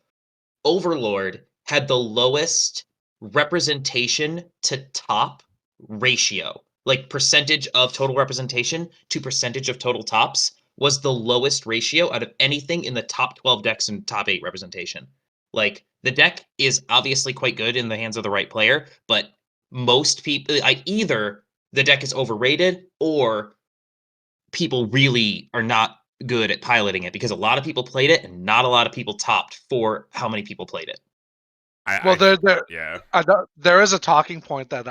Overlord had the lowest representation to top ratio, like percentage of total representation to percentage of total tops was the lowest ratio out of anything in the top 12 decks and top 8 representation. Like, the deck is obviously quite good in the hands of the right player, but most people, either the deck is overrated or people really are not good at piloting it, because a lot of people played it and not a lot of people topped for how many people played it. There is a talking point that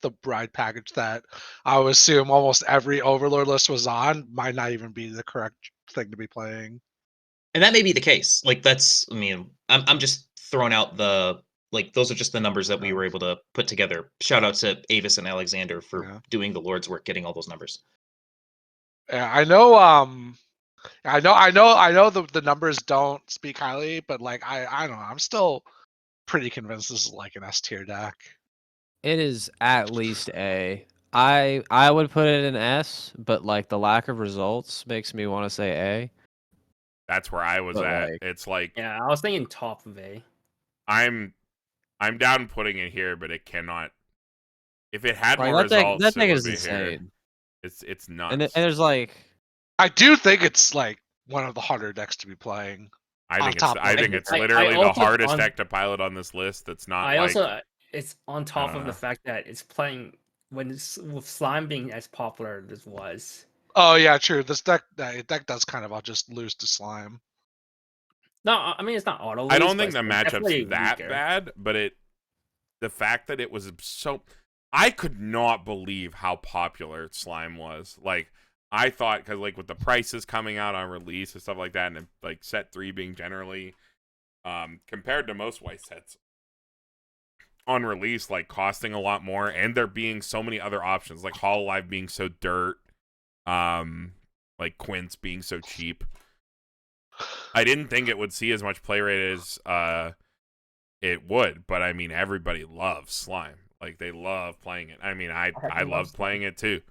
the bride package that I would assume almost every Overlord list was on might not even be the correct thing to be playing. And that may be the case. Like, that's, I mean, I'm just throwing out the, like, those are just the numbers that we were able to put together. Shout out to Avis and Alexander for doing the Lord's work, getting all those numbers. Yeah, I know. I know the numbers don't speak highly, but like I don't know. I'm still pretty convinced this is like an S tier deck. It is at least A. I would put it in S, but like the lack of results makes me want to say A. That's where I was But, at. like- It's like, Yeah, I was thinking top of A. I'm down putting it here, but it cannot. If it had Right, more that thing, results, that thing it would is be here. insane. It's nuts. And there's like, I do think it's like one of the harder decks to be playing. I think top I think level. it's I literally the also hardest on- deck to pilot on this list. That's not I like also it's on top don't of the know. fact that it's playing with Slime being as popular as this was. Oh yeah, true. This deck does kind of all just lose to slime. No, I mean it's not auto. I don't think the matchup's that bad, but the fact that it was so, I could not believe how popular Slime was. Like, I thought, because like with the prices coming out on release and stuff like that, and like set 3 being generally compared to most white sets on release, like costing a lot more, and there being so many other options, like HoloLive being so dirt, like Quince being so cheap. I didn't think it would see as much play rate as it would, but I mean, everybody loves Slime. Like, they love playing it. I mean, I love playing it too.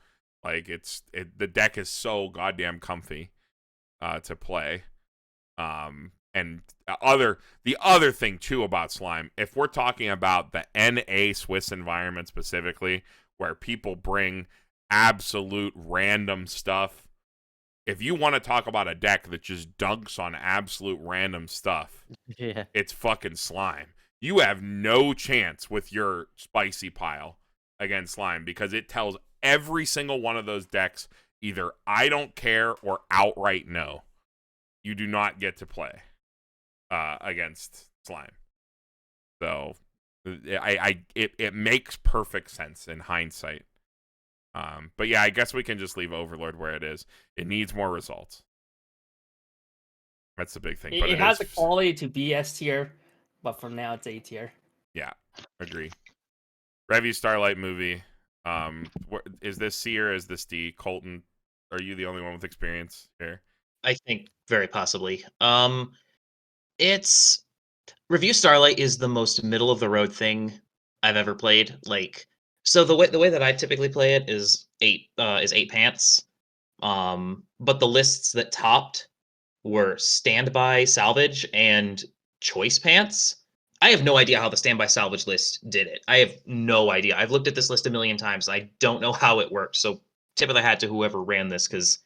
Like, the deck is so goddamn comfy to play. And the other thing too about Slime, if we're talking about the NA Swiss environment specifically, where people bring absolute random stuff. If you want to talk about a deck that just dunks on absolute random stuff, Yeah. it's fucking Slime. You have no chance with your spicy pile against Slime because it tells every single one of those decks either I don't care or outright no. You do not get to play against Slime. So it makes perfect sense in hindsight. But yeah, I guess we can just leave Overlord where it is. It needs more results. That's the big thing. But It has the quality to be S tier, but for now it's A tier. Yeah, agree. Review Starlight movie. Is this C or is this D? Colton, are you the only one with experience here? I think very possibly. It's Review Starlight is the most middle of the road thing I've ever played. Like, so the way that I typically play it is eight pants. But the lists that topped were standby, salvage, and choice pants. I have no idea how the standby salvage list did it. I have no idea. I've looked at this list a million times. I don't know how it worked. So tip of the hat to whoever ran this, because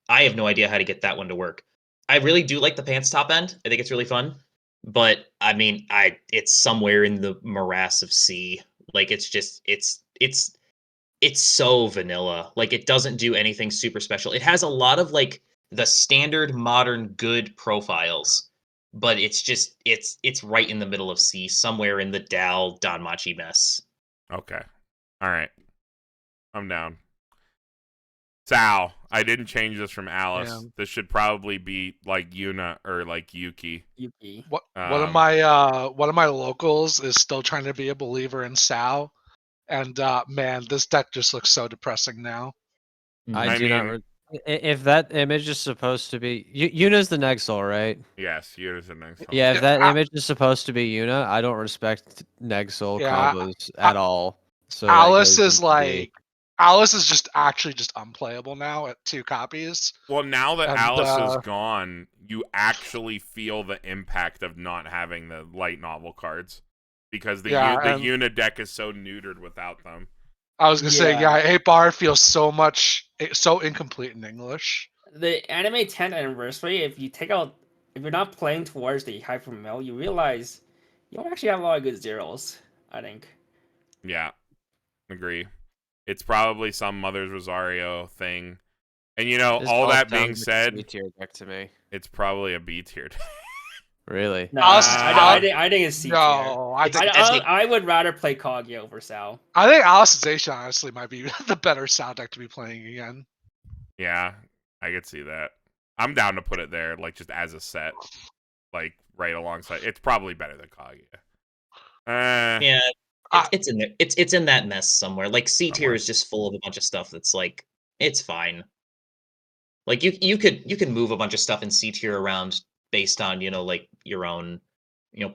I have no idea how to get that one to work. I really do like the pants top end. I think it's really fun. But I mean, it's somewhere in the morass of C. Like it's so vanilla. Like it doesn't do anything super special. It has a lot of like the standard modern good profiles, but it's right in the middle of C, somewhere in the Dal Danmachi mess. Okay. All right. I'm down. Sal, I didn't change this from Alice. Damn. This should probably be like Yuna or like Yuki. Yuki. One of my locals is still trying to be a believer in Sal, and man, this deck just looks so depressing now. I do mean- not. If that image is supposed to be Yuna's the Nexal, right? Yes, Yuna's the next one. Yeah, if that I- image is supposed to be Yuna, I don't respect Nexal Yeah, combos at all. So Alice that goes is into like Alice is just actually just unplayable now at 2 copies. Well, now that And, Alice is gone, you actually feel the impact of not having the light novel cards because the Yuna deck is so neutered without them. I was gonna say, Yeah. 8 bar feels so incomplete in English. The anime 10th anniversary, if you're not playing towards the hyper mill, you realize you don't actually have a lot of good zeros, I think. Yeah, agree. It's probably some Mother's Rosario thing. And This all that sounds being like a said, C-tier deck to me. it's probably a B tier. Really? No, Alice- I think it's C tier. No, I think I would rather play Kaguya over Sal. Alicization honestly might be the better Sal deck to be playing again. Yeah, I could see that. I'm down to put it there, like just as a set, like right alongside. It's probably better than Kaguya. Yeah, it's in there. It's in that mess somewhere. Like C tier Somewhere. is just full of a bunch of stuff that's like it's fine. Like you can move a bunch of stuff in C tier around based on like your own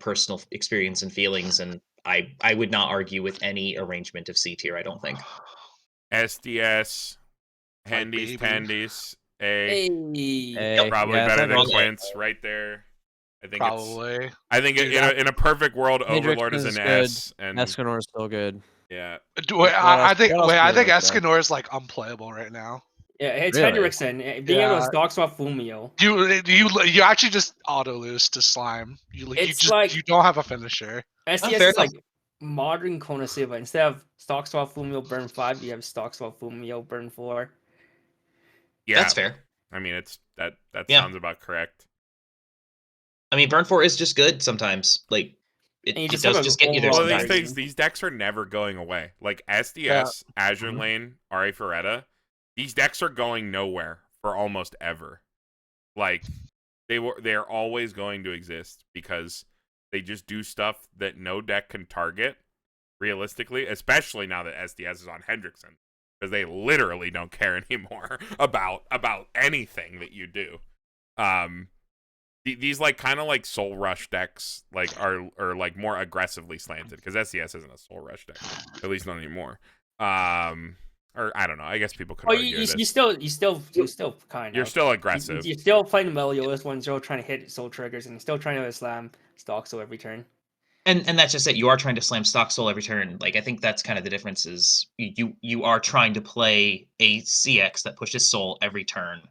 personal experience and feelings, and I would not argue with any arrangement of C tier. I don't think. SDS, Like Handies, baby. Tandies, A. A, Probably yeah, better I than think Quince right there. I think Probably. I think Dude, in a perfect world, Overlord is Hendrix an is S, and Escanor is still good. yeah, I think what else do you like, Escanor is like unplayable right now. Yeah, it's Really? Hendrickson. Being able to stock swap Fumio. You actually just auto lose to Slime. You don't have a finisher. SDS fair is like modern Konosuba. Instead of stock swap Fumio burn 5, you have stock swap Fumio burn 4. yeah. That's fair. I mean, it's that Yeah. sounds about correct. I mean, burn 4 is just good sometimes. Like it, And you it just does have just an get you there overall Well, sometimes. these decks are never going away. Like SDS, Azure Lane, RA Ferretta, these decks are going nowhere for almost ever. Like they're always going to exist because they just do stuff that no deck can target realistically, especially now that SDS is on Hendrickson, because they literally don't care anymore about anything that you do. These like kind of like Soul Rush decks like are like more aggressively slanted because SDS isn't a Soul Rush deck, at least not anymore. Or I don't know. I guess people could Oh, argue this. you still kind of. You're still aggressive. You're still playing the Meliodas one, still trying to hit soul triggers, and you're still trying to slam Stoxo every turn. And that's just it. You are trying to slam stock soul every turn. Like, I think that's kind of the difference is you are trying to play a CX that pushes soul every turn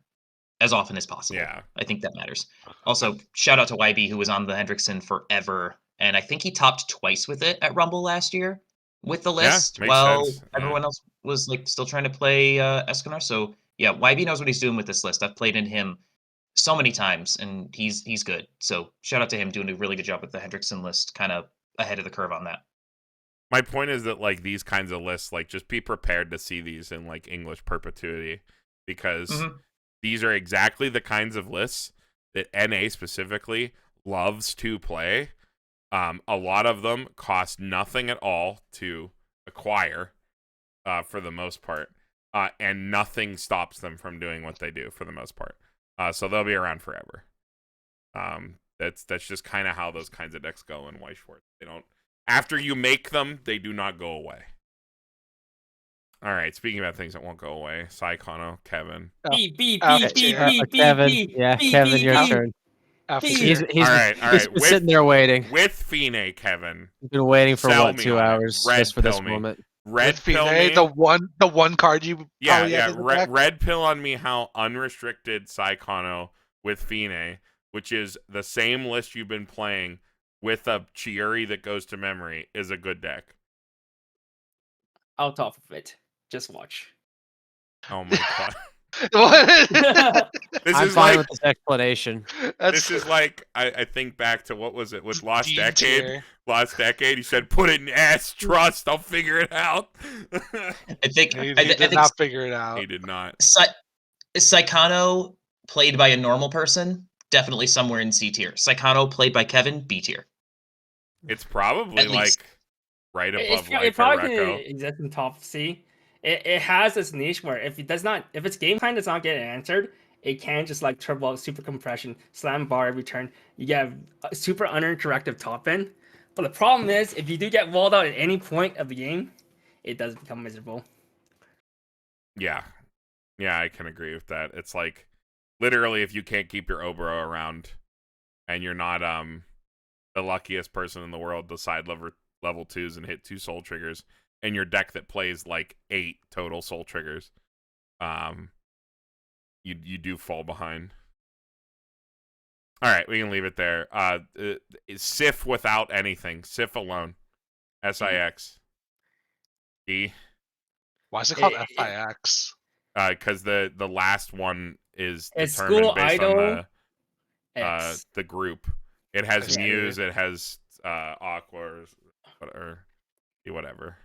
as often as possible. Yeah. I think that matters. Also, shout out to YB who was on the Hendrickson forever, and I think he topped twice with it at Rumble last year with the list, makes while sense. Yeah. everyone else was like still trying to play Escanar. So yeah, YB knows what he's doing with this list. I've played in him so many times, and he's good. So shout out to him doing a really good job with the Hendrickson list, kind of ahead of the curve on that. My point is that like these kinds of lists, like just be prepared to see these in like English perpetuity, because these are exactly the kinds of lists that NA specifically loves to play. A lot of them cost nothing at all to acquire, for the most part, and nothing stops them from doing what they do for the most part. So they'll be around forever. That's just kind of how those kinds of decks go in Weeb Shortz. They don't. After you make them, they do not go away. All right. Speaking about things that won't go away, Saikono, Kevin. Kevin, Kevin, your turn. He's All right. been sitting there waiting. With Fine, Kevin. He's been waiting for Sell what, me 2 on it. hours Red just for this pill me. moment. Red With pill Fine, me. the one card you probably had in the deck. Red pill on me how unrestricted Saikono with Fine, which is the same list you've been playing with a Chiuri that goes to memory, is a good deck. Out of it. Just watch. Oh my god. What? I'm fine with this explanation. This is like I think back to what was it with Lost D Decade? tier. Lost Decade. He said, "Put it in S. Trust. I'll figure it out." I think He I did not figure it out. He did not. Saikano played by a normal person, definitely somewhere in C tier. Saikano played by Kevin, B tier. It's probably At like least. right It's above it like a probably Reco. can exist in top C. It has this niche where if its game plan does not get answered, it can just like turbo out super compression, slam bar every turn. You get a super uninteractive top end. But the problem is, if you do get walled out at any point of the game, it does become miserable. Yeah, I can agree with that. It's like literally if you can't keep your Obro around, and you're not the luckiest person in the world to side level 2s and hit 2 soul triggers, and your deck that plays like 8 total soul triggers, you do fall behind. All right, we can leave it there. Sif without anything. Sif alone. SIX. D. Why is it called FIX? Because the last one is It's determined School based Idol on X. the group. It has Yeah. Muse, it has Aqua, or whatever.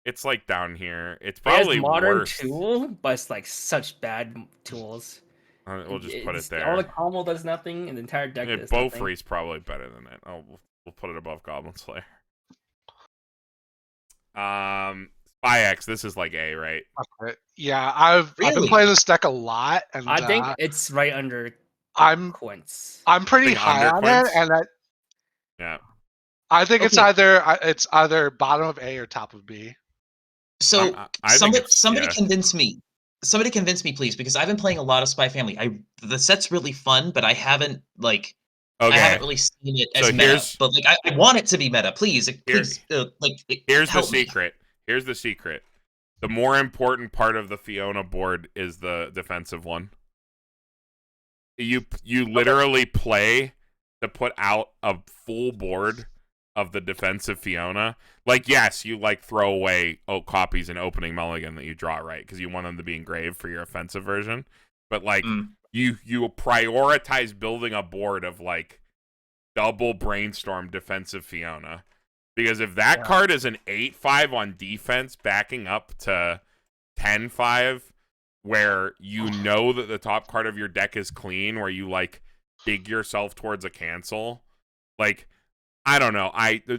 It's like down here. It's probably It has modern worse. tool, but it's like such bad tools. We'll just put it All there. the combo does nothing, and the entire deck does nothing. Bofree's probably better than it. Oh, we'll put it above Goblin Slayer. SpyX, this is like A, right? Okay. Yeah, I've been Really? playing this deck a lot, and I think it's right under I'm Quince. pretty Think high under on Quince? it, and Yeah. I think it's either bottom of A or top of B. So I think somebody yeah. convince me. Somebody convince me, please, because I've been playing a lot of Spy Family. The set's really fun, but I haven't I haven't really seen it as meta. But like I want it to be meta. Please, Here's the secret. Here's the secret. The more important part of the Fiona board is the defensive one. You literally play to put out a full board of the defensive Fiona. Like, yes, you like throw away copies and opening mulligan that you draw, right? Because you want them to be engraved for your offensive version. But like you prioritize building a board of like double brainstorm defensive Fiona. Because if that card is an 8/5 on defense backing up to 10/5, where you know that the top card of your deck is clean, where you like dig yourself towards a cancel, like I don't know.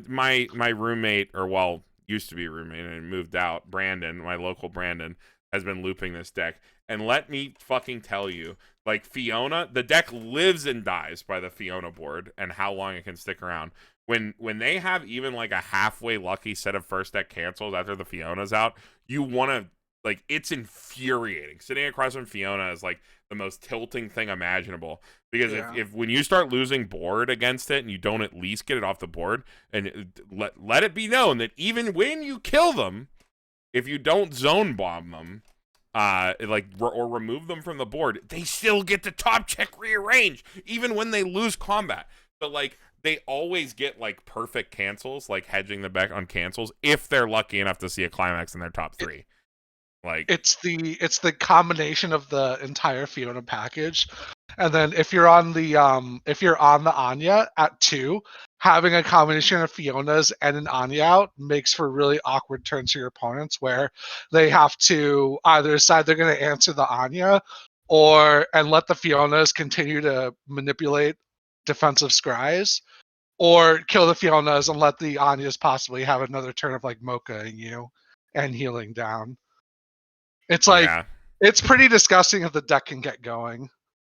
My roommate, or well, used to be a roommate and moved out, Brandon, my local Brandon, has been looping this deck. And let me fucking tell you, like Fiona, the deck lives and dies by the Fiona board and how long it can stick around. When they have even like a halfway lucky set of first deck cancels after the Fiona's out, you want to, like, it's infuriating. Sitting across from Fiona is like the most tilting thing imaginable. Because Yeah. if when you start losing board against it and you don't at least get it off the board, and let it be known that even when you kill them, if you don't zone bomb them, or remove them from the board, they still get to top check rearrange even when they lose combat. But like they always get like perfect cancels, like hedging the bet on cancels if they're lucky enough to see a climax in their top 3. Like it's the combination of the entire Fiona package, and then if you're on the Anya at 2, having a combination of Fionas and an Anya out makes for really awkward turns for your opponents, where they have to either decide they're going to answer the Anya, and let the Fionas continue to manipulate defensive scries, or kill the Fionas and let the Anyas possibly have another turn of like mochaing you and healing down. It's like, yeah. it's pretty disgusting if the deck can get going.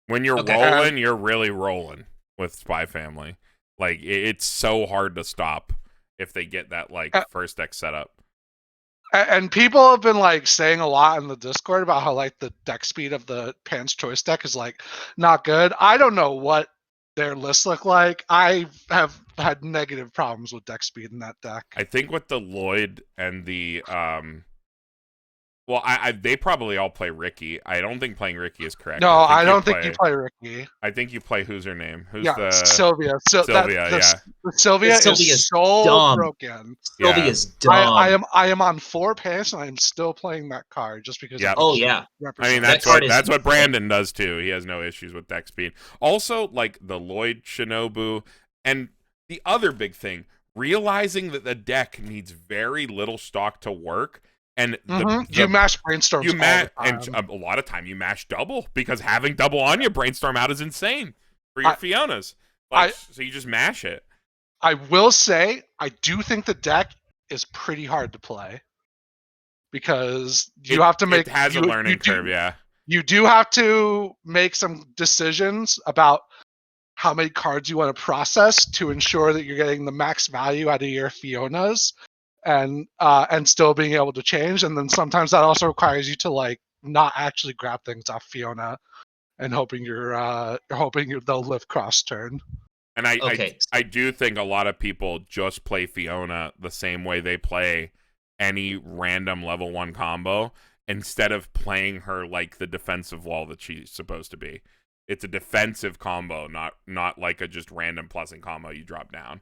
When you're Okay. rolling, you're really rolling with Spy Family. Like it's so hard to stop if they get that like first deck setup. And people have been like saying a lot in the Discord about how like the deck speed of the Pan's Choice deck is like not good. I don't know what their lists look like. I have had negative problems with deck speed in that deck. I think with the Lloyd and the well, they probably all play Ricky. I don't think playing Ricky is correct. No, I don't think you play Ricky. I think you play who's her name? Who's Yeah, the Sylvia. Sylvia, yeah. Sylvia Sylvia's is so dumb. broken. Sylvia's dumb. I am on 4 pants and I'm still playing that card just because. Yep. Oh yeah. I mean That card is that's what insane. Brandon does too. He has no issues with deck speed. Also, like the Lloyd Shinobu, and the other big thing, realizing that the deck needs very little stock to work. And you mash brainstorms all the and time. a lot of time you mash double, because having double Anya brainstorm out is insane for your Fionas. So you just mash it. I will say, I do think the deck is pretty hard to play, because you have to make. It has a learning curve, yeah. You do have to make some decisions about how many cards you want to process to ensure that you're getting the max value out of your Fionas, and still being able to change. And then sometimes that also requires you to like not actually grab things off Fiona and hoping they'll live cross turn. And I do think a lot of people just play Fiona the same way they play any random level 1 combo, instead of playing her like the defensive wall that she's supposed to be. It's a defensive combo, not like a just random plussing combo you drop down.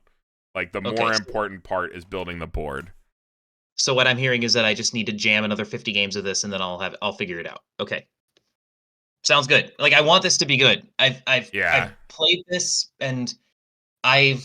Like the more important part is building the board. So what I'm hearing is that I just need to jam another 50 games of this, and then I'll figure it out. Okay. Sounds good. Like I want this to be good. I've played this, and I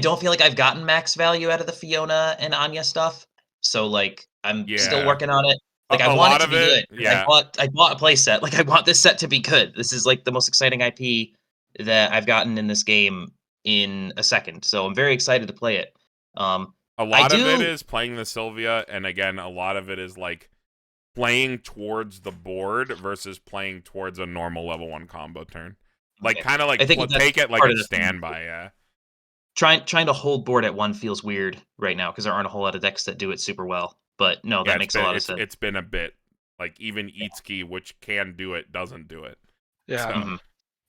don't feel like I've gotten max value out of the Fiona and Anya stuff. So like I'm still working on it. Like I want it to be good. Yeah. I bought a play set. Like I want this set to be good. This is like the most exciting IP that I've gotten in this game in a second. So I'm very excited to play it. A lot of it is playing the Sylvia, and again, a lot of it is like playing towards the board versus playing towards a normal level 1 combo turn. Like kind of like take it like a standby, yeah. Trying to hold board at 1 feels weird right now because there aren't a whole lot of decks that do it super well. But no, that makes a lot of sense. It's been a bit like even Itsuki, which can do it, doesn't do it. Yeah. So,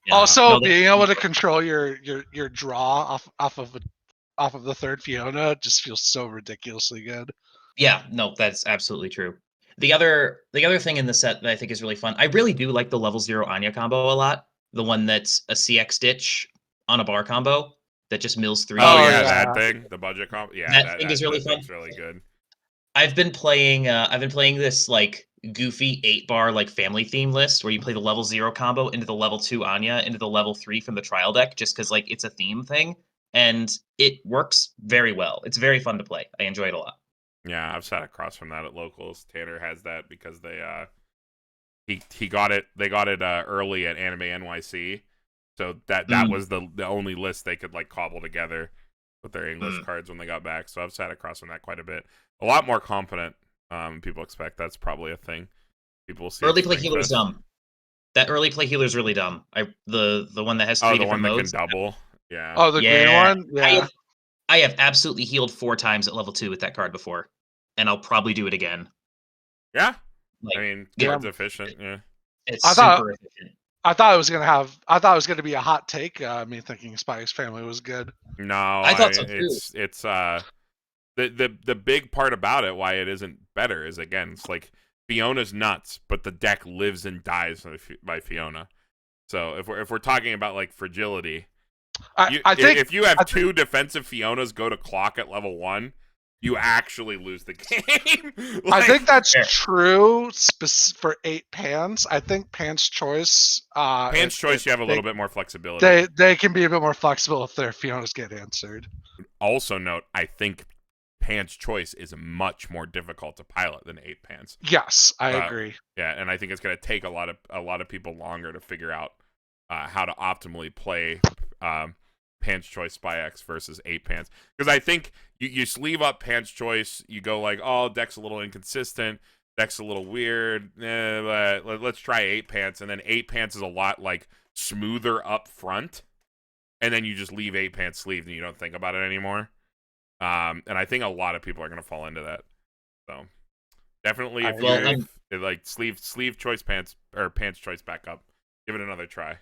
yeah. Also, being able to control your draw off of the 3rd Fiona just feels so ridiculously good. Yeah, no, that's absolutely true. The other thing in the set that I think is really fun, I really do like the level 0 Anya combo a lot. The one that's a CX ditch on a bar combo that just mills 3. Oh yeah, that thing, the budget combo. Yeah, that thing is really fun. It's really good. I've been playing this like goofy 8-bar like family theme list where you play the level 0 combo into the level 2 Anya into the level 3 from the trial deck, just because like it's a theme thing, and it works very well. It's very fun to play. I enjoy it a lot. Yeah, I've sat across from that at locals. Tanner has that because they he got it. They got it early at Anime NYC, so that was the only list they could like cobble together with their English cards when they got back. So I've sat across from that quite a bit. A lot more confident. People expect that's probably a thing. People will see. Early play healer is dumb. That early play healer is really dumb. The one that has 3 different modes. That can double. Yeah. Oh, the green one. Yeah. I have absolutely healed 4 times at level 2 with that card before, and I'll probably do it again. Yeah. Like, I mean, Yeah. card's efficient. Yeah. it's I thought- super efficient. I thought it was gonna be a hot take. Me thinking Spike's Family was good. No, I thought so mean, too. it's the big part about it, why it isn't better, is again, it's like Fiona's nuts, but the deck lives and dies by Fiona. So if we're talking about like fragility, I think if you have two defensive Fionas go to clock at level 1, you actually lose the game. I think that's Fair. true for 8 pans. I think Pan's Choice. Pan's Choice, you have a little bit more flexibility. They can be a bit more flexible if their Fionas get answered. Also note, I think Pan's Choice is much more difficult to pilot than 8 pans. Yes, I agree. Yeah, and I think it's going to take a lot of people longer to figure out how to optimally play Pan's Choice Spy X versus 8 pans. Because I think you sleeve up Pan's Choice, you go like, oh, deck's a little inconsistent, deck's a little weird, let's try 8 pans, and then 8 pans is a lot like smoother up front, and then you just leave 8 pans sleeved and you don't think about it anymore. And I think a lot of people are going to fall into that. So definitely, if you like sleeve choice pants or pants choice back up, give it another try.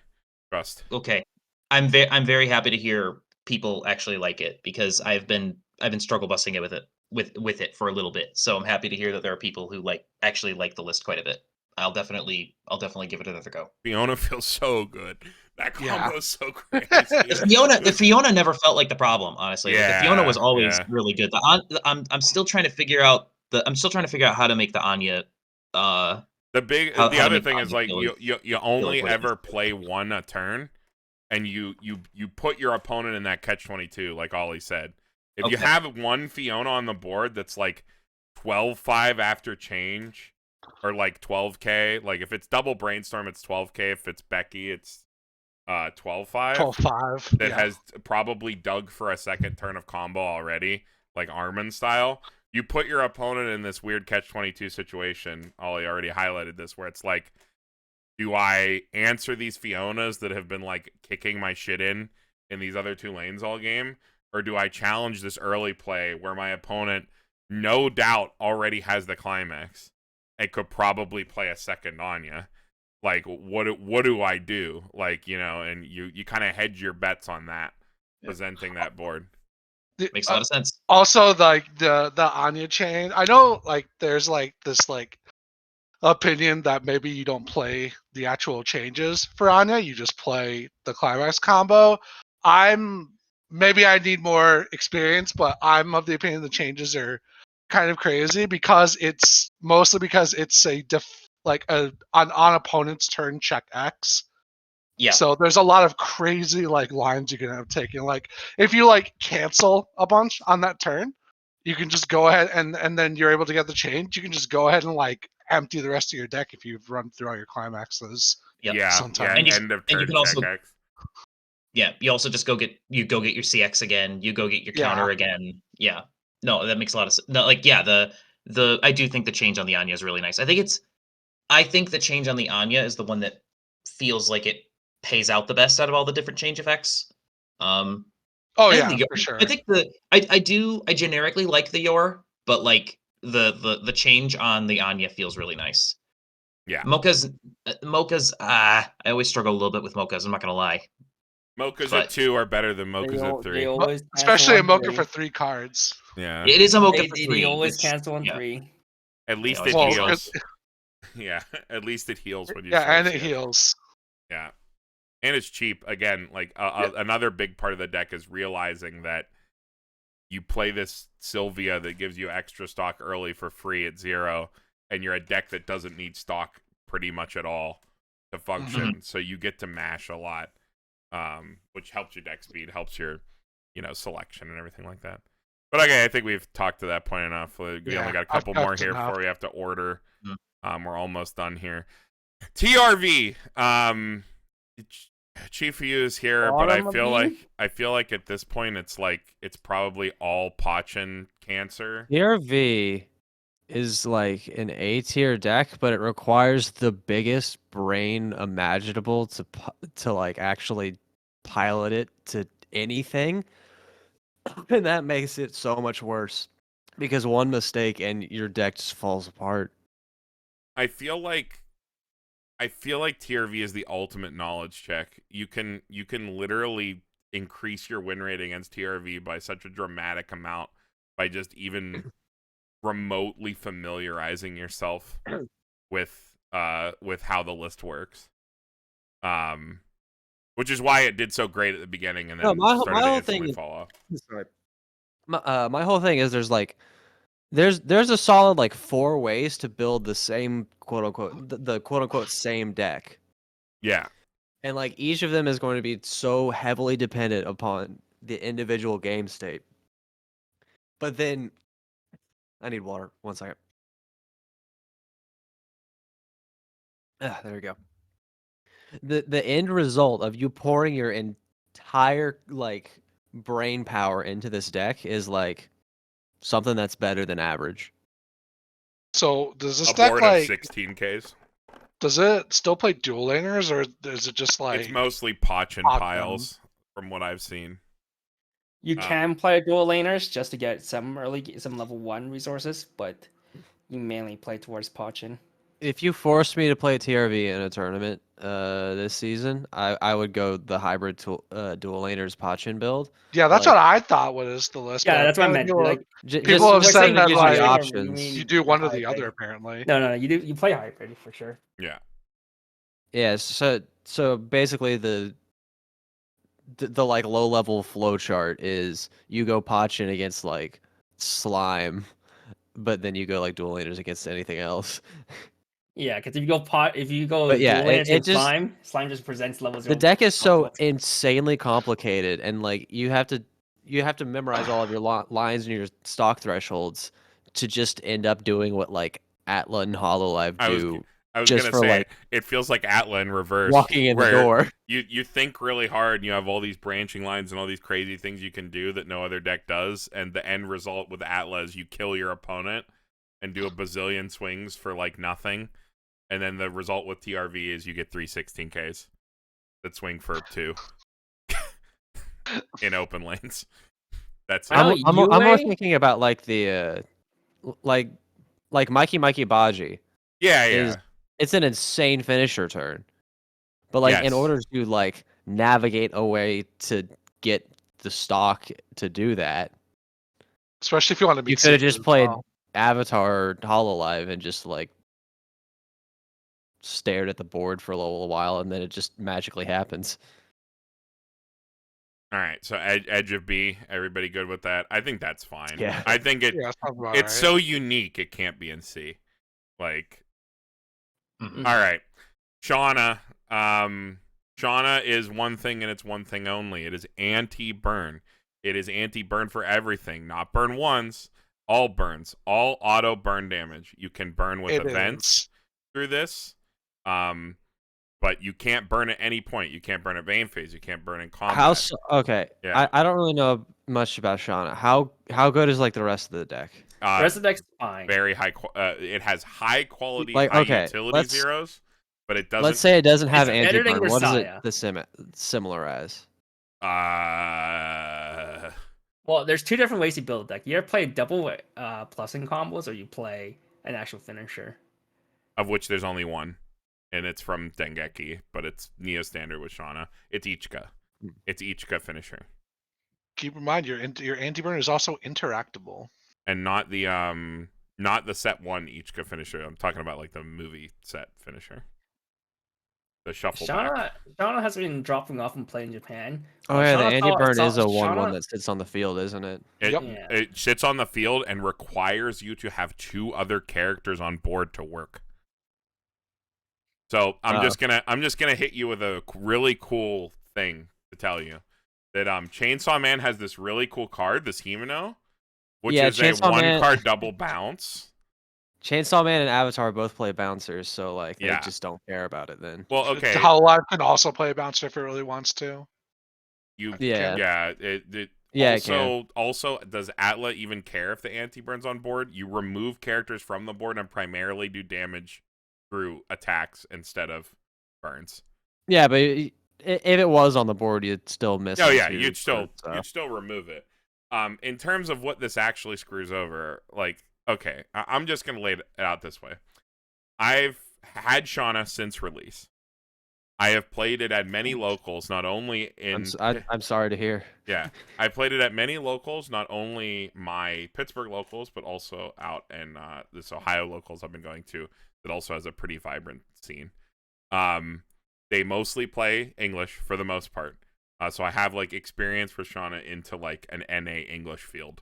Trust. Okay, I'm very happy to hear people actually like it, because I've been struggle busting it with it for a little bit. So I'm happy to hear that there are people who actually like the list quite a bit. I'll definitely give it another go. Fiona feels so good. That combo is so crazy. The Fiona never felt like the problem, honestly. Like, the Fiona was always yeah. really good. I'm still trying to figure out how to make the Anya. The other thing is like you only ever play one a turn, and you put your opponent in that catch-22, like Ollie said. If you have one Fiona on the board that's like 12-5 after change, or like 12k, like if it's double brainstorm, it's 12k. If it's Becky, it's 12-5. 12-5. That has probably dug for a second turn of combo already, like Armin style. You put your opponent in this weird catch-22 situation. Ollie already highlighted this, where it's like, do I answer these Fionas that have been like kicking my shit in these other 2 lanes all game, or do I challenge this early play where my opponent no doubt already has the climax and could probably play a second Anya? Like, what do I do? Like, and you kind of hedge your bets on that, presenting that board. Makes a lot of sense. Also, like the Anya chain. I know, like, there's like this like opinion that maybe you don't play the actual changes for Anya, you just play the climax combo. Maybe I need more experience, but I'm of the opinion the changes are kind of crazy, because it's on opponent's turn check X. Yeah. So there's a lot of crazy like lines you can have taken. Like if you like cancel a bunch on that turn, you can just go ahead and then you're able to get the change. You can just go ahead and like empty the rest of your deck if you've run through all your climaxes. Sometimes. And you- end of and you turn can also- check X. Yeah, you also just go get your CX again. You go get your counter again. Yeah, no, that makes a lot of sense. No, like the I do think the change on the Anya is really nice. I think the change on the Anya is the one that feels like it pays out the best out of all the different change effects. Oh I yeah, think for sure. I think I generically like the Yor, but like the change on the Anya feels really nice. Yeah. Mocha's I always struggle a little bit with Mochas, I'm not gonna lie. Mochas at 2 are better than Mochas at 3. They always Especially a cancel on Mocha 3. for 3 cards. Yeah. It is a Mocha for 3. They always which- cancel on yeah. 3. At least Yeah, it well, heals. Yeah, at least it heals when you Yeah, and source it heals. Yeah. And it's cheap. Again, like another big part of the deck is realizing that you play this Sylvia that gives you extra stock early for free at 0, and you're a deck that doesn't need stock pretty much at all to function. So you get to mash a lot, which helps your deck speed, helps your, selection and everything like that. But okay, I think we've talked to that point enough. We only got a couple more here before we have to order. We're almost done here. TRV. Chief Yu is here, but I feel like at this point it's probably all Pachin cancer. TRV is like an A tier deck, but it requires the biggest brain imaginable to like actually pilot it to anything, and that makes it so much worse because one mistake and your deck just falls apart. I feel like TRV is the ultimate knowledge check. You can literally increase your win rate against TRV by such a dramatic amount by just even remotely familiarizing yourself with how the list works. Which is why it did so great at the beginning and then my started to whole instantly thing fall off. Sorry. My whole thing is there's a solid like 4 ways to build the same quote unquote the quote unquote same deck. Yeah. And like each of them is going to be so heavily dependent upon the individual game state. But then I need water. 1 second. There we go. The end result of you pouring your entire like brain power into this deck is like something that's better than average. So does this A deck board like of 16Ks. does it still play dual laners or is it just like It's mostly Poch and Poch piles from what I've seen. You can play dual laners just to get some level 1 resources, but you mainly play towards Pochin. If you forced me to play TRV in a tournament this season, I would go the hybrid dual laners Pachin build. Yeah, that's like- what I thought was the list. Yeah, but that's what I meant. people, Like, people have we're said saying that gives like you options. you do one or the hybrid. other apparently. No, you play hybrid for sure. Yeah. Yeah, so basically the like low level flow chart is you go Pachin against like slime, but then you go like dual laners against anything else. Yeah, because if you go But yeah, dual laners it against just- slime just presents level 0. The deck is so insanely complicated, and like you have to memorize all of your lines and your stock thresholds to just end up doing what like Atla and HoloLive do. I was just gonna for, say like, it feels like Atla in reverse. Walking in the where door. You think really hard and you have all these branching lines and all these crazy things you can do that no other deck does, and the end result with Atla is you kill your opponent and do a bazillion swings for like nothing. And then the result with TRV is you get 3 16Ks that swing for 2 in open lanes. That's it. Well, I'm more UA? thinking about like the like Mikey Baji. Yeah. It's an insane finisher turn. But like in Yes. order to like navigate a way to get the stock to do that, Especially if you want to be you could have secret just as played well. Avatar or HoloLive and just like stared at the board for a little while, and then it just magically happens. All right, so Edge of B, everybody good with that? I think that's fine. Yeah. I think Yeah, that's probably about it's right. so unique it can't be in C. Like, Mhm. all right, Shauna. Shauna is one thing and it's one thing only. It is anti-burn. It is anti-burn for everything, not burn ones, all burns, all auto burn damage. You can burn with It events is. through this. But you can't burn at any point. You can't burn at Vayne phase. You can't burn in combat. Okay. Yeah. I don't really know much about Shauna. How good is like the rest of the deck? The rest of the deck's fine. Very high. It has high quality, Like, high okay, utility let's- zeros, but it doesn't. Let's say it doesn't have It's better than anti-burn. What is Grisaya. it similar as? Well, there's 2 different ways to build a deck. You either play double plussing combos, or you play an actual finisher. Of which there's only one, and it's from Dengeki, but it's Neo Standard with Shauna. It's Ichika. It's Ichika finisher, Keep in mind your anti-burn is also interactable. and not the set 1 Ichika finisher. I'm talking about like the movie set finisher. The shuffle back. Shauna has been dropping off and playing in Japan. Oh yeah, the Shauna anti-burn saw- is a 1/1 Shauna- that sits on the field, isn't it? Yep. Yeah. It sits on the field and requires you to have 2 other characters on board to work. So I'm just gonna hit you with a really cool thing to tell you that Chainsaw Man has this really cool card, this Himeno, which Yeah, is Chainsaw a 1 Man- card double bounce. Chainsaw Man and Avatar both play bouncers, so like they Yeah. just don't care about it then. Well, okay, HoloLive can also play a bouncer if it really wants to. Yeah. It Yeah, it can. also does Atla even care if the anti-burn's on board? You remove characters from the board and primarily do damage through attacks instead of burns. Yeah, but if it was on the board, you'd still miss. Oh it yeah, too, you'd still but, remove it. In terms of what this actually screws over, like, okay, I'm just gonna lay it out this way. I've had Shauna since release. I have played it at many locals, not only in. I'm sorry to hear. Yeah, I played it at many locals, not only my Pittsburgh locals, but also out in this Ohio locals I've been going to that also has a pretty vibrant scene. They mostly play English for the most part, so I have like experience with Shauna into like an NA English field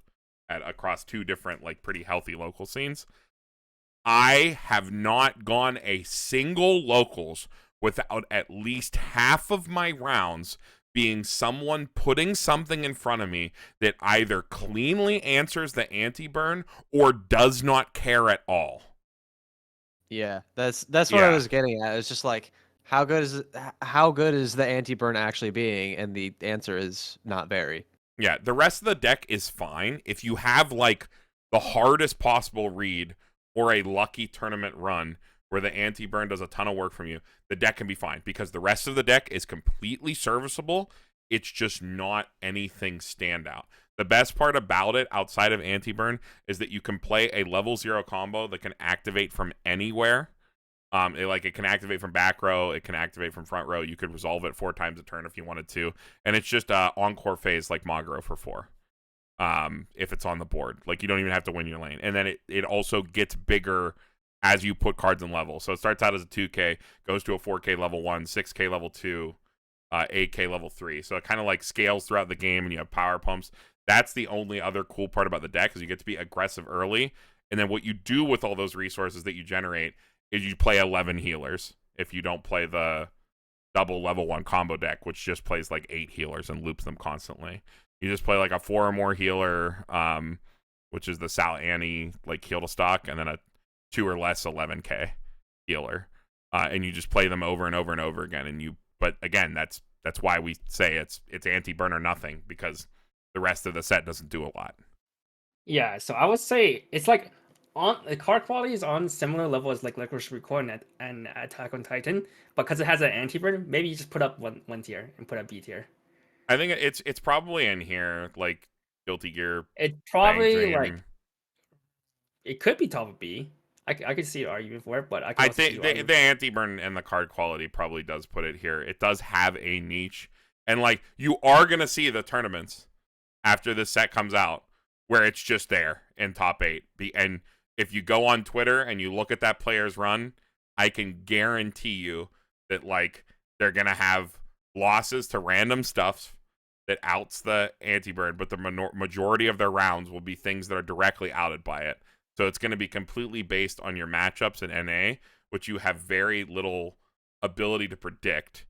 across 2 different like pretty healthy local scenes. I have not gone a single locals without at least half of my rounds being someone putting something in front of me that either cleanly answers the anti-burn or does not care at all. Yeah, that's what I was getting at. It's just like how good is the anti-burn actually being, and the answer is not very. Yeah, the rest of the deck is fine. If you have like the hardest possible read or a lucky tournament run where the anti-burn does a ton of work from you, the deck can be fine because the rest of the deck is completely serviceable. It's just not anything standout. The best part about it outside of anti-burn is that you can play a level 0 combo that can activate from anywhere. It can activate from back row, it can activate from front row. You could resolve it 4 times a turn if you wanted to, and it's just encore phase like Magro for 4. If it's on the board, like you don't even have to win your lane, and then it also gets bigger as you put cards in level. So it starts out as a 2K, goes to a 4K level 1, 6K level 2, 8K level 3. So it kind of like scales throughout the game, and you have power pumps. That's the only other cool part about the deck is you get to be aggressive early, and then what you do with all those resources that you generate is you play 11 healers if you don't play the double level 1 combo deck, which just plays like 8 healers and loops them constantly. You just play like a 4 or more healer, which is the Sal Annie like heal to stock, and then a 2 or less 11K healer, and you just play them over and over and over again. But again, that's why we say it's anti-burn or nothing, because the rest of the set doesn't do a lot. Yeah, so I would say it's like on the card quality is on similar level as like Licorice Recoil and Attack on Titan, but because it has an anti-burn, maybe you just put up one tier and put up B tier. I think it's probably in here like Guilty Gear. It probably Bang like Dream. it could be top of B. I could see an argument for it, but I think the anti-burn and the card quality probably does put it here. It does have a niche, and like you are gonna see the tournaments after this set comes out where it's just there in top 8. And if you go on Twitter and you look at that player's run, I can guarantee you that like they're gonna have losses to random stuff that outs the anti-burn, but the majority of their rounds will be things that are directly outed by it. So it's going to be completely based on your matchups in NA, which you have very little ability to predict,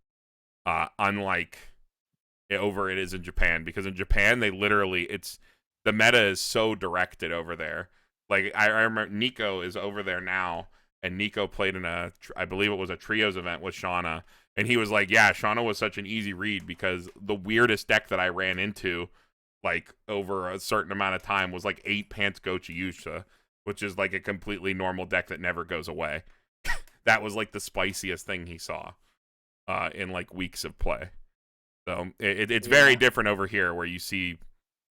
unlike over it is in Japan. Because in Japan, they literally, the meta is so directed over there. Like, I remember Nico is over there now, and Nico played in I believe it was a trios event with Shauna, and he was like, yeah, Shauna was such an easy read because the weirdest deck that I ran into, like, over a certain amount of time was like 8 Pants Gochi Yusha, which is like a completely normal deck that never goes away. That was like the spiciest thing he saw in like weeks of play. So it's very different over here where you see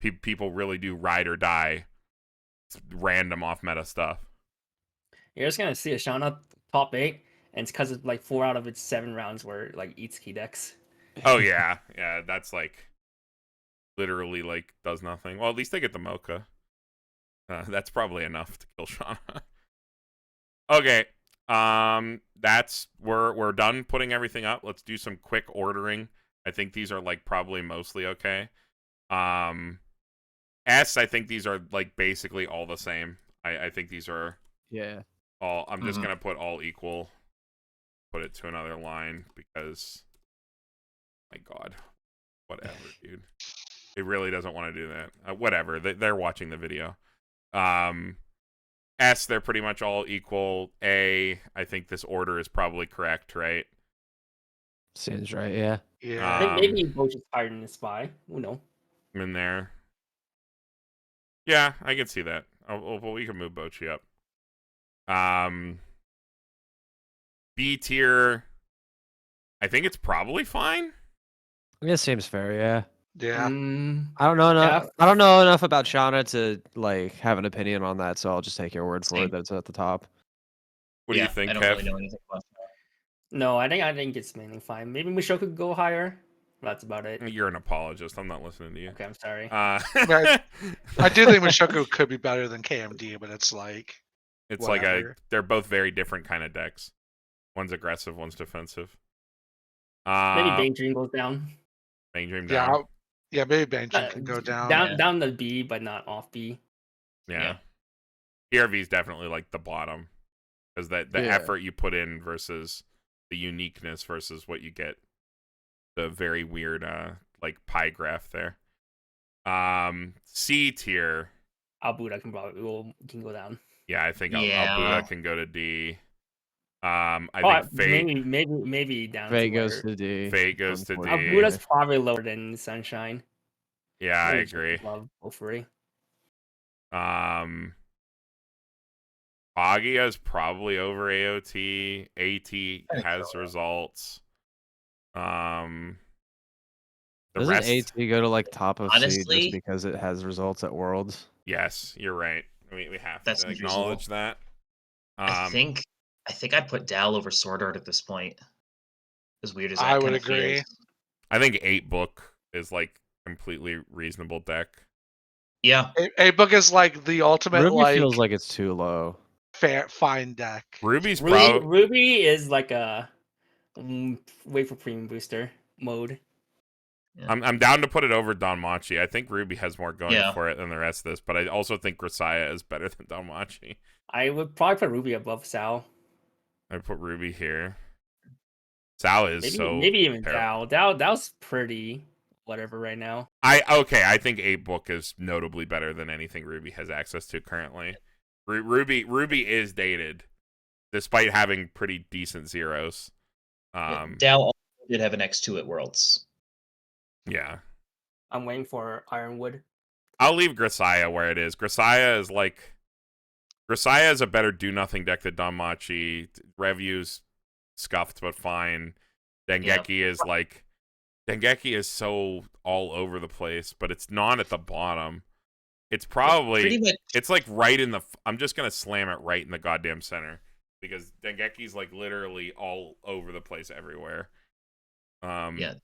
people really do ride or die random off meta stuff. You're just going to see a Shauna top 8, and it's because of like 4 out of its 7 rounds were like eats key decks. Oh, yeah. Yeah, that's like literally like does nothing. Well, at least they get the Mocha. That's probably enough to kill Shauna. Okay, we're done putting everything up. Let's do some quick ordering. I think these are like probably mostly okay. S, I think these are like basically all the same. I think these are all. I'm just gonna put all equal. Put it to another line because, my God, whatever, dude. It really doesn't want to do that. Whatever. They're watching the video. S, they're pretty much all equal. A, I think this order is probably correct, right? Seems right, yeah. Yeah. Maybe Bochi's higher than the Spy. Who knows? I'm in there. Yeah, I can see that. We can move Bochi up. B tier, I think it's probably fine. It seems fair, yeah. Yeah. I don't know enough. I don't know enough about Shauna to like have an opinion on that, so I'll just take your word for it that it's at the top. What do you think, I don't Kev? really know anything about No, I think it's mainly fine. Maybe Mushoku could go higher. That's about it. You're an apologist. I'm not listening to you. Okay, I'm sorry. Right. I do think Mushoku could be better than KMD, but it's like it's whatever. they're both very different kind of decks. One's aggressive, one's defensive. Maybe Bane Dream goes down. Bang Dream Yeah, down. maybe Bangtron can go down. Yeah. Down the B, but not off B. Yeah. PRV is definitely like the bottom because the effort you put in versus the uniqueness versus what you get. The very weird like pie graph there. C tier. Albuda can go down. Yeah, I think Yeah. Albuda can go to D. I think Fate. maybe down. Faye to goes where to D. Fate goes to D. Albuda's probably lower than Sunshine. Yeah, I Maybe just agree. above Ofuri. Agia is probably over AOT. AT has results. The Doesn't rest, AT go to like top of C Honestly- just because it has results at Worlds? yes, you're right. We have That's to reasonable. acknowledge that. I think I'd put Dal over Sword Art at this point. As weird as that I would kinda agree. feels. I think 8 book is like completely reasonable deck. Yeah. A book is like the ultimate Ruby feels like it's too low. fine deck. Ruby's probably Ruby is like a wait for premium booster mode. I'm down to put it over Danmachi. I think Ruby has more going Yeah. for it than the rest of this, but I also think Grisaya is better than Danmachi. I would probably put Ruby above Sal. I put Ruby here. Sal is Maybe even terrible. Dal's pretty whatever right now. I think 8 book is notably better than anything Ruby has access to currently. Ruby is dated, despite having pretty decent zeros. Dal also did have an X2 at Worlds. Yeah. I'm waiting for Ironwood. I'll leave Grisaya where it is. Grisaya is a better do nothing deck than Danmachi. Review's scuffed but fine. Dengeki is so all over the place, but it's not at the bottom. It's probably Pretty much. it's like right in the I'm just gonna slam it right in the goddamn center because Dengeki's like literally all over the place everywhere. Yeah,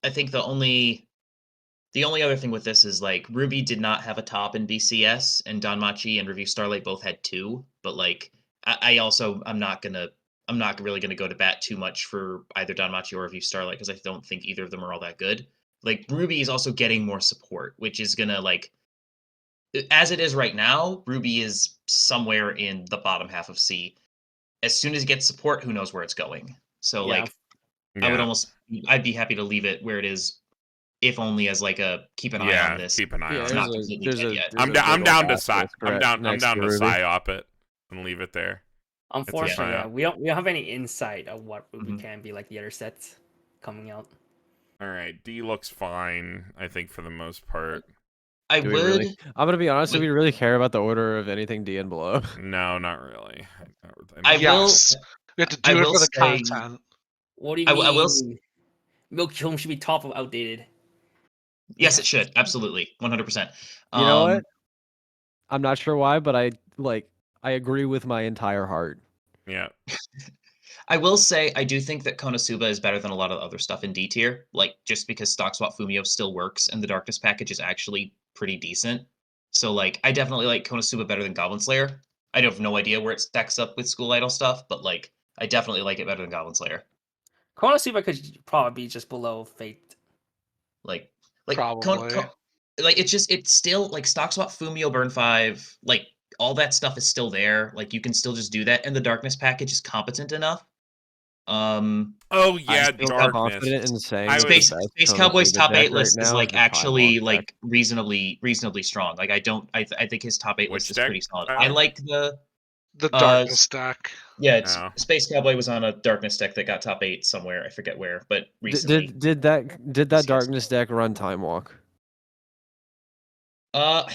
I think the only other thing with this is like Ruby did not have a top in BCS, and Danmachi and Review Starlight both had 2. But like, I'm not really gonna go to bat too much for either Danmachi or Review Starlight because I don't think either of them are all that good. Like Ruby is also getting more support, which is gonna like, as it is right now, Ruby is somewhere in the bottom half of C. As soon as it gets support, who knows where it's going? So Yeah. like, I'd be happy to leave it where it is, if only as like a keep an eye on this. Keep an eye Yeah, on It's it. not completely dead yet. I'm down to psyop it and leave it there. Unfortunately, fine. yeah, we don't have any insight of what Ruby Mhm. can be like the other sets coming out. All right, D looks fine, I think, for the most part. I Do would. we really? I'm gonna be honest. Do we really care about the order of anything D and below? No, not really. I will. Yes. We have to I do it will for the say- content. What do you I mean? will Milk Home should be top of outdated. Yes, it should. Absolutely, 100%. You know what? I'm not sure why, but I agree with my entire heart. Yeah. I will say I do think that Konosuba is better than a lot of the other stuff in D tier. Like just because Stock Swap Fumio still works and the Darkness package is actually pretty decent. So like I definitely like Konosuba better than Goblin Slayer. I have no idea where it stacks up with School Idol stuff, but like I definitely like it better than Goblin Slayer. Konosuba could probably be just below Fate. Like Probably. it's still like Stock Swap Fumio Burn 5, like all that stuff is still there. Like you can still just do that, and the Darkness package is competent enough. Oh I'm yeah, still Darkness. confident in saying I that was- the best Space Cowboy's Konosuba top deck 8 list right is now like the Time actually Walk deck. like reasonably strong. Like I think his top 8 Which list is deck, pretty solid. Tyler? I like the The Darkness deck. it's Oh. Space Cowboy was on a Darkness deck that got top 8 somewhere. I forget where, but recently. Did that Yes. Darkness deck run Time Walk?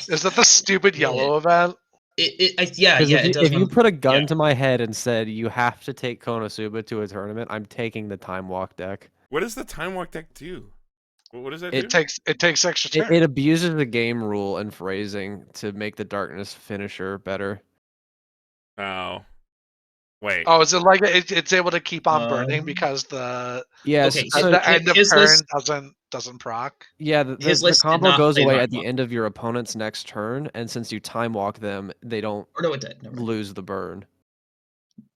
Is that the stupid yellow event? Yeah, Because it does. if you put a gun yeah. to my head and said you have to take Konosuba to a tournament, I'm taking the Time Walk deck. What does the Time Walk deck do? What does that It do? It takes extra turn. It abuses the game rule and phrasing to make the Darkness finisher better. Oh. Wait. Oh, is it like it's able to keep on burning because the Yes. Okay, so the end of his turn list- doesn't proc? yeah, his the list did combo not goes play away Mind at the Walk. end of your opponent's next turn, and since you time walk them, they don't Or no, it did. Never mind. lose the burn.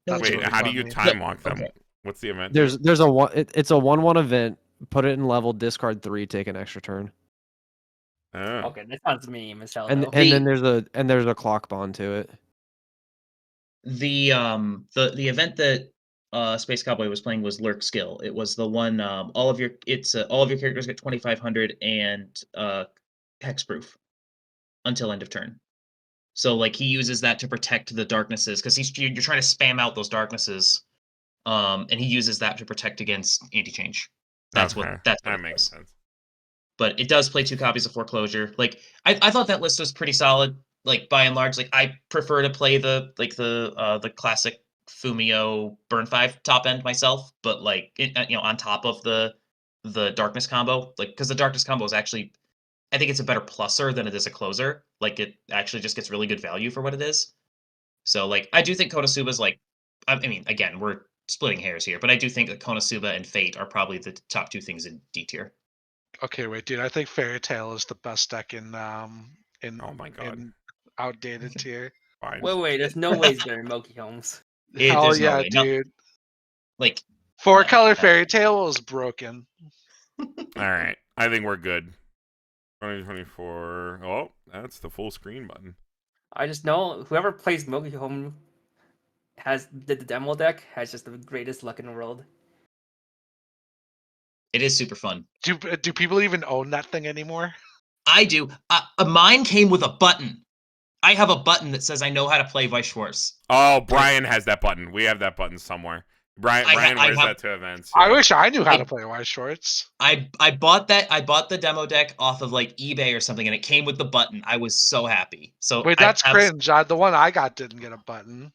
No, That's it Wait, really didn't. how do you funny. time walk them? Okay. What's the event? There's a one. It's a 1/1 event. Put it in level. Discard 3. Take an extra turn. Oh. Okay, that sounds mean as hell. And though. and then there's a clock bond to it. The event that Space Cowboy was playing was Lurk Skill. It was the one all of your characters get 2500 and hexproof until end of turn. So like he uses that to protect the darknesses because you're trying to spam out those darknesses, and he uses that to protect against anti-change. That's Okay, what that it makes does. sense. But it does play 2 copies of Foreclosure. Like I thought that list was pretty solid. Like by and large, like I prefer to play the classic Fumio Burn 5 top end myself, but like on top of the darkness combo, like because the darkness combo is actually, I think it's a better pluser than it is a closer. Like it actually just gets really good value for what it is. So like I do think Konosuba's like, I mean again we're splitting hairs here, but I do think that Konosuba and Fate are probably the top 2 things in D tier. Okay, wait, dude. I think Fairy Tale is the best deck in Oh my god. in outdated tier. Fine. Wait, there's no way it's better than Moki Holmes. Hell There's no yeah, way. No, dude. like 4-color no. Fairy Tale was broken. All right. I think we're good. 2024. Oh, that's the full screen button. I just know whoever plays Moki Holmes did the demo deck has just the greatest luck in the world. It is super fun. Do people even own that thing anymore? I do. Mine came with a button. I have a button that says I know how to play Weeb Shortz. Oh, Brian has that button. We have that button somewhere. Brian wears that to events. I yeah. wish I knew how to play Weeb Shortz. I bought that. I bought the demo deck off of like eBay or something, and it came with the button. I was so happy. So Wait, that's cringe. The one I got didn't get a button.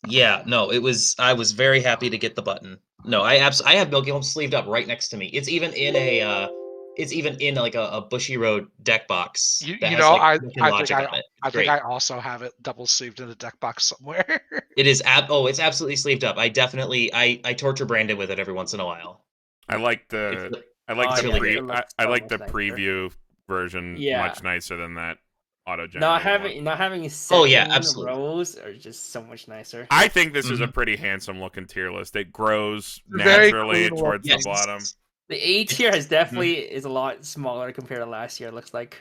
Yeah, no, it was. I was very happy to get the button. No, I have Milky Home sleeved up right next to me. It's even in a. It's even in like a Bushiroad deck box. You that has, know, like, I logic think on it. I It's think great. I also have it double sleeved in a deck box somewhere. It is it's absolutely sleeved up. I definitely I torture Brandon with it every once in a while. I like the It's- I like it's the really pre good. It looks I so like much the nicer. preview version Yeah. much nicer than that auto Not generated having one. 7 absolutely. rows are just so much nicer. I think this is a pretty handsome looking tier list. It grows Very naturally clean towards looking. the bottom. The A tier has definitely is a lot smaller compared to last year. It looks like.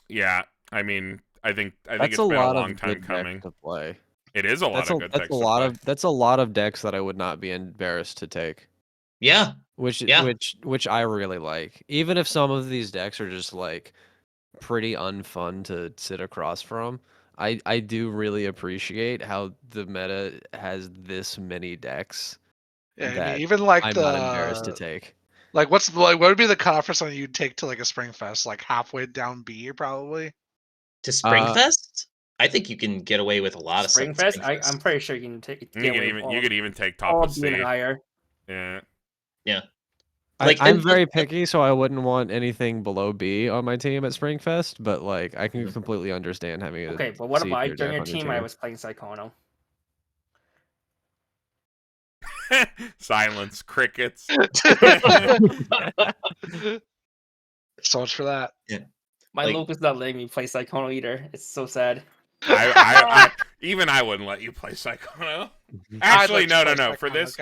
Yeah, I mean, I think That's it's a been lot a of long time good coming. decks to play. It is a lot of good decks to play. That's a lot of decks that I would not be embarrassed to take. Yeah, Which I really like. Even if some of these decks are just like pretty unfun to sit across from, I do really appreciate how the meta has this many decks Yeah, I mean, that even like I'm not embarrassed to take. like what would be the cutoff on you'd take to like a Spring Fest? Like halfway down B, probably. to Springfest, I think you can get away with a lot of stuff. at Springfest, I'm Springfest. pretty sure you can You could even take top all of being C. higher. Yeah. Yeah. I'm and- very picky, so I wouldn't want anything below B on my team at Springfest. But like, I can Mhm. completely understand having a Okay, but what C if I tier joined deck your on team? I was playing Psychono. Silence, crickets. So much for that. My Like- Luke is not letting me play Psychono either. It's so sad. Even I wouldn't let you play Psychono. I'd Actually, like to play no. For Psychono, this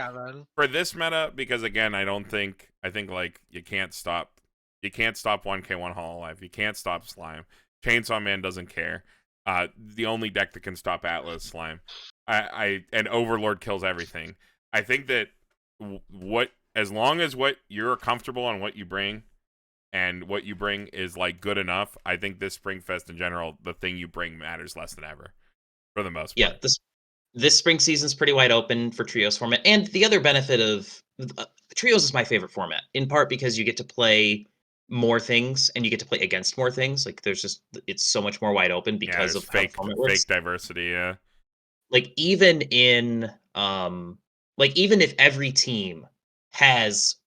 Kevin. meta, because again, I think like you can't stop 1K1 HoloLive. You can't stop Slime. Chainsaw Man doesn't care. The only deck that can stop Atlas Slime. And Overlord kills everything. I think that as long as what you're comfortable on what you bring, and what you bring is like good enough, I think this Springfest in general, the thing you bring matters less than ever, for the most part. Yeah, this spring season's pretty wide open for trios format, and the other benefit of trios is my favorite format, in part because you get to play more things and you get to play against more things. Like it's so much more wide open because of how the format works. Fake diversity. Yeah, like even if every team has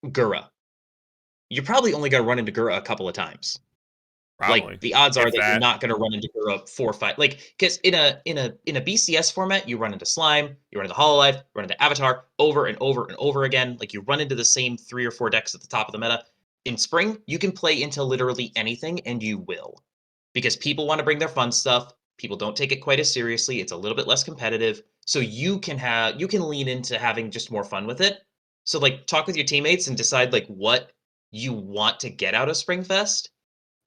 Gura, you're probably only going to run into Gura a couple of times. Probably. Like the odds are If that that- you're not going to run into Gura 4 or 5. Like because in a BCS format, you run into Slime, you run into HoloLive, you run into Avatar over and over and over again. Like you run into the same 3 or 4 decks at the top of the meta. In Spring, you can play into literally anything, and you will, because people want to bring their fun stuff. People don't take it quite as seriously. It's a little bit less competitive, so you can lean into having just more fun with it. So like talk with your teammates and decide like what you want to get out of Springfest.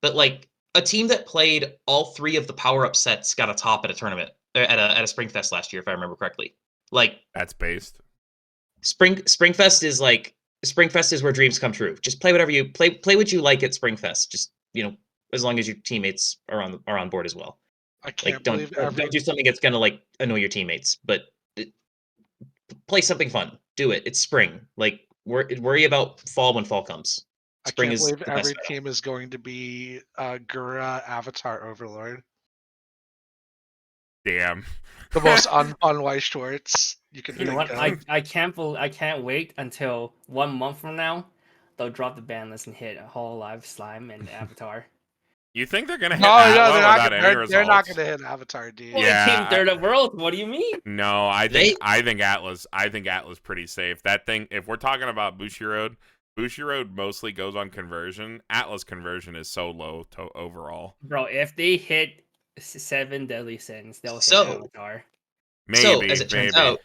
But like a team that played all 3 of the power-up sets got a top at a tournament at a Springfest last year, if I remember correctly. Like That's based. Springfest is where dreams come true. Just play whatever you play what you like at Springfest. Just, as long as your teammates are on board as well. I can't Like believe don't do something that's gonna like annoy your teammates, but play something fun. Do it. It's spring. Like worry about fall when fall comes. I Spring can't is believe the best every meta. team is going to be Gura Avatar Overlord. Damn. The most unfun Weeb Shortz you can You know think what? of. I can't wait until 1 month from now. They'll drop the ban list and hit HoloLive, Slime, and Avatar. You think they're gonna hit No, Atla they're not. without any They're results? not going to hit Avatar, dude. Well, Yeah, it came third of world. What do you mean? No, I think Atlas pretty safe. That thing, if we're talking about Bushiroad mostly goes on conversion. Atlas conversion is so low to overall. Bro, if they hit 7 deadly sins, they'll hit So- Avatar. So Maybe, as it turns maybe. out,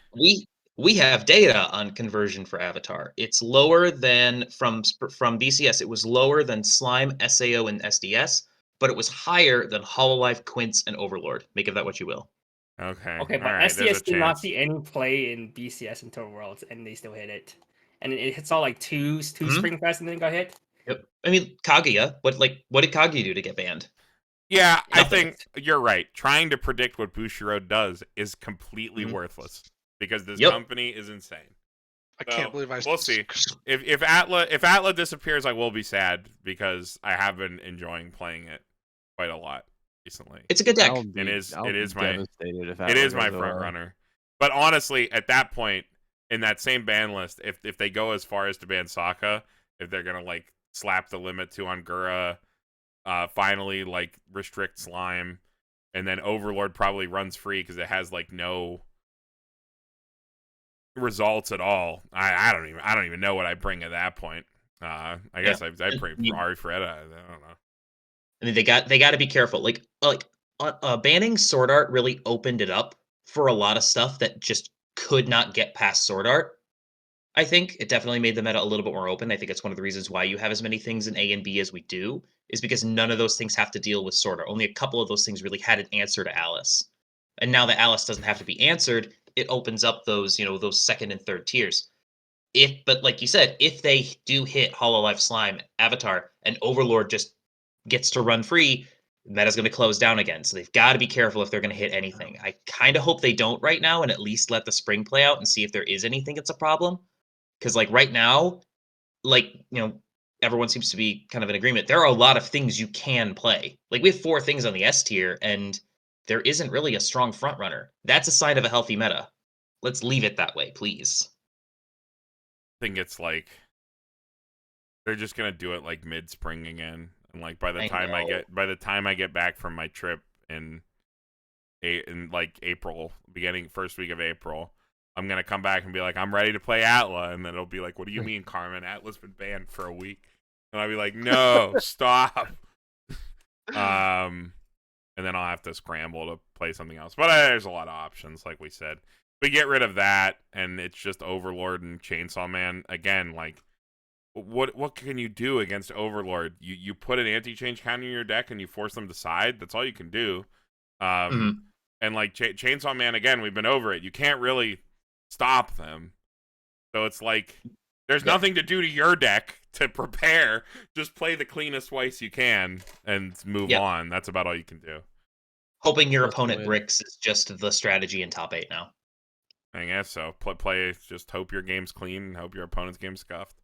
we have data on conversion for Avatar. It's lower than from BCS. It was lower than Slime, SAO, and SDS, but it was higher than HoloLive, Quince, and Overlord. Make of that what you will. Okay. Okay, but All right, there's a SDS did not chance. see any play in BCS until Worlds, and they still hit it. And it hits all like two Springfest and then got hit. Yep. I mean, Kaguya. What did Kaguya do to get banned? Yeah, I Nothing. think you're right. Trying to predict what Bushiroad does is completely Mhm. worthless because this Yep. company is insane. I can't believe We'll see. If Atla disappears, I will be sad because I have been enjoying playing it quite a lot recently. It's a good deck. I'll be- It is I'll be my- devastated if It Atlas is my goes front away. runner. But honestly, at that point, in that same ban list, if they go as far as to ban Sokka, if they're gonna like slap the limit to on Gura, finally like restrict Slime, and then Overlord probably runs free because it has like no results at all. I don't even know what I bring at that point. I guess I'd bring Ari Freda. I don't know. I mean, they got to be careful. Like banning Sword Art really opened it up for a lot of stuff that just could not get past Sword Art. I think it definitely made the meta a little bit more open. I think it's one of the reasons why you have as many things in A and B as we do, is because none of those things have to deal with Sword Art. Only a couple of those things really had an answer to Alice. And now that Alice doesn't have to be answered, it opens up those, those second and third tiers. But like you said, if they do hit HoloLive, Slime, Avatar, and Overlord just gets to run free, meta's going to close down again. So they've got to be careful if they're going to hit anything. I kind of hope they don't right now and at least let the spring play out and see if there is anything that's a problem. Because like right now, everyone seems to be kind of in agreement. There are a lot of things you can play. Like we have 4 things on the S tier, and there isn't really a strong front runner. That's a sign of a healthy meta. Let's leave it that way, please. I think it's like they're just gonna do it like mid-spring again, and like by the time I get back from my trip in like April, first week of April, I'm gonna come back and be like, I'm ready to play Atla, and then it'll be like, what do you mean, Carmen? Atla's been banned for a week, and I'll be like, no, stop. And then I'll have to scramble to play something else. But there's a lot of options, like we said. We get rid of that, and it's just Overlord and Chainsaw Man again. Like, what can you do against Overlord? You put an anti-change counter in your deck, and you force them to side. That's all you can do. And like Chainsaw Man again, we've been over it. You can't really stop them. So it's like there's nothing to do to your deck to prepare. Just play the cleanest Weiss you can and move on. That's about all you can do. Hoping your opponent bricks is just the strategy in top 8 now. I guess so. Play. Just hope your game's clean and hope your opponent's game's scuffed.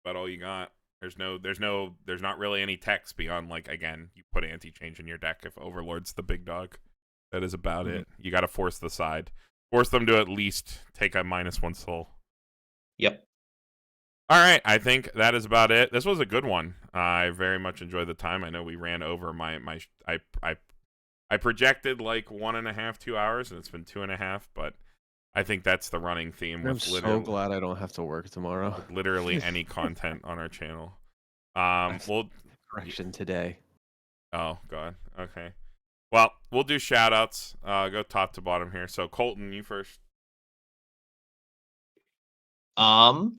About all you got. There's not really any text beyond like, again, you put anti-change in your deck if Overlord's the big dog. That is about it. You got to force the side. Force them to at least take a -1 soul. Yep. All right, I think that is about it. This was a good one. I very much enjoyed the time. I know we ran over I projected like 1.5, 2 hours, and it's been 2.5. But I think that's the running theme I'm with so glad I don't have to work tomorrow. literally any content on our channel. We'll Correction today. Oh God. Okay. Well, we'll do shout outs. Go top to bottom here. So Colton, you first. Now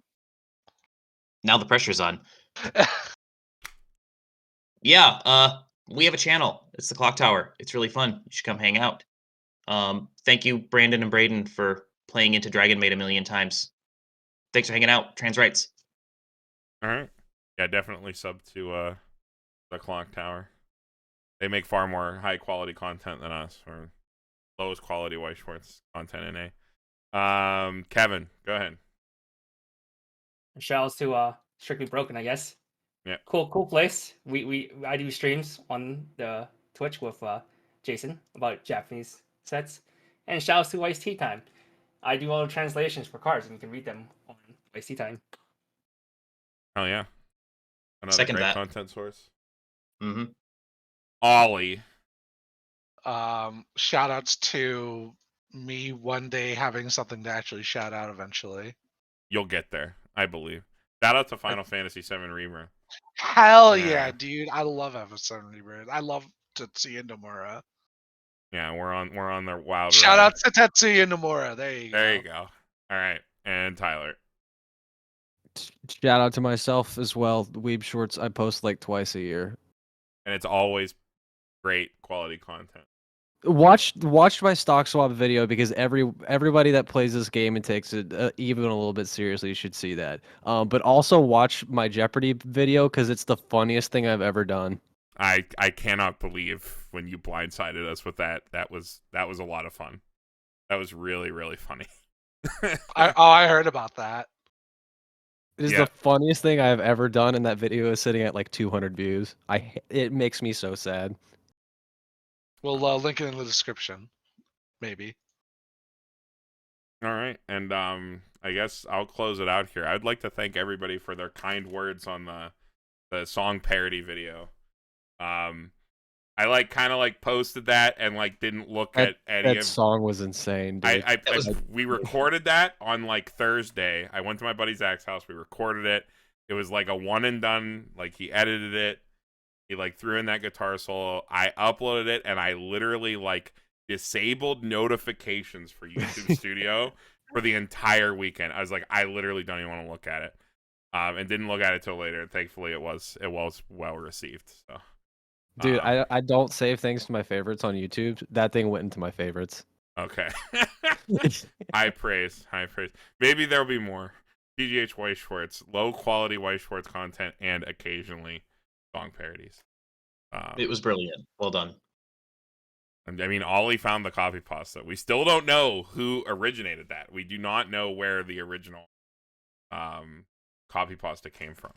the pressure's on. Yeah, we have a channel. It's the Clock Tower. It's really fun. You should come hang out. Thank you, Brandon and Braden, for playing into Dragon Maid a million times. Thanks for hanging out. Trans rights. All right. Yeah, definitely sub to the Clock Tower. They make far more high quality content than us, or lowest quality White Schwartz content in A. Kevin, go ahead. Shout outs to Strictly Broken, I guess. Yeah. Cool place. I do streams on the Twitch with Jason about Japanese sets. And shout outs to Ice Tea Time. I do all the translations for cards, and you can read them on Ice Tea Time. Oh yeah. Another Second great that. content source. Mm-hmm. Ollie. Shout outs to me one day having something to actually shout out eventually. You'll get there, I believe. Shout out to Final Fantasy VII Rebirth. Hell Yeah. yeah, dude. I love episode Rebirth. I love Tetsuya Nomura. Yeah, we're on their wild Shout ride. out to Tetsuya Nomura. There you go. There you go. All right. And Tyler. Shout out to myself as well. Weeb Shortz, I post like twice a year. And it's always great quality content. Watch my stock swap video because everybody that plays this game and takes it even a little bit seriously should see that. But also watch my Jeopardy video because it's the funniest thing I've ever done. I cannot believe when you blindsided us with that. That was a lot of fun. That was really, really funny. I heard about that. It is Yeah. the funniest thing I've ever done, and that video is sitting at like 200 views. It makes me so sad. We'll link it in the description. Maybe. All right, and I guess I'll close it out here. I'd like to thank everybody for their kind words on the song parody video. I kind of posted that and didn't look at any That of. song was insane, dude. We recorded that on Thursday. I went to my buddy Zach's house. We recorded it. It was a one and done. He edited it. He threw in that guitar solo. I uploaded it, and I literally disabled notifications for YouTube Studio for the entire weekend. I was I literally don't even want to look at it, and didn't look at it till later. Thankfully, it was well received. So, Dude, I don't save things to my favorites on YouTube. That thing went into my favorites. Okay. High praise. Maybe there'll be more. TGH White Schwartz, low quality White Schwartz content, and occasionally song parodies. It was brilliant. Well done. I mean, Ollie found the coffee pasta. We still don't know who originated that. We do not know where the original coffee pasta came from.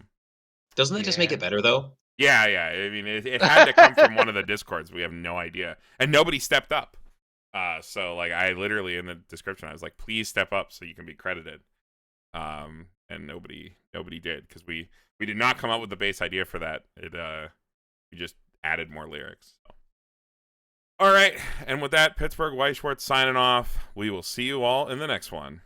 Doesn't that just make it better, though? Yeah. I mean, it had to come from one of the Discords. We have no idea. And nobody stepped up. So, I literally, in the description, I was please step up so you can be credited. And nobody did, because we did not come up with the base idea for that. We just added more lyrics. So. All right, and with that, Pittsburgh White Schwartz signing off. We will see you all in the next one.